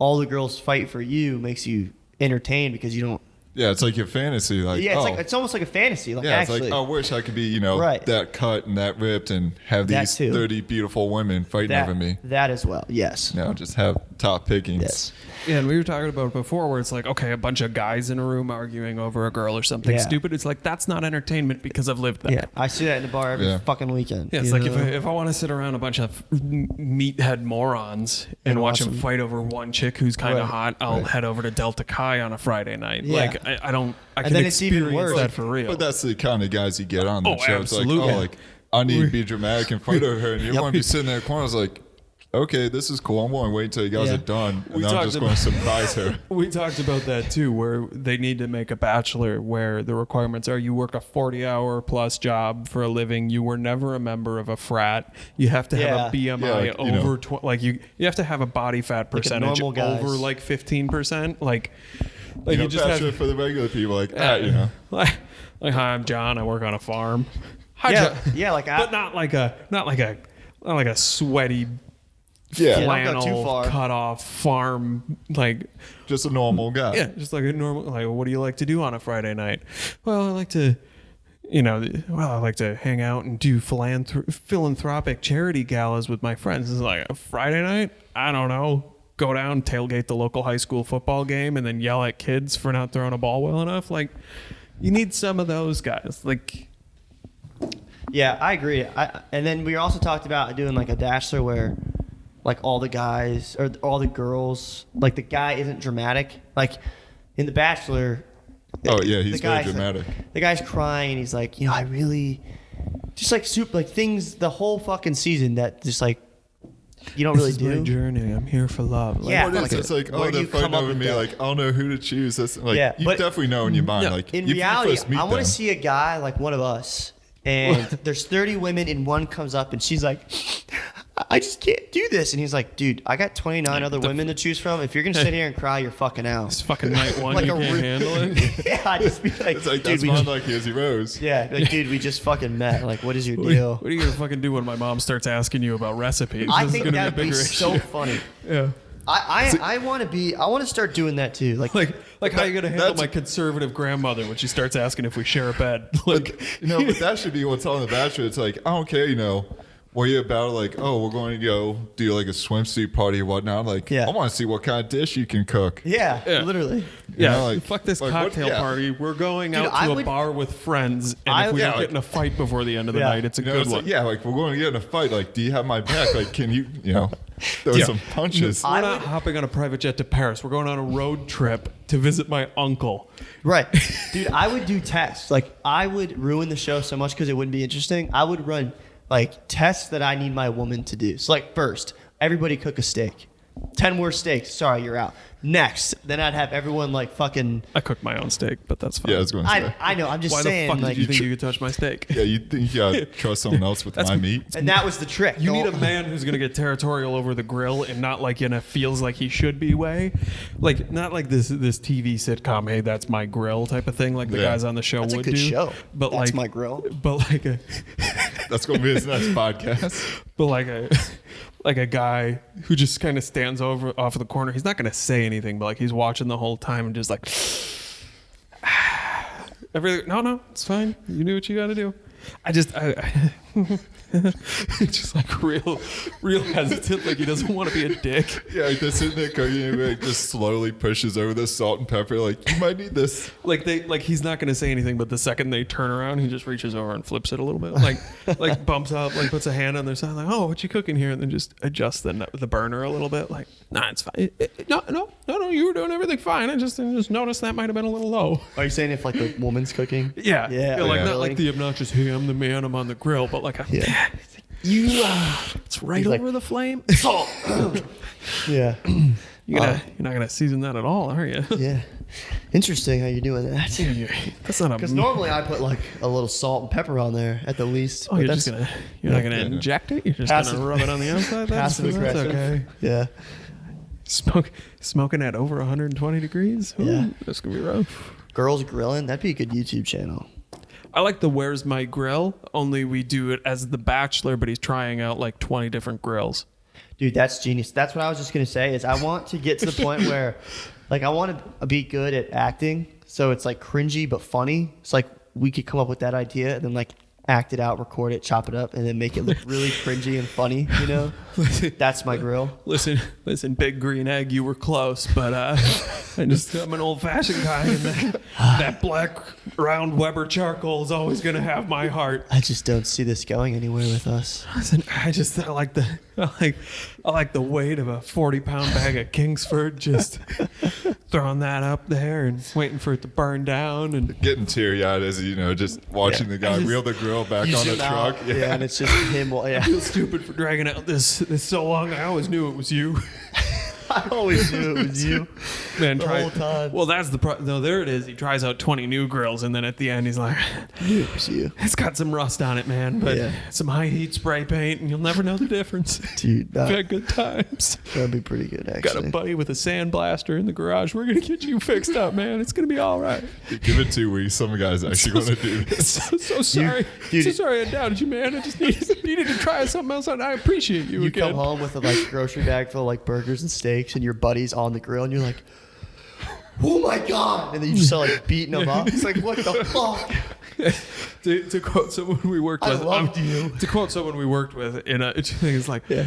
all the girls fight for you makes you entertained because you don't. Yeah, it's like your fantasy. Like, Yeah, it's almost like a fantasy. Like yeah, actually, it's like, I wish I could be, Right. that cut and that ripped and have That these too. 30 beautiful women fighting that, over me. that as well. Yes. Just have top pickings. Yes. Yeah, and we were talking about it before where it's like, okay, a bunch of guys in a room arguing over a girl or something Yeah. stupid. It's like, that's not entertainment because I've lived that. Yeah, I see that in the bar every Yeah. fucking weekend. Yeah, it's you like know? if I want to sit around a bunch of meathead morons and watch them awesome. fight over one chick who's kind of Right. hot, I'll head over to Delta Chi on a Friday night. Yeah. Like I And can then it's even experience worse. that for real. But that's the kind of guys you get on that Oh, show. It's like, absolutely. like, I need to be dramatic and fight over her. And you Yep. want to be sitting there in the corner. I was like, okay, this is cool. I'm going to wait until you guys Yeah. are done. And We then I'm talked just about- going to surprise her. We talked about that too, where they need to make a bachelor where the requirements are you work a 40-hour plus job for a living. You were never a member of a frat. You have to have a Yeah. BMI Yeah, like, you over know. you have to have a body fat Like a percentage normal guy's. over like 15%. Like You you just bachelor have for the regular people. Like, like hi, I'm John. I work on a farm. Hi, Yeah, John. yeah, like but not like a sweaty Yeah. don't go too flannel far. cut off farm like. Just a normal guy. Yeah, just like a normal. Like, what do you like to do on a Friday night? Well, I like to, I like to hang out and do philanthropic charity galas with my friends. It's like a Friday night. I don't know. Go down, tailgate the local high school football game, and then yell at kids for not throwing a ball well enough. Like, you need some of those guys. Like, Yeah, I agree. And then we also talked about doing like a bachelor where like all the guys or all the girls, like the guy isn't dramatic. Like in the Bachelor. Oh, yeah, he's the very guy's dramatic. The guy's crying and he's like, I really just like soup like things the whole fucking season that just like you don't really this is my do. journey. I'm here for love. Like, Yeah, What is like, it's like, where do they're you come fighting up over with me. that? Like, I don't know who to choose. That's like, Yeah, you but- definitely know in your mind. Like, In if you reality, first meet I want to them- see a guy like one of us, and there's 30 women, and one comes up, and she's like, I just can't do this. And he's like, dude, I got 29 other women to choose from. If you're going to sit here and cry, you're fucking out. It's fucking night one. Like you a can't re- handle it. Yeah, I'd just be like, It's like, dude, that's we mine just, like Izzy Rose. yeah, like, dude, we just fucking met. Like, what is your deal? What are you gonna fucking do when my mom starts asking you about recipes? I This is think gonna that would a be bigger so issue. funny. Yeah. I want to start doing that too. Like, Like how you gonna handle that's- my conservative grandmother when she starts asking if we share a bed? Like, But that should be what's on The Bachelor. It's like, I don't care, were you about like, oh, we're going to go do like a swimsuit party or whatnot? Like, Yeah. I want to see what kind of dish you can cook. yeah, Yeah. literally. You yeah, know, like- fuck this like what- cocktail yeah. party. We're going Dude, out I to a would- bar with friends, and I- if we yeah, don't like- get in a fight before the end of the Yeah. night, it's a good It's one. like, yeah, like we're going to get in a fight. Like, do you have my back? Like, can you, throw Yeah. some punches? We're not hopping on a private jet to Paris. We're going on a road trip to visit my uncle. Right. Dude, I would do tests. Like, I would ruin the show so much because it wouldn't be interesting. I would run, like, tests that I need my woman to do. So, like, first, everybody cook a steak. 10 worst steaks. Sorry, you're out. Next, then I'd have everyone, like, fucking... I cooked my own steak, but that's fine. Yeah, I was going to say. I know. I'm just Why saying, the fuck like... did you think you could touch my steak? Yeah, you think you gotta trust someone else with my meat? And that was the trick. You need a man who's gonna get territorial over the grill and not like in a feels like he should be way, like not like this TV sitcom. Hey, that's my grill type of thing. Like the Yeah. guys on the show That's a would good do. show. But That's like my grill. But like a That's going to be his next podcast. but like a guy who just kind of stands over off of the corner. He's not gonna say anything, but like he's watching the whole time and just like everything. No, it's fine. You do what you got to do. I just like real hesitant, like he doesn't want to be a dick. Yeah, like they're sitting there cooking and like just slowly pushes over the salt and pepper. Like, you might need this. Like he's not gonna say anything, but the second they turn around, he just reaches over and flips it a little bit, like bumps up, like puts a hand on their side, like, oh, what you cooking here, and then just adjusts the burner a little bit, like, nah, it's fine. No, you were doing everything fine. I just noticed that might have been a little low. Are you saying if, like, the woman's cooking? Yeah, Yeah. like Yeah. not like the obnoxious, hey, I'm the man, I'm on the grill, but like, Yeah. it's right He's like- over the flame. Yeah. You're not gonna season that at all, are you? Yeah. Interesting how you're doing that. That's not Because normally I put like a little salt and pepper on there at the least. Oh, but you're not gonna inject it. You're just Passive- gonna rub it on the outside. passive That's aggressive. okay. Yeah. Smoking at over 120 degrees. Ooh, Yeah. That's gonna be rough. Girls grilling. That'd be a good YouTube channel. I like the Where's My Grill, only we do it as The Bachelor, but he's trying out like 20 different grills. Dude, that's genius. That's what I was just gonna say. Is I want to get to the point where, like, I want to be good at acting, so it's like cringy but funny. It's like we could come up with that idea and then like act it out, record it, chop it up, and then make it look really cringy and funny. You know, that's my grill. Listen, Big Green Egg, you were close, but I'm an old-fashioned guy, and that black round Weber charcoal is always gonna have my heart. I just don't see this going anywhere with us. Listen, I like the weight of a 40-pound bag of Kingsford, just throwing that up there and waiting for it to burn down, and Getting teary-eyed as just watching the guy wheel the grill back You on the zoom out, truck. yeah, and it's just him. Yeah, I feel stupid for dragging out this so long. I always knew it was you. I always knew it was you. Man, The whole time. Well, that's the no. There it is. He tries out 20 new grills, and then at the end, he's like, I knew it was you, "It's got some rust on it, man, but Yeah. some high heat spray paint, and you'll never know the difference." dude. We've had good times. That'd be pretty good, Got actually. a buddy with a sandblaster in the garage. We're gonna get you fixed up, man. It's gonna be all right. Give it 2 weeks. Some guys actually want to do this. So sorry. dude- So sorry I doubted you, man. I just needed to try something else, and I appreciate you You again. come home with a like grocery bag full of like burgers and steaks, and your buddy's on the grill, and you're like, "Oh my god!" And then you just start like beating them up. It's like, what the fuck? to quote someone we worked I with, loved you. To quote someone we worked with in a thing is like, Yeah.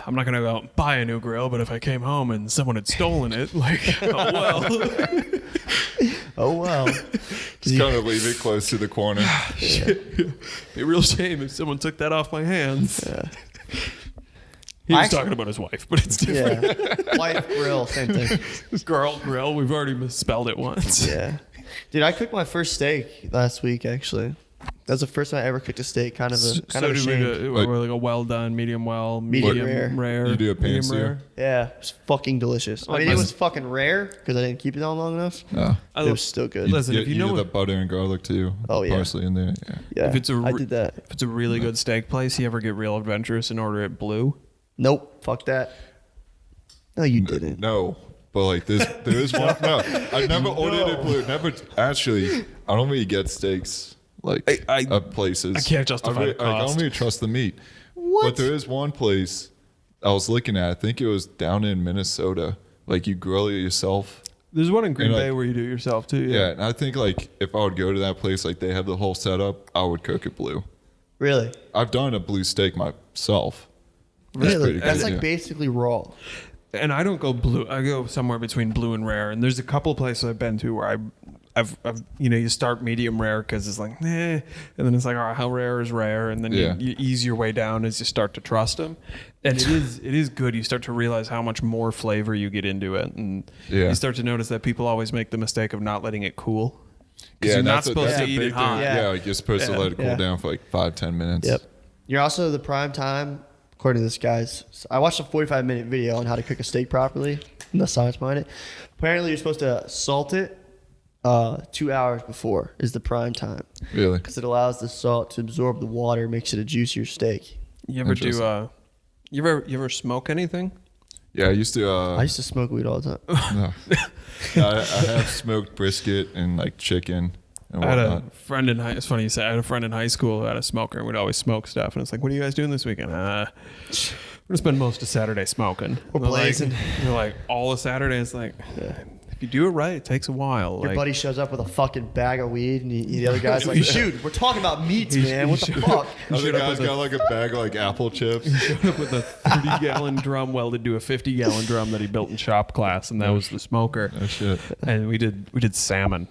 I'm not gonna go out and buy a new grill, but if I came home and someone had stolen it, like, oh well. Oh well. Just kind of leave it close to the corner. Be a real shame if someone took that off my hands. Yeah. He was Actually- talking about his wife, but it's different. Yeah. Wife grill, same thing. Girl grill. We've already misspelled it once. Yeah. Dude, I cooked my first steak last week. Actually, that was the first time I ever cooked a steak. Kind of a So did shame. we like a well done, medium well, Medium rare. You do a pan medium sear? rare. Yeah, it was fucking delicious. I mean, it was fucking rare because I didn't keep it on long enough. No. It was still good. Listen, if you do know the butter and garlic too. Oh, yeah. Parsley in there. Yeah. Yeah, if it's I did that. If it's a really good steak place, you ever get real adventurous and order it blue? Nope, fuck that. No, you didn't. No, but like there is one. No, I've never ordered it blue. Never actually. I don't really get steaks like at places. I can't justify the I don't cost. really trust the meat. What? But there is one place I was looking at. I think it was down in Minnesota. Like you grill it yourself. There's one in Green And, Bay like- where you do it yourself too. Yeah, and I think like if I would go to that place, like they have the whole setup, I would cook it blue. Really? I've done a blue steak myself. That's Really? pretty That's good, like yeah. basically raw. And I don't go blue. I go somewhere between blue and rare. And there's a couple places I've been to where I've you start medium rare because it's like, and then it's like, all right, how rare is rare? And then Yeah. you ease your way down as you start to trust them. And it is good. You start to realize how much more flavor you get into it. And Yeah. you start to notice that people always make the mistake of not letting it cool. Because Yeah, you're not that's a- supposed that's to a eat big it hot. thing. Yeah. Yeah, like you're supposed to let it cool Yeah. down for like 5-10 minutes. Yep. You're also the prime time, according to this guy's. I watched a 45-minute video on how to cook a steak properly and the science behind it. Apparently, you're supposed to salt it 2 hours before is the prime time Really? because it allows the salt to absorb the water, makes it a juicier steak. You ever do Interesting. you ever smoke anything? Yeah, I used to. I used to smoke weed all the time. No. I have smoked brisket and like chicken and I had whatnot. a friend in high. It's funny you say. I had a friend in high school who had a smoker, and we'd always smoke stuff. And it's like, "What are you guys doing this weekend?" We're gonna spend most of Saturday smoking. We're They're blazing. Like, they're like all of Saturday. It's like, if you do it right, it takes a while. Your Like, buddy shows up with a fucking bag of weed, and the other guy's like, "Dude, we're talking about meats, man. What the fuck?" Other showed up guys with got like a bag of like apple chips. showed up with a 30-gallon drum welded to a 50-gallon drum that he built in shop class, and that was the smoker. Oh shit. And we did salmon.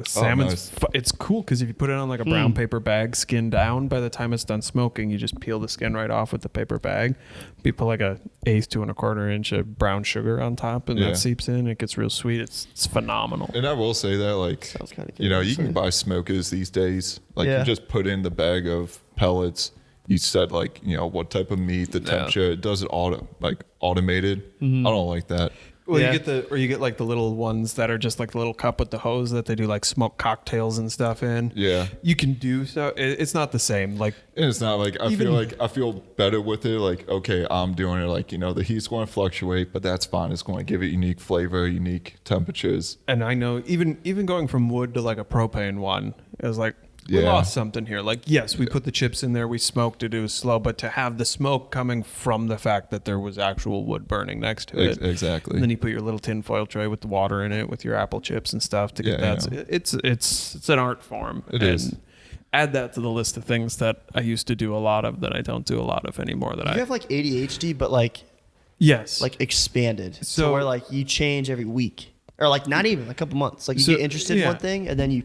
Salmon's nice. it's cool because if you put it on like a brown paper bag, skin down, by the time it's done smoking, you just peel the skin right off with the paper bag. You put like a 1/8 to 1/4 inch of brown sugar on top, and Yeah. that seeps in. It gets real sweet. It's phenomenal. And I will say that like Sounds kinda good, you can actually. buy smokers these days. Like Yeah. you just put in the bag of pellets. You said like what type of meat, the temperature. It does it automated. I don't like that. Well, Yeah. you get like the little ones that are just like the little cup with the hose that they do like smoke cocktails and stuff in. Yeah. You can do so. It's not the same. Like, And it's not like I feel better with it. Like, okay, I'm doing it. Like, the heat's going to fluctuate, but that's fine. It's going to give it unique flavor, unique temperatures. and I know even going from wood to like a propane one, it was like we Yeah. lost something here. Like, yes, we put the chips in there, we smoked it, it was slow, but to have the smoke coming from the fact that there was actual wood burning next to it. Exactly. And then you put your little tin foil tray with the water in it, with your apple chips and stuff to get Yeah, that. yeah. It's an art form. It is. Add that to the list of things that I used to do a lot of that I don't do a lot of anymore. That You I have like ADHD, but like yes, expanded. So- So where like you change every week, or like not even a couple months. Like you So, get interested in yeah. one thing, and then you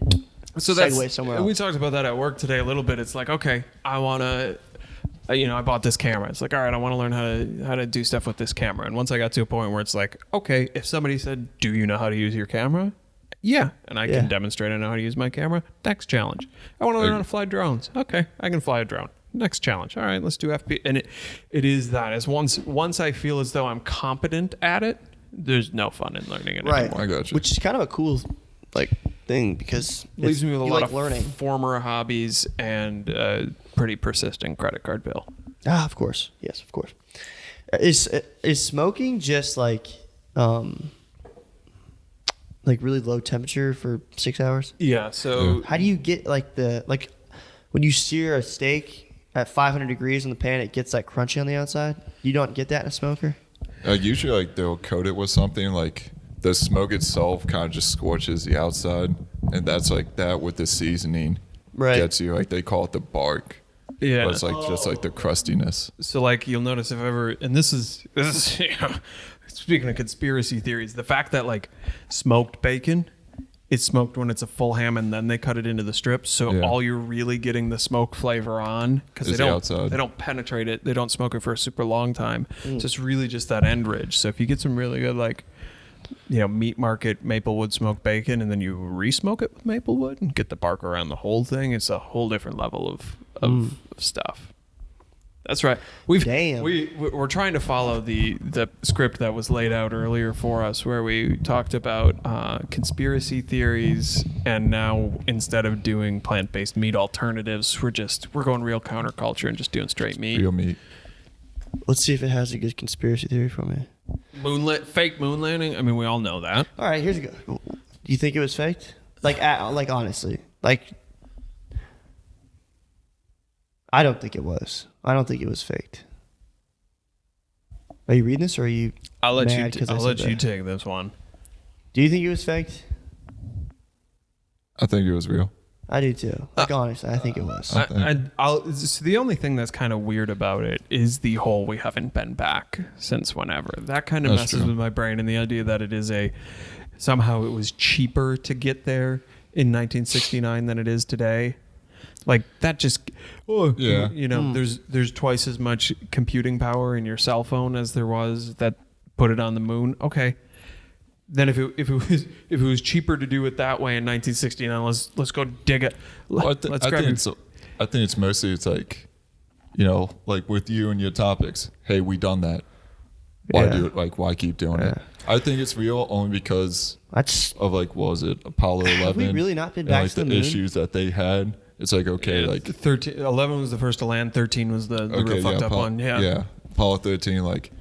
so segue somewhere else. We talked about that at work today a little bit. It's like, okay, I want to, I bought this camera. It's like, all right, I want to learn how to do stuff with this camera. And once I got to a point where it's like, okay, if somebody said, do you know how to use your camera? Yeah. And I Yeah. can demonstrate I know how to use my camera. Next challenge. I want to learn how to fly drones. Okay, I can fly a drone. Next challenge. All right, let's do FP. And it is that. As once I feel as though I'm competent at it, there's no fun in learning it Right. anymore. I got you. Which is kind of a cool like thing because Leaves me with a you lot like of learning. former hobbies and a pretty persistent credit card bill. Ah, of course. Yes, of course. Is smoking just like really low temperature for 6 hours? Yeah. So How do you get like when you sear a steak at 500 degrees in the pan, it gets like crunchy on the outside? You don't get that in a smoker? Usually, like they'll coat it with something. Like the smoke itself kind of just scorches the outside, and that's like that with the seasoning Right. gets you. Like they call it the bark. yeah. But it's like just like the crustiness. So like you'll notice if ever, and this is speaking of conspiracy theories, the fact that like smoked bacon, it's smoked when it's a full ham and then they cut it into the strips. So Yeah. all you're really getting the smoke flavor on because Is the outside. they don't penetrate it. They don't smoke it for a super long time. So it's really just that end ridge. So if you get some really good like meat market Maplewood smoked bacon and then you re-smoke it with Maplewood and get the bark around the whole thing, it's a whole different level of stuff. That's right. Damn. We're trying to follow the script that was laid out earlier for us, where we talked about conspiracy theories, and now instead of doing plant-based meat alternatives, we're going real counterculture and just doing straight meat. Real meat. Let's see if it has a good conspiracy theory for me. Fake moon landing. I mean, we all know that. All right, here's a go. Do you think it was faked? Like honestly, like I don't think it was. I don't think it was faked. Are you reading this, or are you? I'll let mad 'cause I said you that? take this one. Do you think it was faked? I think it was real. I do too. Like honestly, I think it was. I So the only thing that's kind of weird about it is the whole we haven't been back since whenever. That kind of That's messes true. with my brain, and the idea that it is somehow it was cheaper to get there in 1969 than it is today. Like that just Yeah. there's twice as much computing power in your cell phone as there was that put it on the moon. Okay. Then if it was cheaper to do it that way in 1969, let's go dig it. Well, Let's I grab think it's mostly it's like, like with you and your topics. Hey, we done that. Why Yeah. do it? Like, why keep doing it? I think it's real only because That's of like, what was it Apollo 11? Have we really not been and back like to the the moon? issues that they had. It's like okay, like 11 was the first to land. 13 was the real fucked up one. Yeah. Apollo 13, like,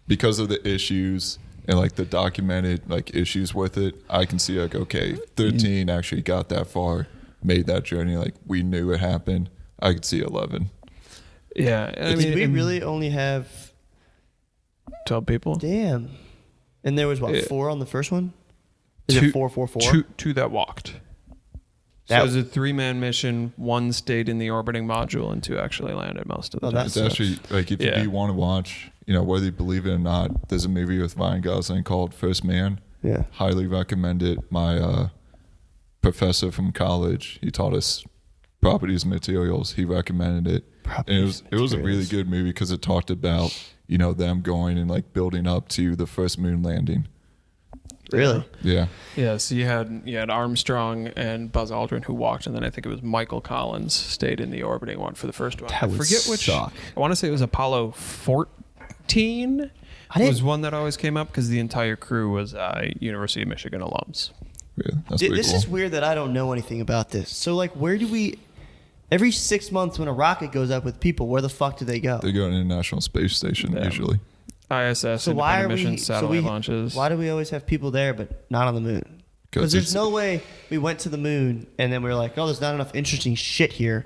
because of the issues and like the documented like issues with it, I can see like okay, 13 actually got that far, made that journey. Like we knew it happened. I could see 11. Yeah. I mean, did we really only have 12 people? damn? And there was what Yeah. 4 on the first one? Is Two- it 444? Two that walked. So That- it was a 3-man mission. 1 stayed in the orbiting module, and 2 actually landed most of the Oh, time. that It's sucks. actually like if Yeah. you want to watch, whether you believe it or not, there's a movie with Ryan Gosling called First Man. Yeah. Highly recommend it. My professor from college, he taught us properties and materials. He recommended it, and it was a really Materials. good movie because it talked about them going and like building up to the first moon landing. Really? Yeah, Yeah, so you had Armstrong and Buzz Aldrin who walked, and then I think it was Michael Collins stayed in the orbiting one for the first one. That I would forget which. suck. I want to say it was Apollo 2019 I didn't- was one that always came up because the entire crew was University of Michigan alums. Really? That's Dude, pretty this cool. is weird that I don't know anything about this. So, like, where do we... Every 6 months when a rocket goes up with people, where the fuck do they go? They go to the International Space Station Yeah. usually. ISS, So why are independent we... missions, satellite launches. Why do we always have people there but not on the moon? 'Cause Because there's it's- no way we went to the moon and then we were like, oh, there's not enough interesting shit here,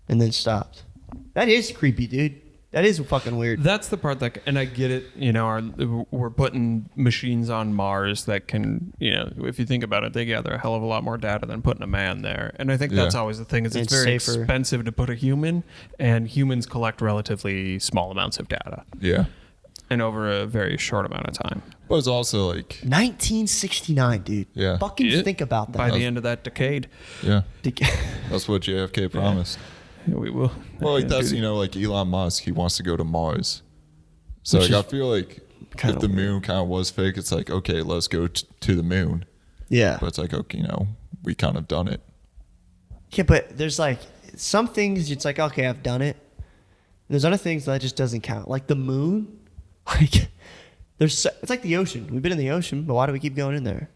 and then stopped. That is creepy, dude. That is fucking weird. That's the part that, and I get it, we're putting machines on Mars that can, if you think about it, they gather a hell of a lot more data than putting a man there. And I think that's Yeah. always the thing is it's It's very safer. expensive to put a human, and humans collect relatively small amounts of data Yeah. and over a very short amount of time. But it's also like, 1969, dude. Yeah. Fucking Yeah. think about that. By the end of that decade, yeah, that's what JFK promised. we will. Well, like Yeah, that's, dude. like Elon Musk, he wants to go to Mars. So Which like, is I feel like kinda if the moon kind of was fake, it's like, okay, let's go to the moon. Yeah. But it's like, okay, we kind of done it. Yeah, but there's like some things it's like, okay, I've done it. There's other things that just doesn't count. Like the moon. Like it's like the ocean. We've been in the ocean, but why do we keep going in there?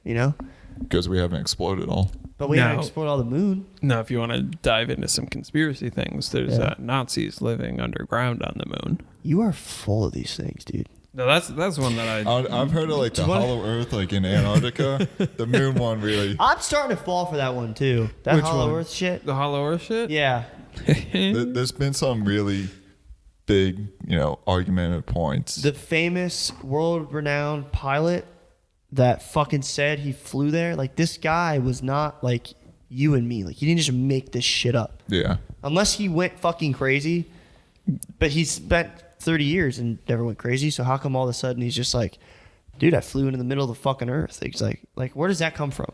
Because we haven't exploded all. But we No. haven't explored all the moon. Now, if you want to dive into some conspiracy things, there's Nazis living underground on the moon. You are full of these things, dude. No, that's one that I've heard of like the What? hollow Earth, like in Antarctica. The moon one really. I'm starting to fall for that one too. That Which Hollow one? Earth shit. the Hollow Earth shit. Yeah. There's been some really big, argumentative points. The famous world-renowned pilot that fucking said he flew there. Like this guy was not like you and me. Like he didn't just make this shit up. Yeah. Unless he went fucking crazy. But he spent 30 years and never went crazy. So how come all of a sudden he's just like, dude, I flew into the middle of the fucking earth. It's like where does that come from?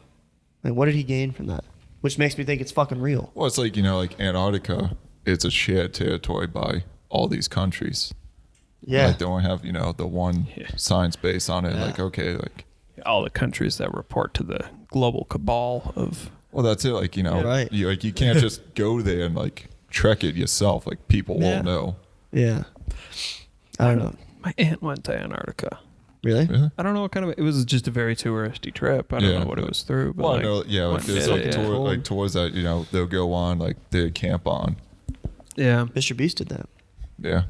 Like what did he gain from that? Which makes me think it's fucking real. Well, it's like, like Antarctica, it's a shared territory by all these countries. Yeah. Like they don't have, the one science base on it. Yeah. Like, okay, like, All the countries that report to the global cabal of. well, that's it. Like, Right. you can't just go there and like trek it yourself. Like people Yeah. won't know. Yeah. I don't know. My aunt went to Antarctica. Really? Really? I don't know what kind of. It was just a very touristy trip. I don't Yeah. know what it was through. But Well, like, I know, yeah, like went there's and like, did it, yeah. like tours that, they'll go on, like they camp on. Yeah. Mr. Beast did that. Yeah.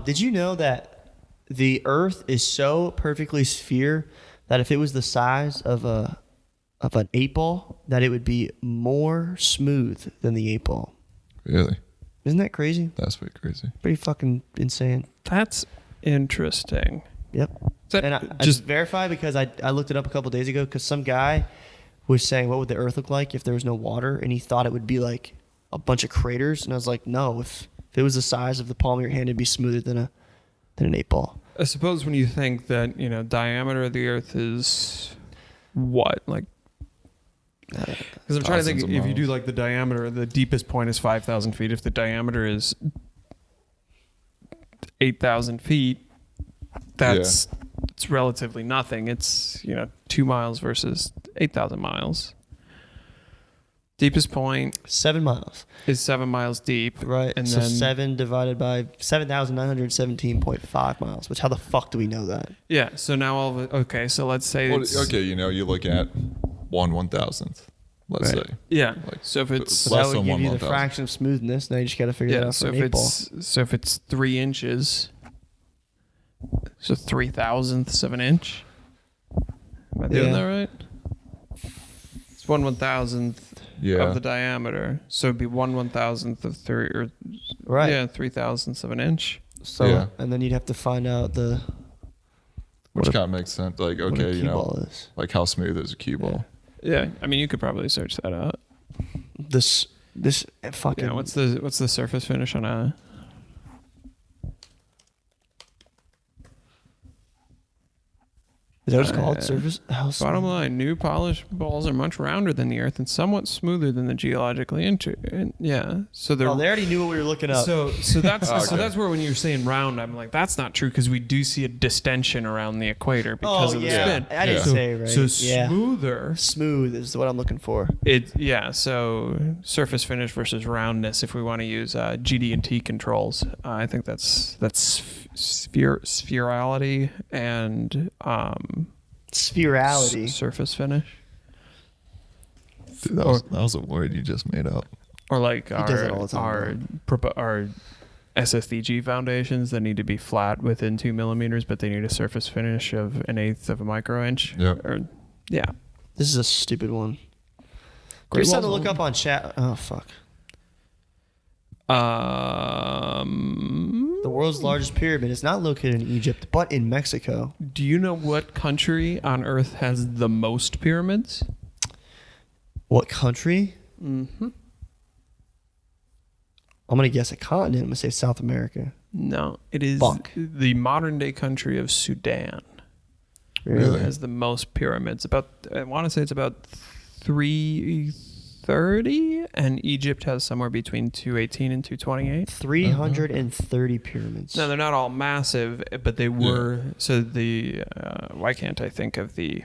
Did you know that the Earth is so perfectly sphere that if it was the size of an 8-ball, that it would be more smooth than the 8-ball? Really? Isn't that crazy? That's pretty crazy. Pretty fucking insane. That's interesting. Yep. Is that And I just just verify because I looked it up a couple days ago because some guy was saying what would the Earth look like if there was no water, and he thought it would be like a bunch of craters, and I was like, no, if it was the size of the palm of your hand, it'd be smoother than an 8-ball. I suppose when you think that diameter of the Earth is what like. Because I'm trying to think, Thousands of if you do miles. like the diameter, the deepest point is 5,000 feet. If the diameter is 8,000 feet, it's relatively nothing. It's 2 miles versus 8,000 miles. Deepest point 7 miles. is 7 miles deep, Right. And so then 7 divided by 7,917.5 miles, which how the fuck do we know that? yeah. So now all of it. Okay, so let's say Well, it's, okay, you look at 1/1000th, let's Right. say. yeah. Like, So if it's So Less that would than give you the 1/1000. fraction of smoothness. Now you just got to figure that yeah, out so for if an 8-ball. if it's 3 inches, so 3,000ths of an inch. Am I doing Yeah. that right? It's 1/1000th Yeah. of the diameter, so it'd be 1/1000th of 3, or Right. yeah, 3,000ths of an inch. So Yeah. and then you'd have to find out Which what a- kind of makes sense. Like, what okay, a cue ball is. like how smooth is a cue ball? Yeah, I mean you could probably search that out. This fucking Yeah, what's the surface finish on a? Is that what it's called? Surface? Bottom line, new polished balls are much rounder than the Earth and somewhat smoother than the geologically yeah. So they already knew what we were looking up. So that's so that's where when you're saying round, I'm like, that's not true because we do see a distension around the equator because of the spin. I didn't say right. So smoother. Smooth is what I'm looking for. So surface finish versus roundness. If we want to use GD&T controls, I think that's spherality and spherality. Surface finish. Dude, that was a word you just made up. Or like does it all the time, our SSDG foundations that need to be flat within 2 millimeters, but they need a surface finish of 1/8 of a micro-inch. Yeah. This is a stupid one. Great. Something to look up on chat. Oh fuck. The world's largest pyramid is not located in Egypt, but in Mexico. Do you know what country on Earth has the most pyramids? What country? Mm-hmm. I'm going to guess a continent. I'm going to say South America. No, it is the modern day country of Sudan. Really? Has the most pyramids. I want to say it's about 330, and Egypt has somewhere between 218 and 228. 330 pyramids. No, they're not all massive, but they were. Yeah. So why can't I think of the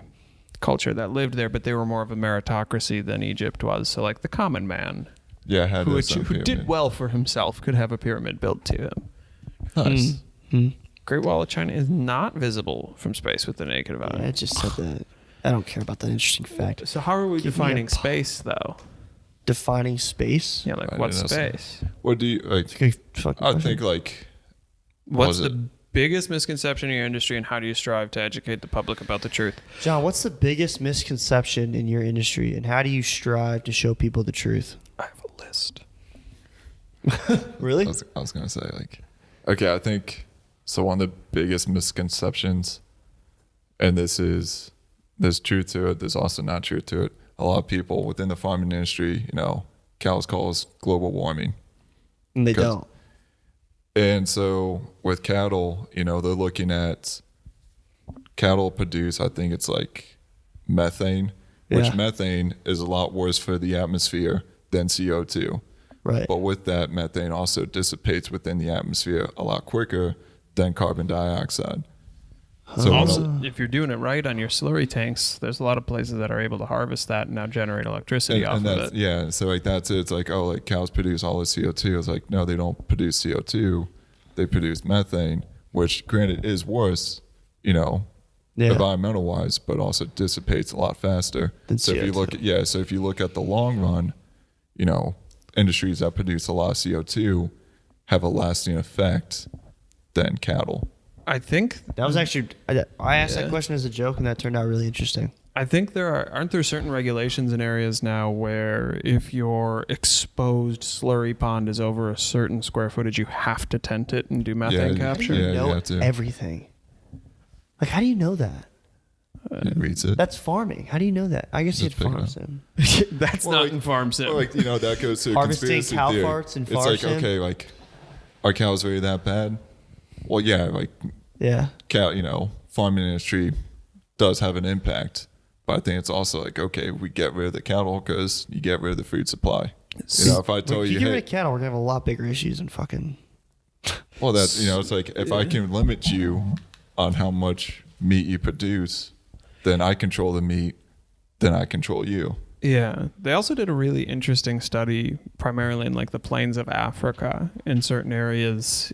culture that lived there? But they were more of a meritocracy than Egypt was. So like the common man. Yeah, who did well for himself could have a pyramid built to him. Nice. Mm-hmm. Great Wall of China is not visible from space with the naked eye. Yeah, I just said that. I don't care about that interesting fact. So how are we defining space, though? Defining space? Yeah, like what's space? What do you like? I think like. What's the biggest misconception in your industry, and how do you strive to educate the public about the truth? John, what's the biggest misconception in your industry, and how do you strive to show people the truth? I have a list. Really? I was gonna say like, okay, I think so. One of the biggest misconceptions, and there's truth to it. There's also not truth to it. A lot of people within the farming industry, cows cause global warming, and they don't. And so with cattle, they're looking at cattle produce. I think it's like methane, which methane is a lot worse for the atmosphere than CO2. Right. But with that, methane also dissipates within the atmosphere a lot quicker than carbon dioxide. So also, if you're doing it right on your slurry tanks, there's a lot of places that are able to harvest that and now generate electricity off of it. Yeah, so like that's it. It's like, oh, like cows produce all this CO2. It's like, no, they don't produce CO2. They produce methane, which granted is worse, environmental wise, but also dissipates a lot faster. So CO2. If you look at the long run, industries that produce a lot of CO2 have a lasting effect than cattle. I think that was actually, I asked that question as a joke, and that turned out really interesting. I think aren't there certain regulations in areas now where if your exposed slurry pond is over a certain square footage, you have to tent it and do methane capture? You know everything. Like, how do you know that? It reads it. That's farming. How do you know that? I guess you had farm sim. That's not in farm sim. That goes to harvesting cow farts and farm sim. It's like, okay, like, are cows really that bad? Well, cow, farming industry does have an impact, but I think it's also like, okay, we get rid of the cattle because you get rid of the food supply. If I tell you, get rid of cattle, we're gonna have a lot bigger issues than fucking. Well, that's it's like if I can limit you on how much meat you produce, then I control the meat, then I control you. Yeah. They also did a really interesting study, primarily in like the plains of Africa, in certain areas.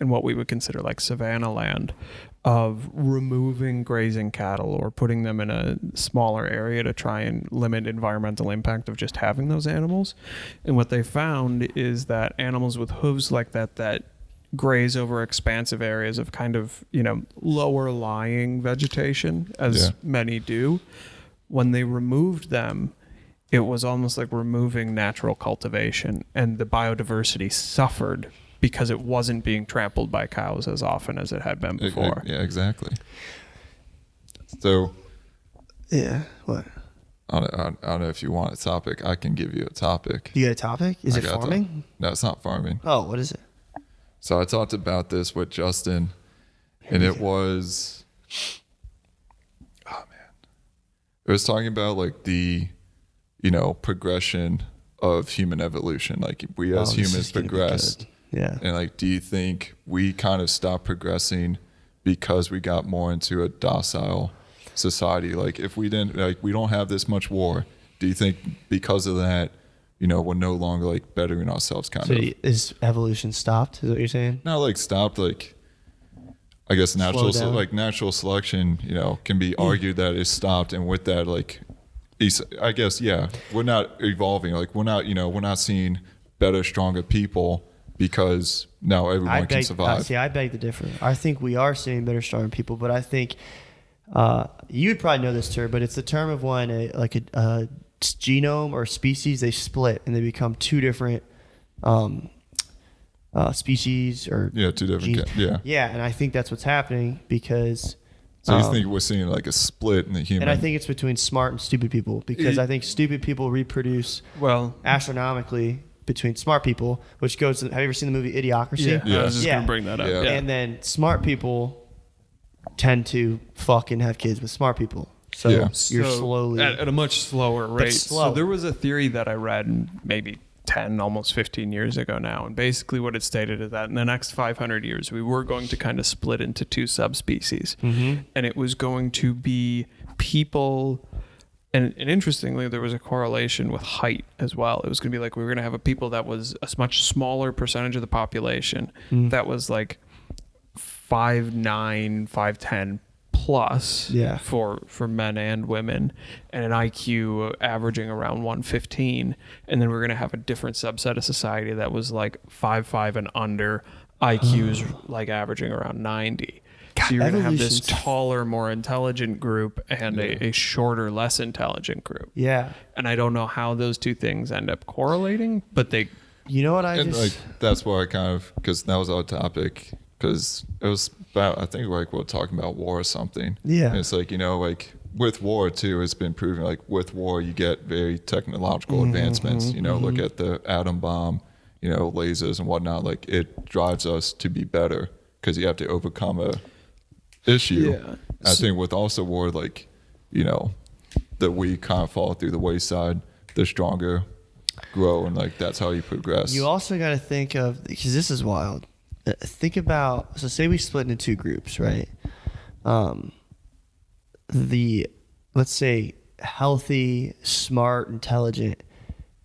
In what we would consider like savanna land, of removing grazing cattle or putting them in a smaller area to try and limit environmental impact of just having those animals. And what they found is that animals with hooves like that graze over expansive areas of kind of, lower lying vegetation, as many do. When they removed them, it was almost like removing natural cultivation, and the biodiversity suffered because it wasn't being trampled by cows as often as it had been before. Yeah, exactly. So, what? I don't know if you want a topic. I can give you a topic. You got a topic? Is it farming? No, it's not farming. Oh, what is it? So I talked about this with Justin, and it was It was talking about like the, progression of human evolution. Like we as humans progressed. Yeah. And like, do you think we kind of stopped progressing because we got more into a docile society? Like if we didn't, like we don't have this much war, do you think because of that, we're no longer like bettering ourselves kind of? Is evolution stopped? Is what you're saying? Not like stopped, like I guess natural selection, can be argued that it's stopped, and with that, like, I guess we're not evolving. Like we're not seeing better, stronger people because now everyone can survive. I beg to differ. I think we are seeing better, stronger people, but I think you'd probably know this term, but it's the term of when a genome or species, they split and they become two different species or two different genes. And I think that's what's happening because you think we're seeing like a split in the human, and I think it's between smart and stupid people, because I think stupid people reproduce astronomically between smart people, which goes to, have you ever seen the movie Idiocracy? I was just gonna bring that up. And then smart people tend to fucking have kids with smart people. So you're slowly at a much slower rate. Slow. So there was a theory that I read maybe 10, almost 15 years ago now, and basically what it stated is that in the next 500 years we were going to kind of split into two subspecies, and it was going to be people. And interestingly, there was a correlation with height as well. It was going to be like we were going to have a people that was a much smaller percentage of the population that was like 5'9", 5'10" plus for men and women, and an IQ averaging around 115. And then we're going to have a different subset of society that was like 5'5" and under, IQs like averaging around 90. So you're going to have this taller, more intelligent group and a shorter, less intelligent group. Yeah. And I don't know how those two things end up correlating, but they... You know what that's why I kind of... Because that was our topic. Because it was about... I think like we were talking about war or something. Yeah. And it's like, like with war too, it's been proven like with war, you get very technological advancements. Look at the atom bomb, lasers and whatnot. Like it drives us to be better because you have to overcome a... issue. I think with also war, like the weak kind of fall through the wayside, the stronger grow, and like that's how you progress. You also got to think of, because this is wild, think about, so say we split into two groups, right? Let's say healthy, smart, intelligent,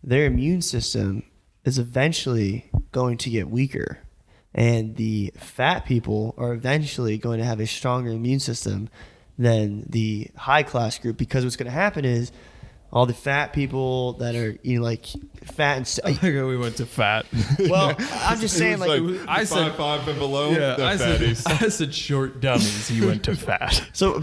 their immune system is eventually going to get weaker. And the fat people are eventually going to have a stronger immune system than the high class group, because what's going to happen is all the fat people that are like fat and I think we went to fat. Well, I'm just saying like I said 5'5" and below. I said short dummies. He went to fat. So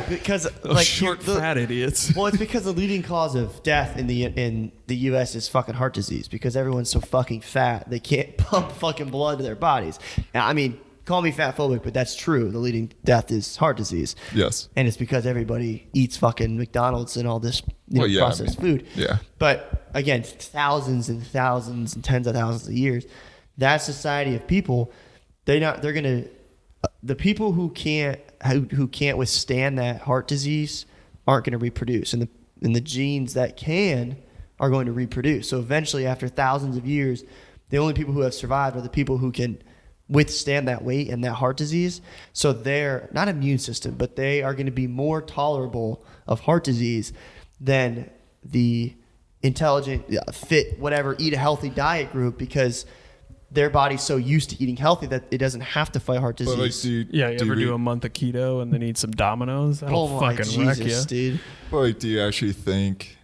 because like short fat idiots. Well, it's because the leading cause of death in the U.S. is fucking heart disease, because everyone's so fucking fat they can't pump fucking blood to their bodies. Now, I mean, call me fat phobic, but that's true. The leading death is heart disease. Yes. And it's because everybody eats fucking McDonald's and all this processed food. Yeah. But again, thousands and thousands and tens of thousands of years, that society of people, the people who can't withstand that heart disease aren't going to reproduce. And the genes that can are going to reproduce. So eventually, after thousands of years, the only people who have survived are the people who can withstand that weight and that heart disease. So they're not immune system, but they are going to be more tolerable of heart disease than the intelligent, fit, whatever, eat a healthy diet group, because their body's so used to eating healthy that it doesn't have to fight heart disease. But like, you ever do a month of keto and then eat some Dominoes? That'll fucking wreck you, dude. But like, do you actually think,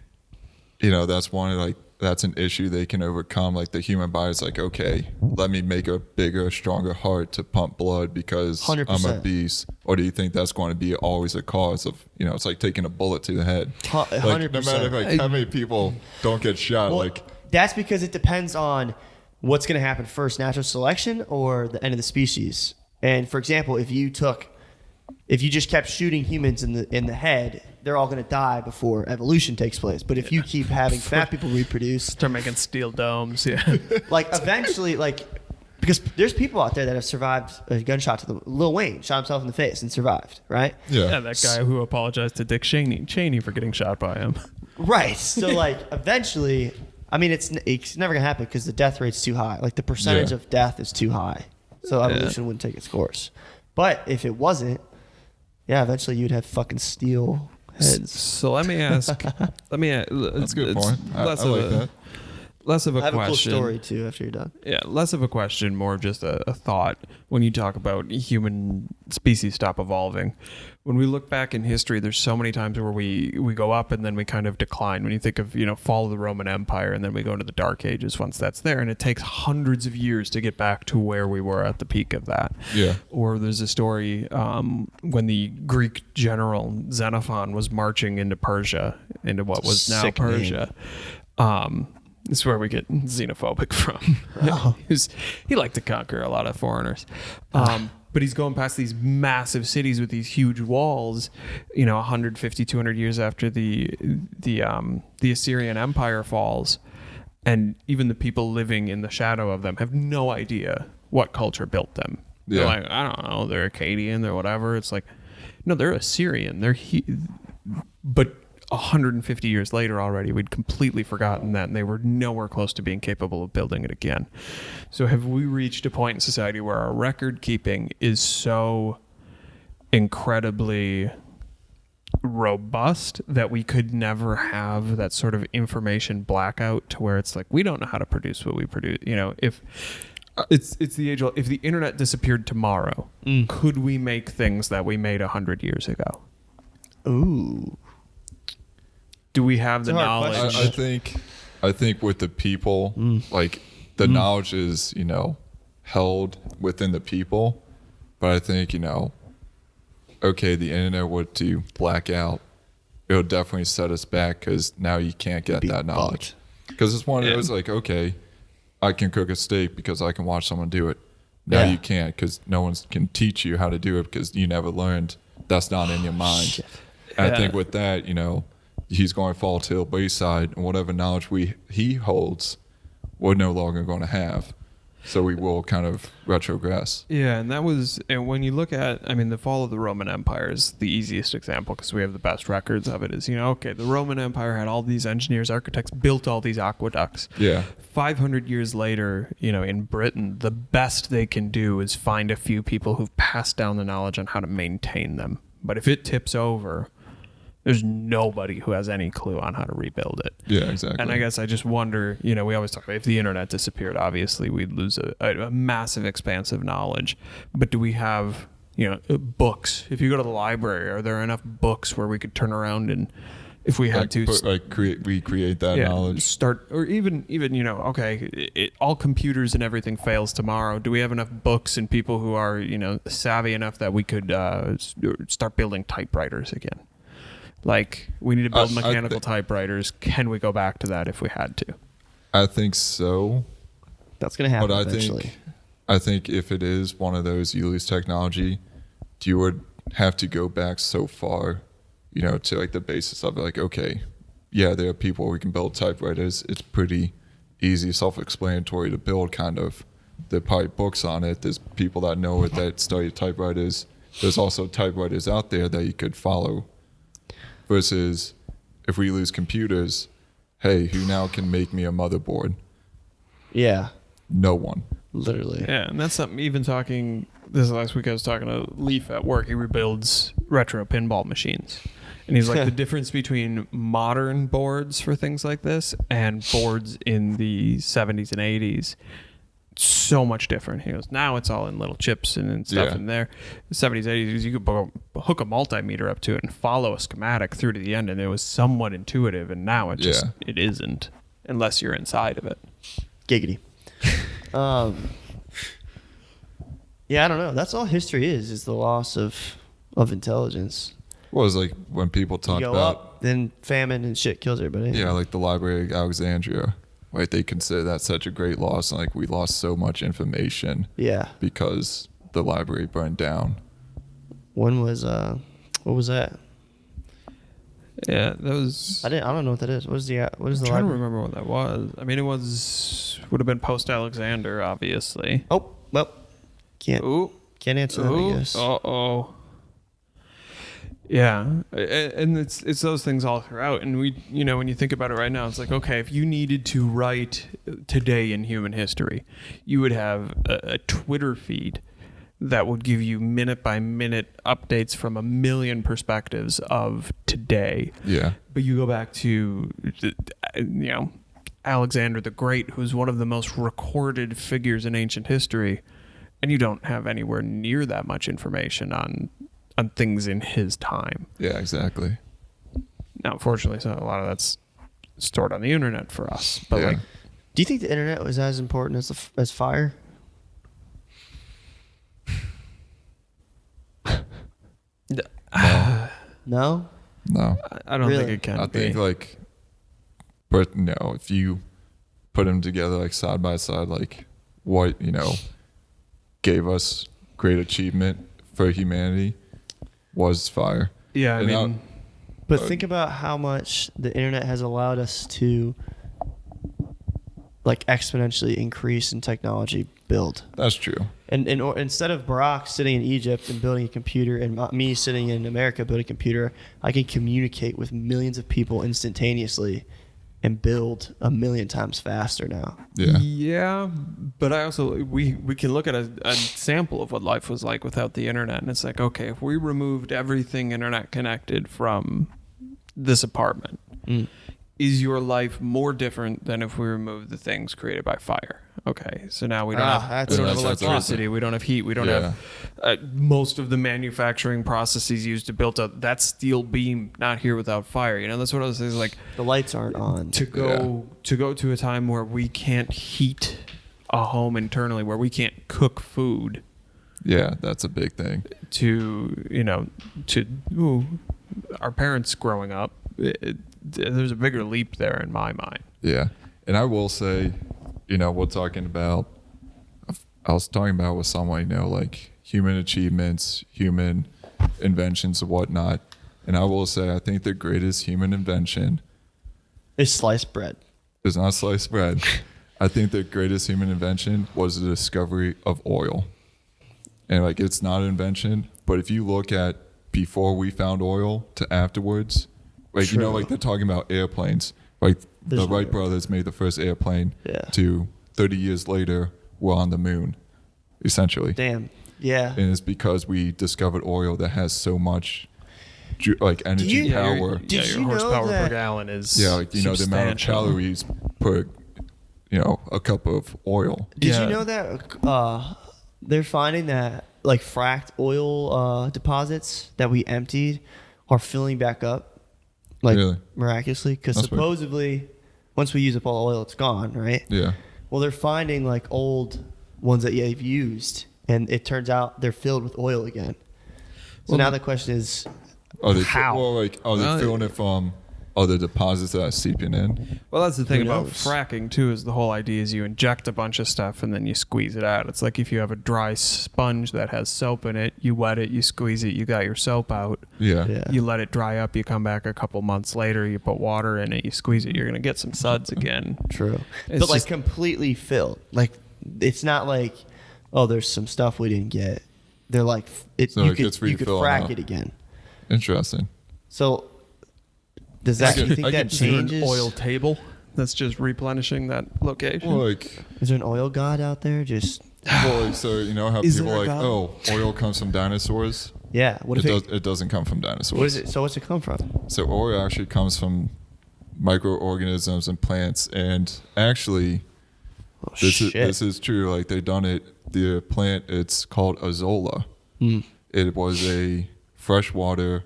that's one of like, that's an issue they can overcome? Like the human body's like, okay, let me make a bigger, stronger heart to pump blood because 100%. I'm a beast. Or do you think that's going to be always a cause of, it's like taking a bullet to the head? 100%. Like, no matter like how many people don't get shot, that's because it depends on what's going to happen first, natural selection or the end of the species. And for example, if you just kept shooting humans in the head, they're all going to die before evolution takes place. But if you keep having fat people reproduce, start making steel domes, like eventually, like Because there's people out there that have survived a gunshot to the Lil Wayne shot himself in the face and survived, right? Yeah, that guy who apologized to Dick Cheney for getting shot by him. Right. So like eventually, I mean, it's never gonna happen because the death rate's too high. Like the percentage of death is too high, so evolution wouldn't take its course. But if it wasn't, yeah, eventually you'd have fucking steel heads. So let me ask. That's a good point. I like that. Less of a I have question. a cool story too after you're done. Yeah, less of a question, more of just a thought. When you talk about human species stop evolving, when we look back in history, there's so many times where we go up and then we kind of decline. When you think of, fall of the Roman Empire, and then we go into the Dark Ages once that's there, and it takes hundreds of years to get back to where we were at the peak of that. Yeah. Or there's a story when the Greek general Xenophon was marching into Persia, into what was now Persia. This is where we get xenophobic from. Oh. He liked to conquer a lot of foreigners. But he's going past these massive cities with these huge walls, 150, 200 years after the Assyrian Empire falls. And even the people living in the shadow of them have no idea what culture built them. Yeah. They're like, I don't know, they're Akkadian, they're whatever. It's like, no, they're Assyrian. But 150 years later already, we'd completely forgotten that, and they were nowhere close to being capable of building it again. So have we reached a point in society where our record keeping is so incredibly robust that we could never have that sort of information blackout to where it's like, we don't know how to produce what we produce? If it's the age old, if the internet disappeared tomorrow, could we make things that we made 100 years ago? Ooh. Do we have the knowledge? I think with the people, like the knowledge is, held within the people. But I think, okay, the internet would to black out. It'll definitely set us back because now you can't get that knowledge. Because it's one of those like, okay, I can cook a steak because I can watch someone do it. Now you can't because no one can teach you how to do it because you never learned. That's not in your mind. And I think with that, he's going to fall to the wayside, and whatever knowledge he holds, we're no longer going to have. So we will kind of retrogress. Yeah, and when you look at, the fall of the Roman Empire is the easiest example because we have the best records of it. Is, the Roman Empire had all these engineers, architects, built all these aqueducts. Yeah. 500 years later, in Britain, the best they can do is find a few people who've passed down the knowledge on how to maintain them. But if it tips over, there's nobody who has any clue on how to rebuild it. Yeah, exactly. And I guess I just wonder, we always talk about if the internet disappeared, obviously we'd lose a massive expanse of knowledge. But do we have, books? If you go to the library, are there enough books where we could turn around and, if we had recreate that knowledge? Start, or even all computers and everything fails tomorrow. Do we have enough books and people who are, savvy enough that we could start building typewriters again? Like, we need to build mechanical typewriters. Can we go back to that if we had to? I think so. That's going to happen eventually. I think if it is one of those you lose technology, you would have to go back so far, to like the basis of it. Like, okay, yeah, there are people where we can build typewriters. It's pretty easy, self-explanatory to build kind of. There are probably books on it. There's people that know it that study typewriters. There's also typewriters out there that you could follow. Versus if we lose computers, hey, who now can make me a motherboard? Yeah. No one. Literally. Yeah, and that's something, even talking, this last week I was talking to Leaf at work. He rebuilds retro pinball machines. And he's like, the difference between modern boards for things like this and boards in the 70s and 80s, so much different. He goes, now it's all in little chips and stuff in there. The 70s, 80s, you could hook a multimeter up to it and follow a schematic through to the end, and it was somewhat intuitive, and now it just it isn't, unless you're inside of it. Giggity. Yeah, I don't know. That's all history is the loss of intelligence. Well, it's like when people talk about... up, then famine and shit kills everybody. Yeah, like the Library of Alexandria. Like, they consider that such a great loss. And like, we lost so much information. Yeah. Because the library burned down. When was what was that? Yeah, that was. I don't know what that is. What is the I'm trying to library? remember what that was. I mean, would have been post Alexander, obviously. Oh, well, can't Ooh, answer that, I guess. oh. Yeah, and it's those things all throughout. And we, when you think about it right now, it's like, okay, if you needed to write today in human history, you would have a Twitter feed that would give you minute by minute updates from a million perspectives of today. Yeah. But you go back to, Alexander the Great, who's one of the most recorded figures in ancient history, and you don't have anywhere near that much information on things in his time. Yeah, exactly. Now, unfortunately, so a lot of that's stored on the internet for us. But Yeah. Do you think the internet was as important as fire? No? No. I don't Really? think it can I be. think like, but no, if you put them together like side by side, like what, gave us great achievement for humanity was fire. Yeah, I And mean, But think about how much the internet has allowed us to like exponentially increase in technology build. That's true. And instead of Barack sitting in Egypt and building a computer and me sitting in America building a computer, I can communicate with millions of people instantaneously and build a million times faster now. Yeah. Yeah, but I also we can look at a sample of what life was like without the internet, and it's like, okay, if we removed everything internet connected from this apartment, is your life more different than if we removed the things created by fire? Okay, so now we don't have that's electricity, we don't have heat, we don't have most of the manufacturing processes used to build up that steel beam not here without fire. That's what I was saying. Like The lights aren't on. to go to a time where we can't heat a home internally, where we can't cook food. Yeah, that's a big thing. Our parents growing up, there's a bigger leap there in my mind. Yeah. And I will say, we're talking about, I was talking about with someone, like human achievements, human inventions and whatnot. And I will say, I think the greatest human invention It's sliced bread. is not sliced bread. I think the greatest human invention was the discovery of oil. And like, it's not an invention, but if you look at before we found oil to afterwards, like, True. like they're talking about airplanes, like There's the no Wright air. brothers made the first airplane Yeah. to 30 years later, we're on the moon, essentially. Damn. Yeah. And it's because we discovered oil that has so much like energy you- power. Did your you know horsepower per that- gallon is Yeah, like, the amount of substantial. calories per, a cup of oil. Did Yeah. you know that they're finding that like fracked oil deposits that we emptied are filling back up, like Really? miraculously? Because That's weird. supposedly, once we use up all the oil, it's gone, right? Yeah. Well, they're finding like old ones that you've used, and it turns out they're filled with oil again. So now the question is, Are they how? are they filling it from other deposits that are seeping in? Well, that's the thing Who about knows? fracking too. Is the whole idea is you inject a bunch of stuff and then you squeeze it out. It's like if you have a dry sponge that has soap in it, you wet it, you squeeze it, you got your soap out. Yeah. Yeah. You let it dry up. You come back a couple months later. You put water in it. You squeeze it. You're gonna get some suds again. True. It's But like just- completely filled. Like it's not like, oh, there's some stuff we didn't get. They're like, So you it could gets you could refilled frack now. it again. Interesting. So does that I you could- think I that could see an changes? An oil table that's just replenishing that location. Well, like, Is there an oil god out there? Just so you know how Is people there are a like, God? oh, oil comes from dinosaurs. yeah. What if It doesn't come from dinosaurs. What is it? So what's it come from? So oil actually comes from microorganisms and plants, and actually, Oh this is true. Like they done it. The plant, it's called azolla. It was a freshwater,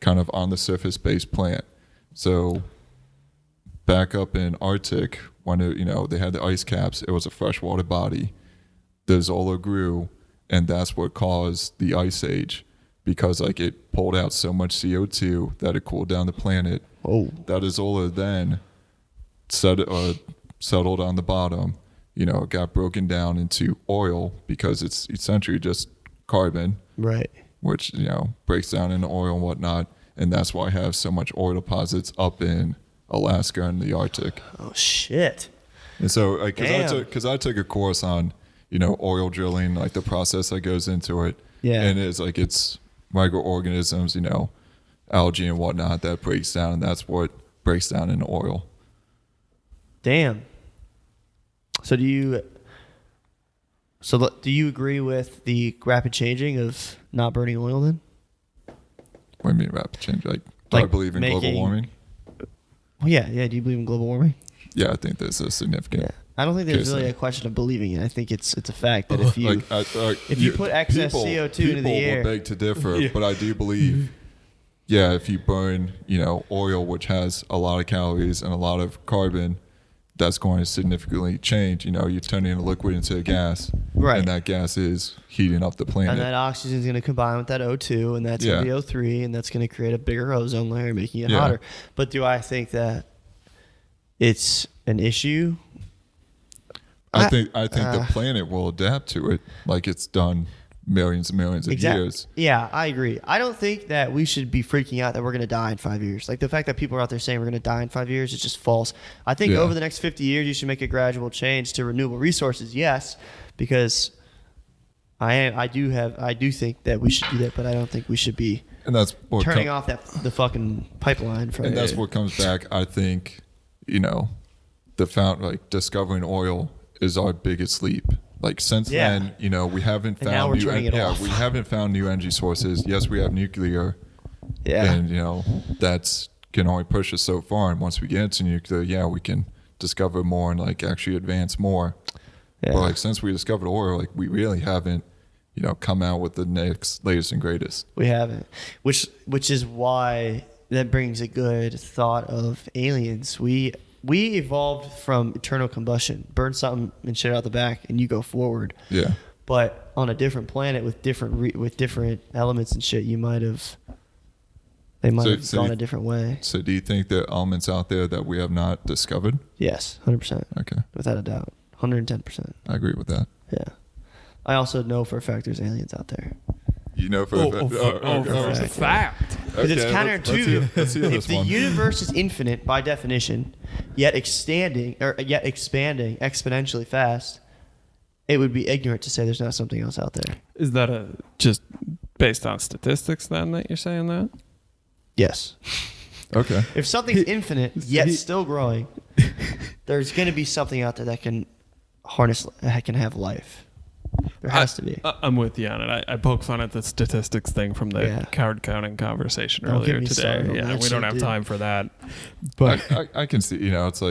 kind of on the surface based plant. So back up in Arctic, when they had the ice caps, it was a freshwater body. The azolla grew, and that's what caused the ice age, because like it pulled out so much CO2 that it cooled down the planet. Oh. That azolla then settled on the bottom. It got broken down into oil because it's essentially just carbon, Right. which breaks down into oil and whatnot. and that's why I have so much oil deposits up in Alaska and the Arctic. Oh shit! And so, because I took a course on, oil drilling, like the process that goes into it. Yeah. And it's microorganisms, algae and whatnot that breaks down, and that's what breaks down in oil. Damn. So do you agree with the rapid changing of not burning oil then? What do you mean rapid change? Do I believe in global warming? Well, yeah. Do you believe in global warming? Yeah, I think there's a significant. Yeah. I don't think there's really a question of believing it. I think it's a fact that if you put excess CO2 into the air, people will beg to differ, but I do believe, if you burn, oil, which has a lot of calories and a lot of carbon, that's going to significantly change. You're turning a liquid into a gas, right? And that gas is heating up the planet. And that oxygen is going to combine with that O2, and that's going to be O3, and that's going to create a bigger ozone layer, making it hotter. But do I think that it's an issue? I think the planet will adapt to it, like it's done millions and millions of years. Yeah, I agree. I don't think that we should be freaking out that we're going to die in 5 years. Like the fact that people are out there saying we're going to die in 5 years is just false. I think over the next 50 years, you should make a gradual change to renewable resources. Yes, because I do think that we should do that, but I don't think we should be turning off the fucking pipeline. And that's what comes back. I think, discovering oil is our biggest leap. Like since then, we haven't found we haven't found new energy sources. Yes, we have nuclear. Yeah. And that's can only push us so far. And once we get into nuclear, we can discover more and actually advance more. Yeah. But since we discovered oil, we really haven't, come out with the latest and greatest. We haven't. Which is why that brings a good thought of aliens. We evolved from internal combustion, burn something and shit out the back, and you go forward. Yeah. But on a different planet with different elements and shit, they might have gone a different way. So do you think there are elements out there that we have not discovered? Yes, 100%. Okay. Without a doubt, 110%. I agree with that. Yeah. I also know for a fact there's aliens out there. You know for a fact. Because it's counterintuitive. If the universe is infinite by definition, yet expanding exponentially fast, it would be ignorant to say there's not something else out there. Is that just based on statistics then that you're saying that? Yes. Okay. If something's infinite yet still growing, there's going to be something out there that can have life. There has to be. I'm with you on it. I poke fun at the statistics thing from the card counting conversation earlier today. We don't have time for that. But I can see, it's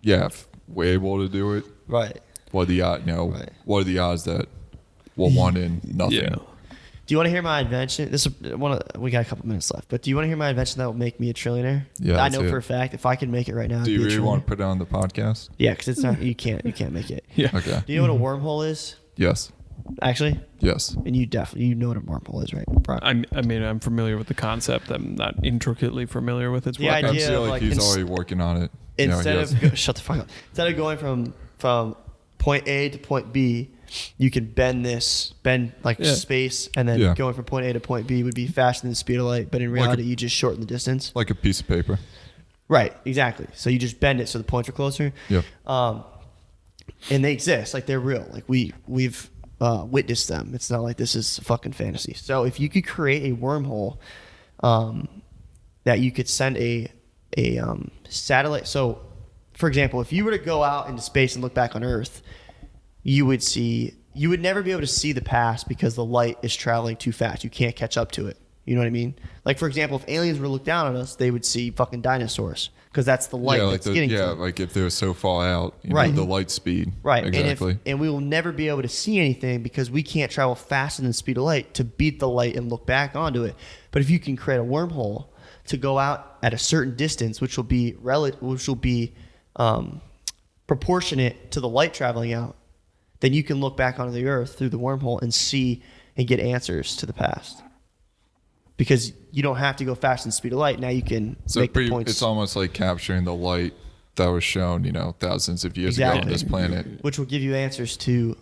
if we're able to do it, right? What are the what are the odds that we'll want in nothing? Yeah. Do you want to hear my invention? We got a couple minutes left, but do you want to hear my invention that will make me a trillionaire? Yeah, I know for a fact if I can make it right now. Do you really want to put it on the podcast? Yeah, because it's not. You can't make it. Yeah. Okay. Do you know what a wormhole is? Yes. Actually? Yes. And you know what a wormhole is, right? I'm familiar with the concept. I'm not intricately familiar with its idea. I feel like he's already working on it. Shut the fuck up. Instead of going from point A to point B, you can bend space, and then going from point A to point B would be faster than the speed of light, but in reality, you just shorten the distance. Like a piece of paper. Right, exactly. So you just bend it so the points are closer. Yep. And they exist, they're real. We've witnessed them. It's not like this is a fucking fantasy. So if you could create a wormhole that you could send a satellite. So, for example, if you were to go out into space and look back on Earth, you would never be able to see the past because the light is traveling too fast. You can't catch up to it. You know what I mean? Like, for example, if aliens were to look down on us, they would see fucking dinosaurs because that's the light that's getting to them. Like if they're so far out, the light speed. Right. Exactly. And we will never be able to see anything because we can't travel faster than the speed of light to beat the light and look back onto it. But if you can create a wormhole to go out at a certain distance, which will be proportionate to the light traveling out, then you can look back onto the Earth through the wormhole and see and get answers to the past. Because you don't have to go faster than the speed of light. Now you can make the points. It's almost like capturing the light that was shown, thousands of years ago on this planet. Which will give you answers to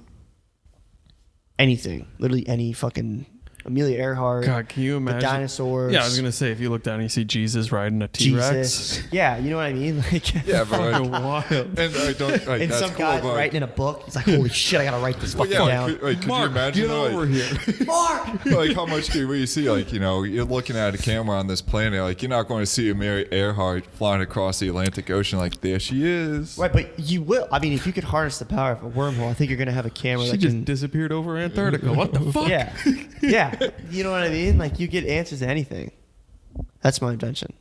anything. Literally any fucking Amelia Earhart. God, can you imagine? The dinosaurs. Yeah, I was gonna say if you look down, and you see Jesus riding a T-Rex. Jesus. Yeah, you know what I mean. Like, Yeah, but Fucking wild. and I don't. Like, and that's some cool, guy's but, like, writing in a book. He's like, "Holy shit, I gotta write this fucking yeah, down." could you Mark, imagine? get over here. Mark. Like how much do you see? Like you're looking at a camera on this planet. Like you're not going to see Amelia Earhart flying across the Atlantic Ocean. Like there she is. Right, but you will. I mean, if you could harness the power of a wormhole, I think you're gonna have a camera She that just can. disappeared over Antarctica. What the fuck? Yeah, yeah. You know what I mean? Like you get answers to anything. That's my invention.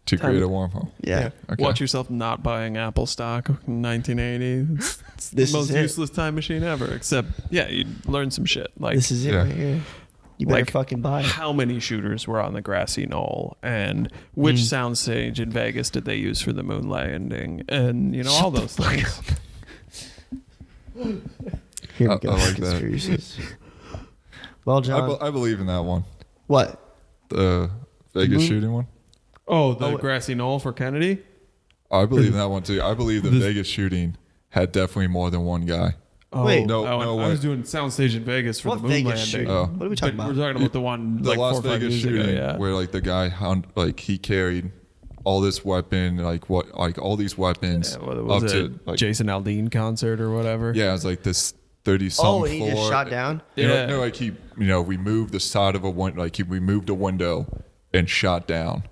To create a wormhole. Yeah. Okay. Watch yourself not buying Apple stock in 1980. It's This the is most it. useless time machine ever. Except, yeah, you learn some shit. Like, This is it Yeah. right here. You better like, fucking buy it. how many shooters were on the grassy knoll, and which soundstage in Vegas did they use for the moon landing, and all those things. Here we I go. like that. Conspiracies. Well, John. I believe in that one. What? The Vegas moon- shooting one. Oh, the grassy knoll for Kennedy. I believe in that one too. I believe the Vegas shooting had definitely more than one guy. Oh, Wait. No, I way. was doing soundstage in Vegas for What the moon Vegas landing. shooting? Oh. What are we But talking we're about? talking about the one The like Las 4 or 5 Vegas years shooting, ago. Yeah. where like the guy he carried all this weapon, like all these weapons What it was up a to like Jason Aldean concert or whatever. yeah, it was like this 30-something Oh, and he just floor. shot down? Yeah. No, like he removed the side of a window, like he removed a window and shot down.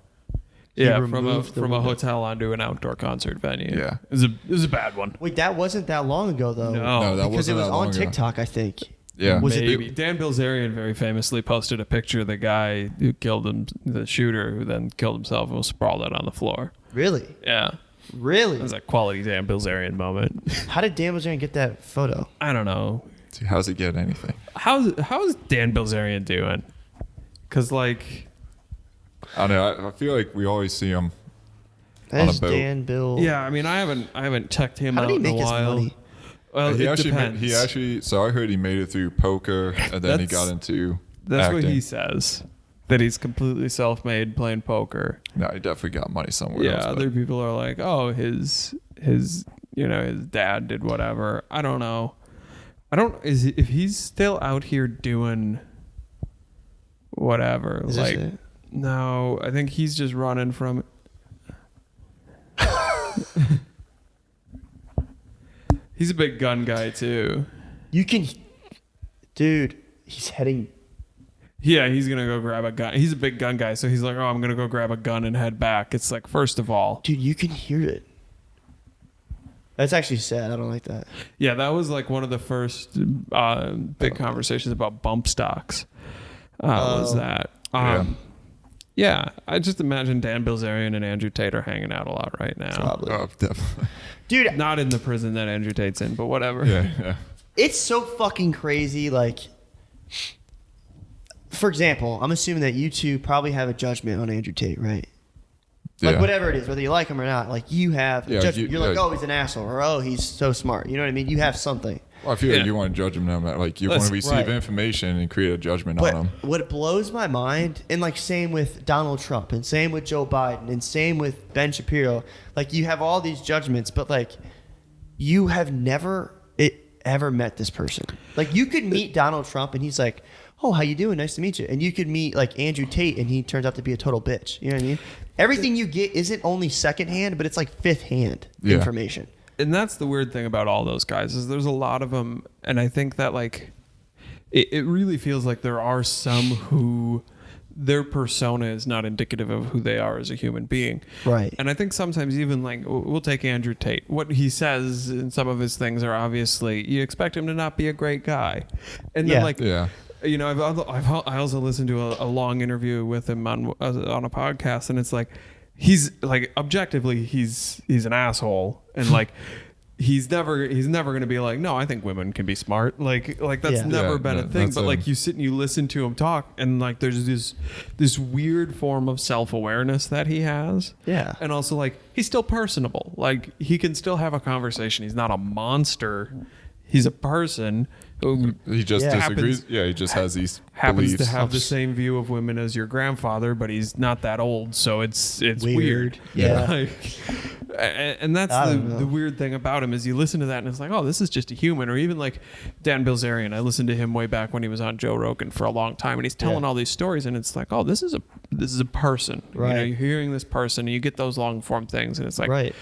Yeah, He from removed the a window. hotel onto an outdoor concert venue. Yeah. it was a bad one. Wait, that wasn't that long ago, though. No, that because it wasn't was that long on ago. TikTok, I think. Yeah, Was it- Maybe. Dan Bilzerian very famously posted a picture of the guy who killed him, the shooter who then killed himself and was sprawled out on the floor. Really? Yeah, Really? it was a quality Dan Bilzerian moment. How did Dan Bilzerian get that photo? I don't know. See, how's he get anything? How's Dan Bilzerian doing? Because like, I don't know. I feel like we always see him. That On a is boat. Dan Bill. yeah, I mean, I haven't checked him How out did he in make a his while. money? Well, he it actually depends. so I heard he made it through poker and then he That's- got into That's acting. what he says. That he's completely self-made playing poker. No, he definitely got money somewhere Yeah, else. but- other people are like, oh, his his dad did whatever. I don't know. If he's still out here doing whatever. Is this like it? no, I think he's just running from He's a big gun guy too. You can, dude. He's heading. Yeah, he's gonna go grab a gun. He's a big gun guy, so he's like, "Oh, I'm gonna go grab a gun and head back." It's like, first of all, Dude, you can hear it. That's actually sad. I don't like that. yeah, that was like one of the first big conversations about bump stocks. Was that? Yeah, I just imagine Dan Bilzerian and Andrew Tate are hanging out a lot right now. Probably. Oh, definitely. Dude, Not in the prison that Andrew Tate's in, but whatever. Yeah. it's so fucking crazy. Like, for example, I'm assuming that you two probably have a judgment on Andrew Tate, right? Like, Yeah. whatever it is, whether you like him or not, like, you have a Yeah, judgment. You're like, yeah. oh, he's an asshole, or oh, he's so smart. You know what I mean? You have something. Well, I feel Yeah. like you want to judge him no matter. Like you want to receive right. information and create a judgment But on him. what blows my mind, and like same with Donald Trump, and same with Joe Biden, and same with Ben Shapiro, like you have all these judgments, but like you have never ever met this person. Like you could meet Donald Trump, and he's like, "Oh, how you doing? Nice to meet you." And you could meet like Andrew Tate, and he turns out to be a total bitch. You know what I mean? Everything you get isn't only secondhand, but it's like fifth hand Yeah. information. And that's the weird thing about all those guys is there's a lot of them, and I think that like it really feels like there are some who their persona is not indicative of who they are as a human being. Right. And I think sometimes even like we'll take Andrew Tate. What he says in some of his things are obviously you expect him to not be a great guy, and then Yeah. like Yeah. you know I also listened to a long interview with him on a podcast, and it's like he's like objectively he's an asshole, and like he's never going to be like, no, I think women can be smart. Like that's Yeah. never Yeah, been a yeah, thing. that's But him. like you sit and you listen to him talk, and like there's this weird form of self-awareness that he has. Yeah. And also like he's still personable. Like he can still have a conversation. He's not a monster. He's a person who He just Yeah. disagrees. Yeah, he just has these happens beliefs. to have the same view of women as your grandfather, but he's not that old, so it's weird. Yeah. Like, and that's the weird thing about him is you listen to that and it's like, oh, this is just a human. Or even like Dan Bilzerian, I listened to him way back when he was on Joe Rogan for a long time, and he's telling all these stories, and it's like, oh, this is a person. Right. You know, you're hearing this person, and you get those long form things, and it's like, Right.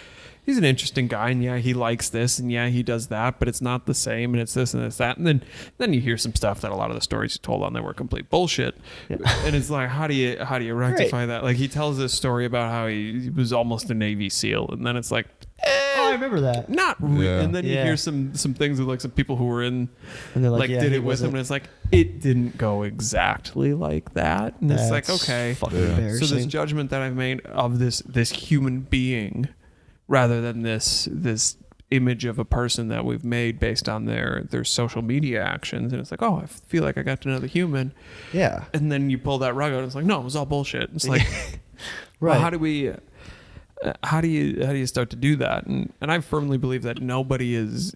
he's an interesting guy, and yeah, he likes this, and yeah, he does that, but it's not the same, and it's this and it's that. And then you hear some stuff that a lot of the stories he told on there were complete bullshit. Yeah. And it's like, how do you rectify that? Like, he tells this story about how he was almost a Navy SEAL, and then it's like, I remember that. not really. And then you hear some things with like some people who were in, and they're like did it with him, and it's like, it didn't go exactly like that. And it's like, okay, fucking embarrassing. so this judgment that I've made of this human being, rather than this image of a person that we've made based on their social media actions, and it's like, oh, I feel like I got to know the human. Yeah. And then you pull that rug out, and it's like, no, it was all bullshit. It's like, right. well, how do you start to do that? And I firmly believe that nobody is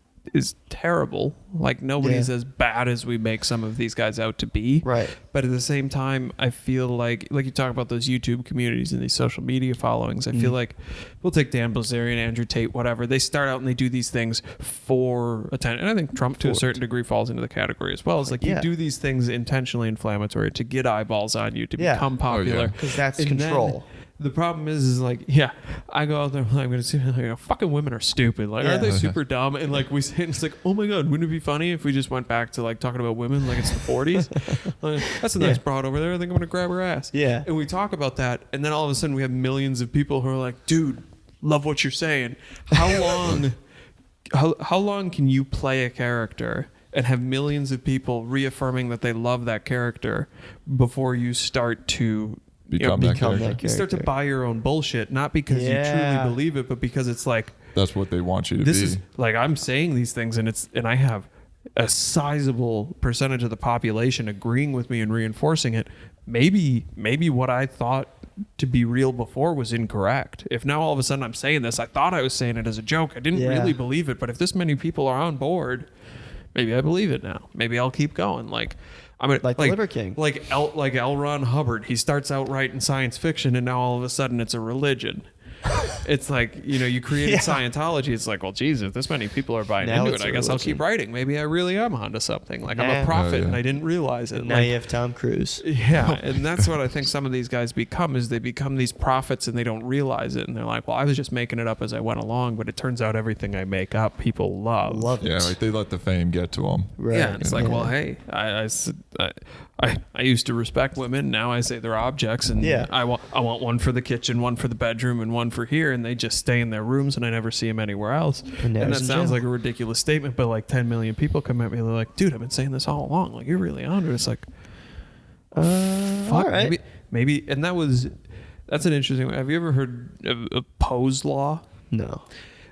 terrible. Like, nobody's as bad as we make some of these guys out to be. Right. But at the same time, I feel like you talk about those YouTube communities and these social media followings. I feel like we'll take Dan Bilzerian, Andrew Tate, whatever. They start out and they do these things for attention. And I think Trump, to a certain degree, falls into the category as well. It's like, you do these things intentionally inflammatory to get eyeballs on you, to become popular. Because that's And control. The problem is like, I go out there, I'm going to see, like, fucking women are stupid. Like, aren't they super dumb? And like, we say, it's like, oh my God, wouldn't it be funny if we just went back to like talking about women like it's the 40s? Like, that's a nice broad over there. I think I'm going to grab her ass. Yeah. And we talk about that. And then all of a sudden we have millions of people who are like, dude, love what you're saying. How long, how long can you play a character and have millions of people reaffirming that they love that character before you start to become that character. You start to buy your own bullshit, not because you truly believe it, but because it's like, that's what they want you to be. This is like, I'm saying these things, and I have a sizable percentage of the population agreeing with me and reinforcing it. Maybe what I thought to be real before was incorrect. If now all of a sudden I'm saying this, I thought I was saying it as a joke. I didn't really believe it, but if this many people are on board, maybe I believe it now. Maybe I'll keep going. Like, I mean, like the Liver King. Like L. Ron Hubbard. He starts out writing science fiction, and now all of a sudden it's a religion. It's like, you created Scientology. It's like, well, geez, if this many people are buying into it, I guess I'll keep writing. Maybe I really am onto something. Like, I'm a prophet, and I didn't realize it. Now like, you have Tom Cruise. Yeah, and that's what I think some of these guys become, is they become these prophets and they don't realize it. And they're like, well, I was just making it up as I went along, but it turns out everything I make up, people love it. Yeah, like they let the fame get to them. Right. Yeah, and it's like, well, hey, I used to respect women. Now I say they're objects, and I want one for the kitchen, one for the bedroom, and one for here, and they just stay in their rooms, and I never see them anywhere else. And that sounds like a ridiculous statement, but like 10 million people come at me, and they're like, dude, I've been saying this all along. Like, you're really on it. It's like, fuck, all right. maybe, and that's an interesting one. Have you ever heard of Poe's Law? No.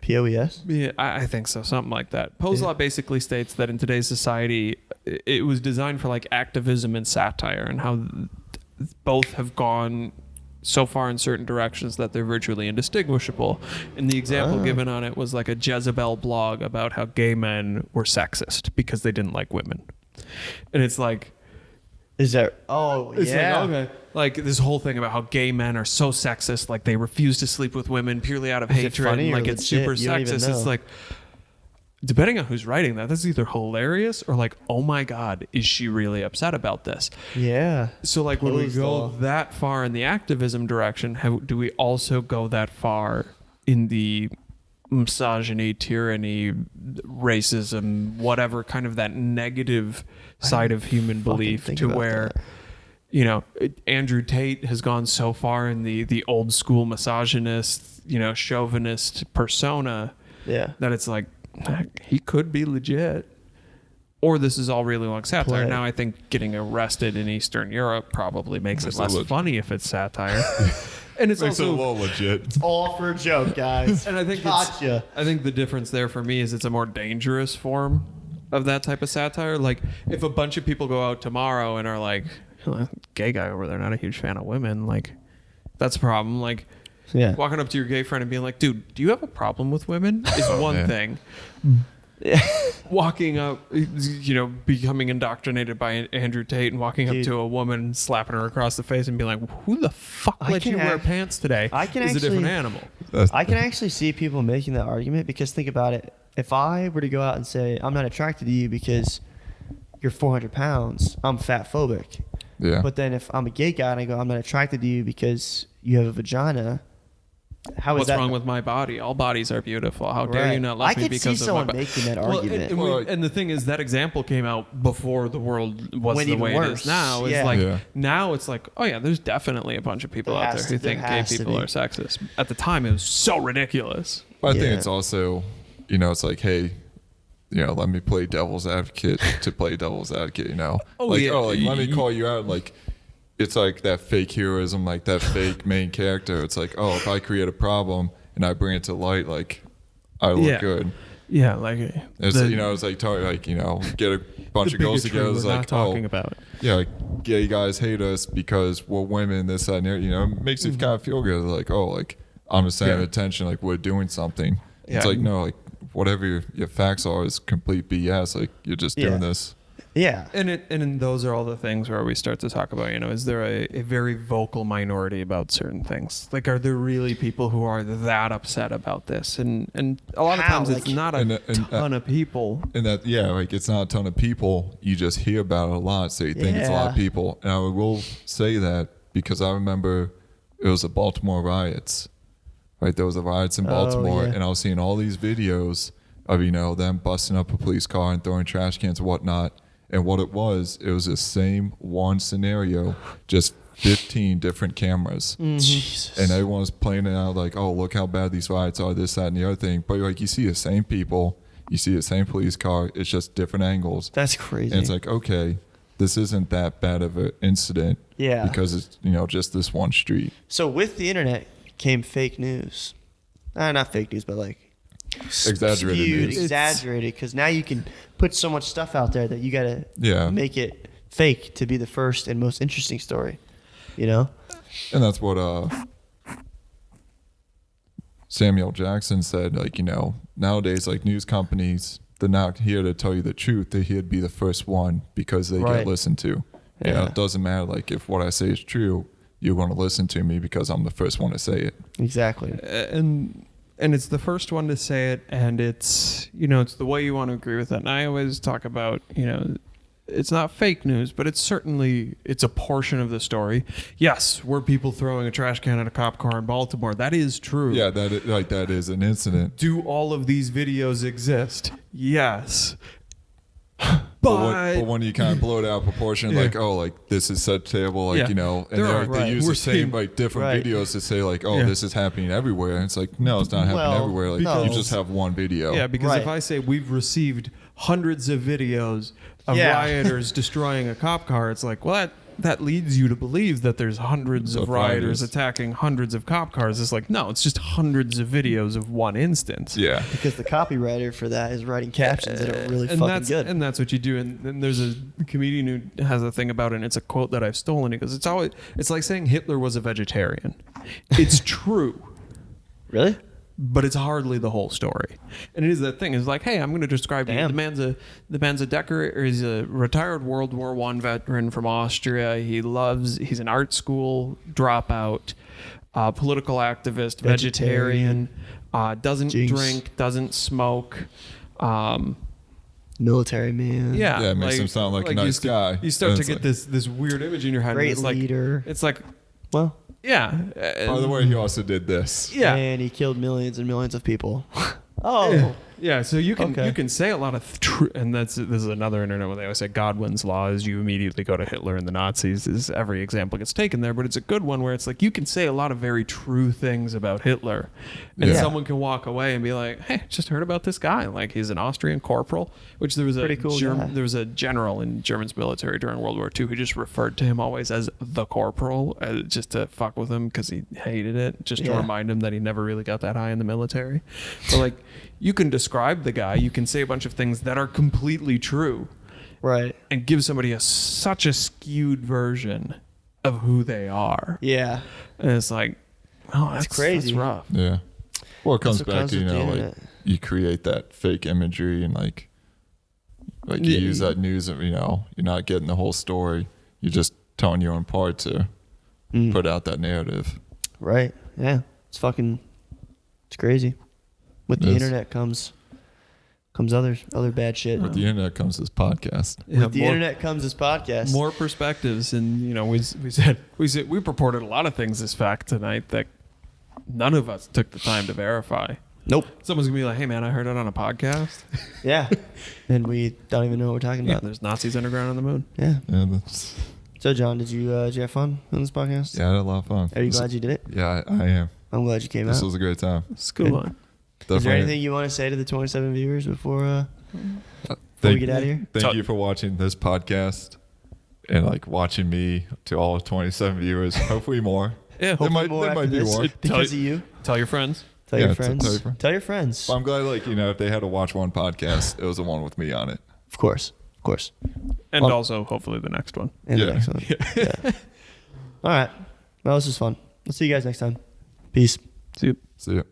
POES? Yeah, I think so. Something like that. Poe's Law basically states that in today's society, it was designed for like activism and satire, and how both have gone so far in certain directions that they're virtually indistinguishable. And the example given on it was like a Jezebel blog about how gay men were sexist because they didn't like women. And it's like, is there? Oh, it's yeah. like, okay. Like this whole thing about how gay men are so sexist, like they refuse to sleep with women purely out of hatred. Funny, like it's super sexist. It's like, depending on who's writing that, that's either hilarious or like, oh my God, is she really upset about this? Yeah. So like when we go that far in the activism direction, do we also go that far in the misogyny, tyranny, racism, whatever kind of that negative side of human belief, to where Andrew Tate has gone so far in the old school misogynist, chauvinist persona that it's like, he could be legit, or this is all really long satire. Now I think getting arrested in Eastern Europe probably makes it less funny if it's satire. And it's also a little legit. It's all for a joke, guys. And I think I think the difference there for me is it's a more dangerous form of that type of satire. Like if a bunch of people go out tomorrow and are like, gay guy over there, not a huge fan of women, like that's a problem. Like walking up to your gay friend and being like, dude, do you have a problem with women is one thing. walking up, becoming indoctrinated by Andrew Tate and walking up to a woman, slapping her across the face and being like, who the fuck let you wear pants today? Is a different animal. I can actually see people making that argument because think about it. If I were to go out and say, I'm not attracted to you because you're 400 pounds, I'm fat phobic. Yeah. But then if I'm a gay guy and I go, I'm not attracted to you because you have a vagina, what's wrong with my body? All bodies are beautiful. How dare you not love me because of my body? I could see someone making that argument. And the thing is, that example came out before the world was the way it is now. It's now it's like, oh yeah, there's definitely a bunch of people out there who think gay people are sexist. At the time, it was so ridiculous. But I think it's also, it's like, hey, let me play devil's advocate to play devil's advocate, let me call you out, like, it's like that fake heroism, like that fake main character. It's like, oh, if I create a problem and I bring it to light, like, I look good. Yeah, like it's it's like get a bunch of girls together. It's like, talking about it. Yeah, like, gay guys hate us because we're women. This, that, and that. It makes you kind of feel good. Like, oh, like I'm the center of attention. Like we're doing something. Yeah. It's like, no, like whatever your facts are is complete BS. Like you're just doing this. Yeah. And those are all the things where we start to talk about, is there a very vocal minority about certain things? Like, are there really people who are that upset about this? And a lot of times it's not a ton of people. And that, like it's not a ton of people. You just hear about it a lot. So you think it's a lot of people. And I will say that because I remember it was the Baltimore riots, right? There was the riots in Baltimore and I was seeing all these videos of, them busting up a police car and throwing trash cans and whatnot. And what it was the same one scenario, just 15 different cameras. Jesus. And everyone was playing it out like, oh, look how bad these riots are, this, that, and the other thing. But like you see the same people, you see the same police car, it's just different angles. That's crazy. And it's like, okay, this isn't that bad of an incident. Yeah. Because it's, just this one street. So with the internet came fake news. Not fake news, but like exaggerated news. Exaggerated, because now you can put so much stuff out there that you got to make it fake to be the first and most interesting story, And that's what Samuel Jackson said, like, nowadays, like news companies, they're not here to tell you the truth. They're here to be the first one because they get listened to. Yeah. It doesn't matter, like, if what I say is true, you're going to listen to me because I'm the first one to say it. Exactly. And it's the first one to say it, and it's, it's the way you want to agree with it. And I always talk about, it's not fake news, but it's a portion of the story. Yes, were people throwing a trash can at a cop car in Baltimore? That is true. Yeah, that is an incident. Do all of these videos exist? Yes. But when you kind of blow it out of proportion, like, oh, like this is such terrible, like, and they use the same like different videos to say like, oh, this is happening everywhere. And it's like, no, it's not happening everywhere. Like you just have one video. Yeah, because if I say we've received hundreds of videos of rioters destroying a cop car, it's like, well, that leads you to believe that there's hundreds of rioters attacking hundreds of cop cars. It's like, no, it's just hundreds of videos of one instance. Yeah. Because the copywriter for that is writing captions that are really fucking good. And that's what you do. And there's a comedian who has a thing about it, and it's a quote that I've stolen. He goes, it's like saying Hitler was a vegetarian. It's true. Really? But it's hardly the whole story. And it is that thing. It's like, hey, I'm going to describe you. The man's a decorator. He's a retired World War I veteran from Austria. He's an art school dropout, political activist, vegetarian, doesn't drink, doesn't smoke. Military man. Yeah. Yeah, it makes him sound like a nice guy. You start to get this weird image in your head. Great leader. It's like, well... Yeah. By the way, he also did this. Yeah. And he killed millions and millions of people. Oh. Yeah, so you can say a lot of and this is another internet where they always say Godwin's law is you immediately go to Hitler and the Nazis is every example gets taken there, but it's a good one where it's like you can say a lot of very true things about Hitler and someone can walk away and be like, hey, just heard about this guy, like he's an Austrian corporal, which there was there was a general in German's military during World War II who just referred to him always as the corporal just to fuck with him because he hated it, just to remind him that he never really got that high in the military. But like you can describe the guy, you can say a bunch of things that are completely true. Right. And give somebody such a skewed version of who they are. Yeah. And it's like, oh, that's crazy. That's rough. Yeah. Well, it comes That's what back comes to, you with the know, like internet. you create that fake imagery and like you use that news, you know, you're not getting the whole story. You're just telling your own part to put out that narrative. Right. Yeah. It's crazy. With the It is. internet comes other bad shit. With the internet comes this podcast. With the internet comes this podcast. More perspectives, and you know, we purported a lot of things as fact tonight that none of us took the time to verify. Nope. Someone's gonna be like, "Hey, man, I heard it on a podcast." Yeah. And we don't even know what we're talking Yeah, about. there's Nazis underground on the moon. Yeah. Yeah, that's, So, John, did you have fun on this podcast? yeah, I had a lot of fun. Are you glad you did it? Yeah, I am. I'm glad you came This out. was a great time. It's a good one. Is there Definitely. anything you want to say to the 27 viewers before we Thank, get out of here? thank you for watching this podcast and like watching me to all 27 viewers. Hopefully more. Yeah, There might, More there after might be this more. because of you. tell your friends. Tell Yeah, your tell friends. your friends. Tell your friends. But I'm glad, like, you know, if they had to watch one podcast, it was the one with me on it. Of course. Of course. And Well- also, hopefully, the next one. And Yeah. the next one. Yeah. All right. Well, this was fun. We'll see you guys next time. Peace. See you. See ya.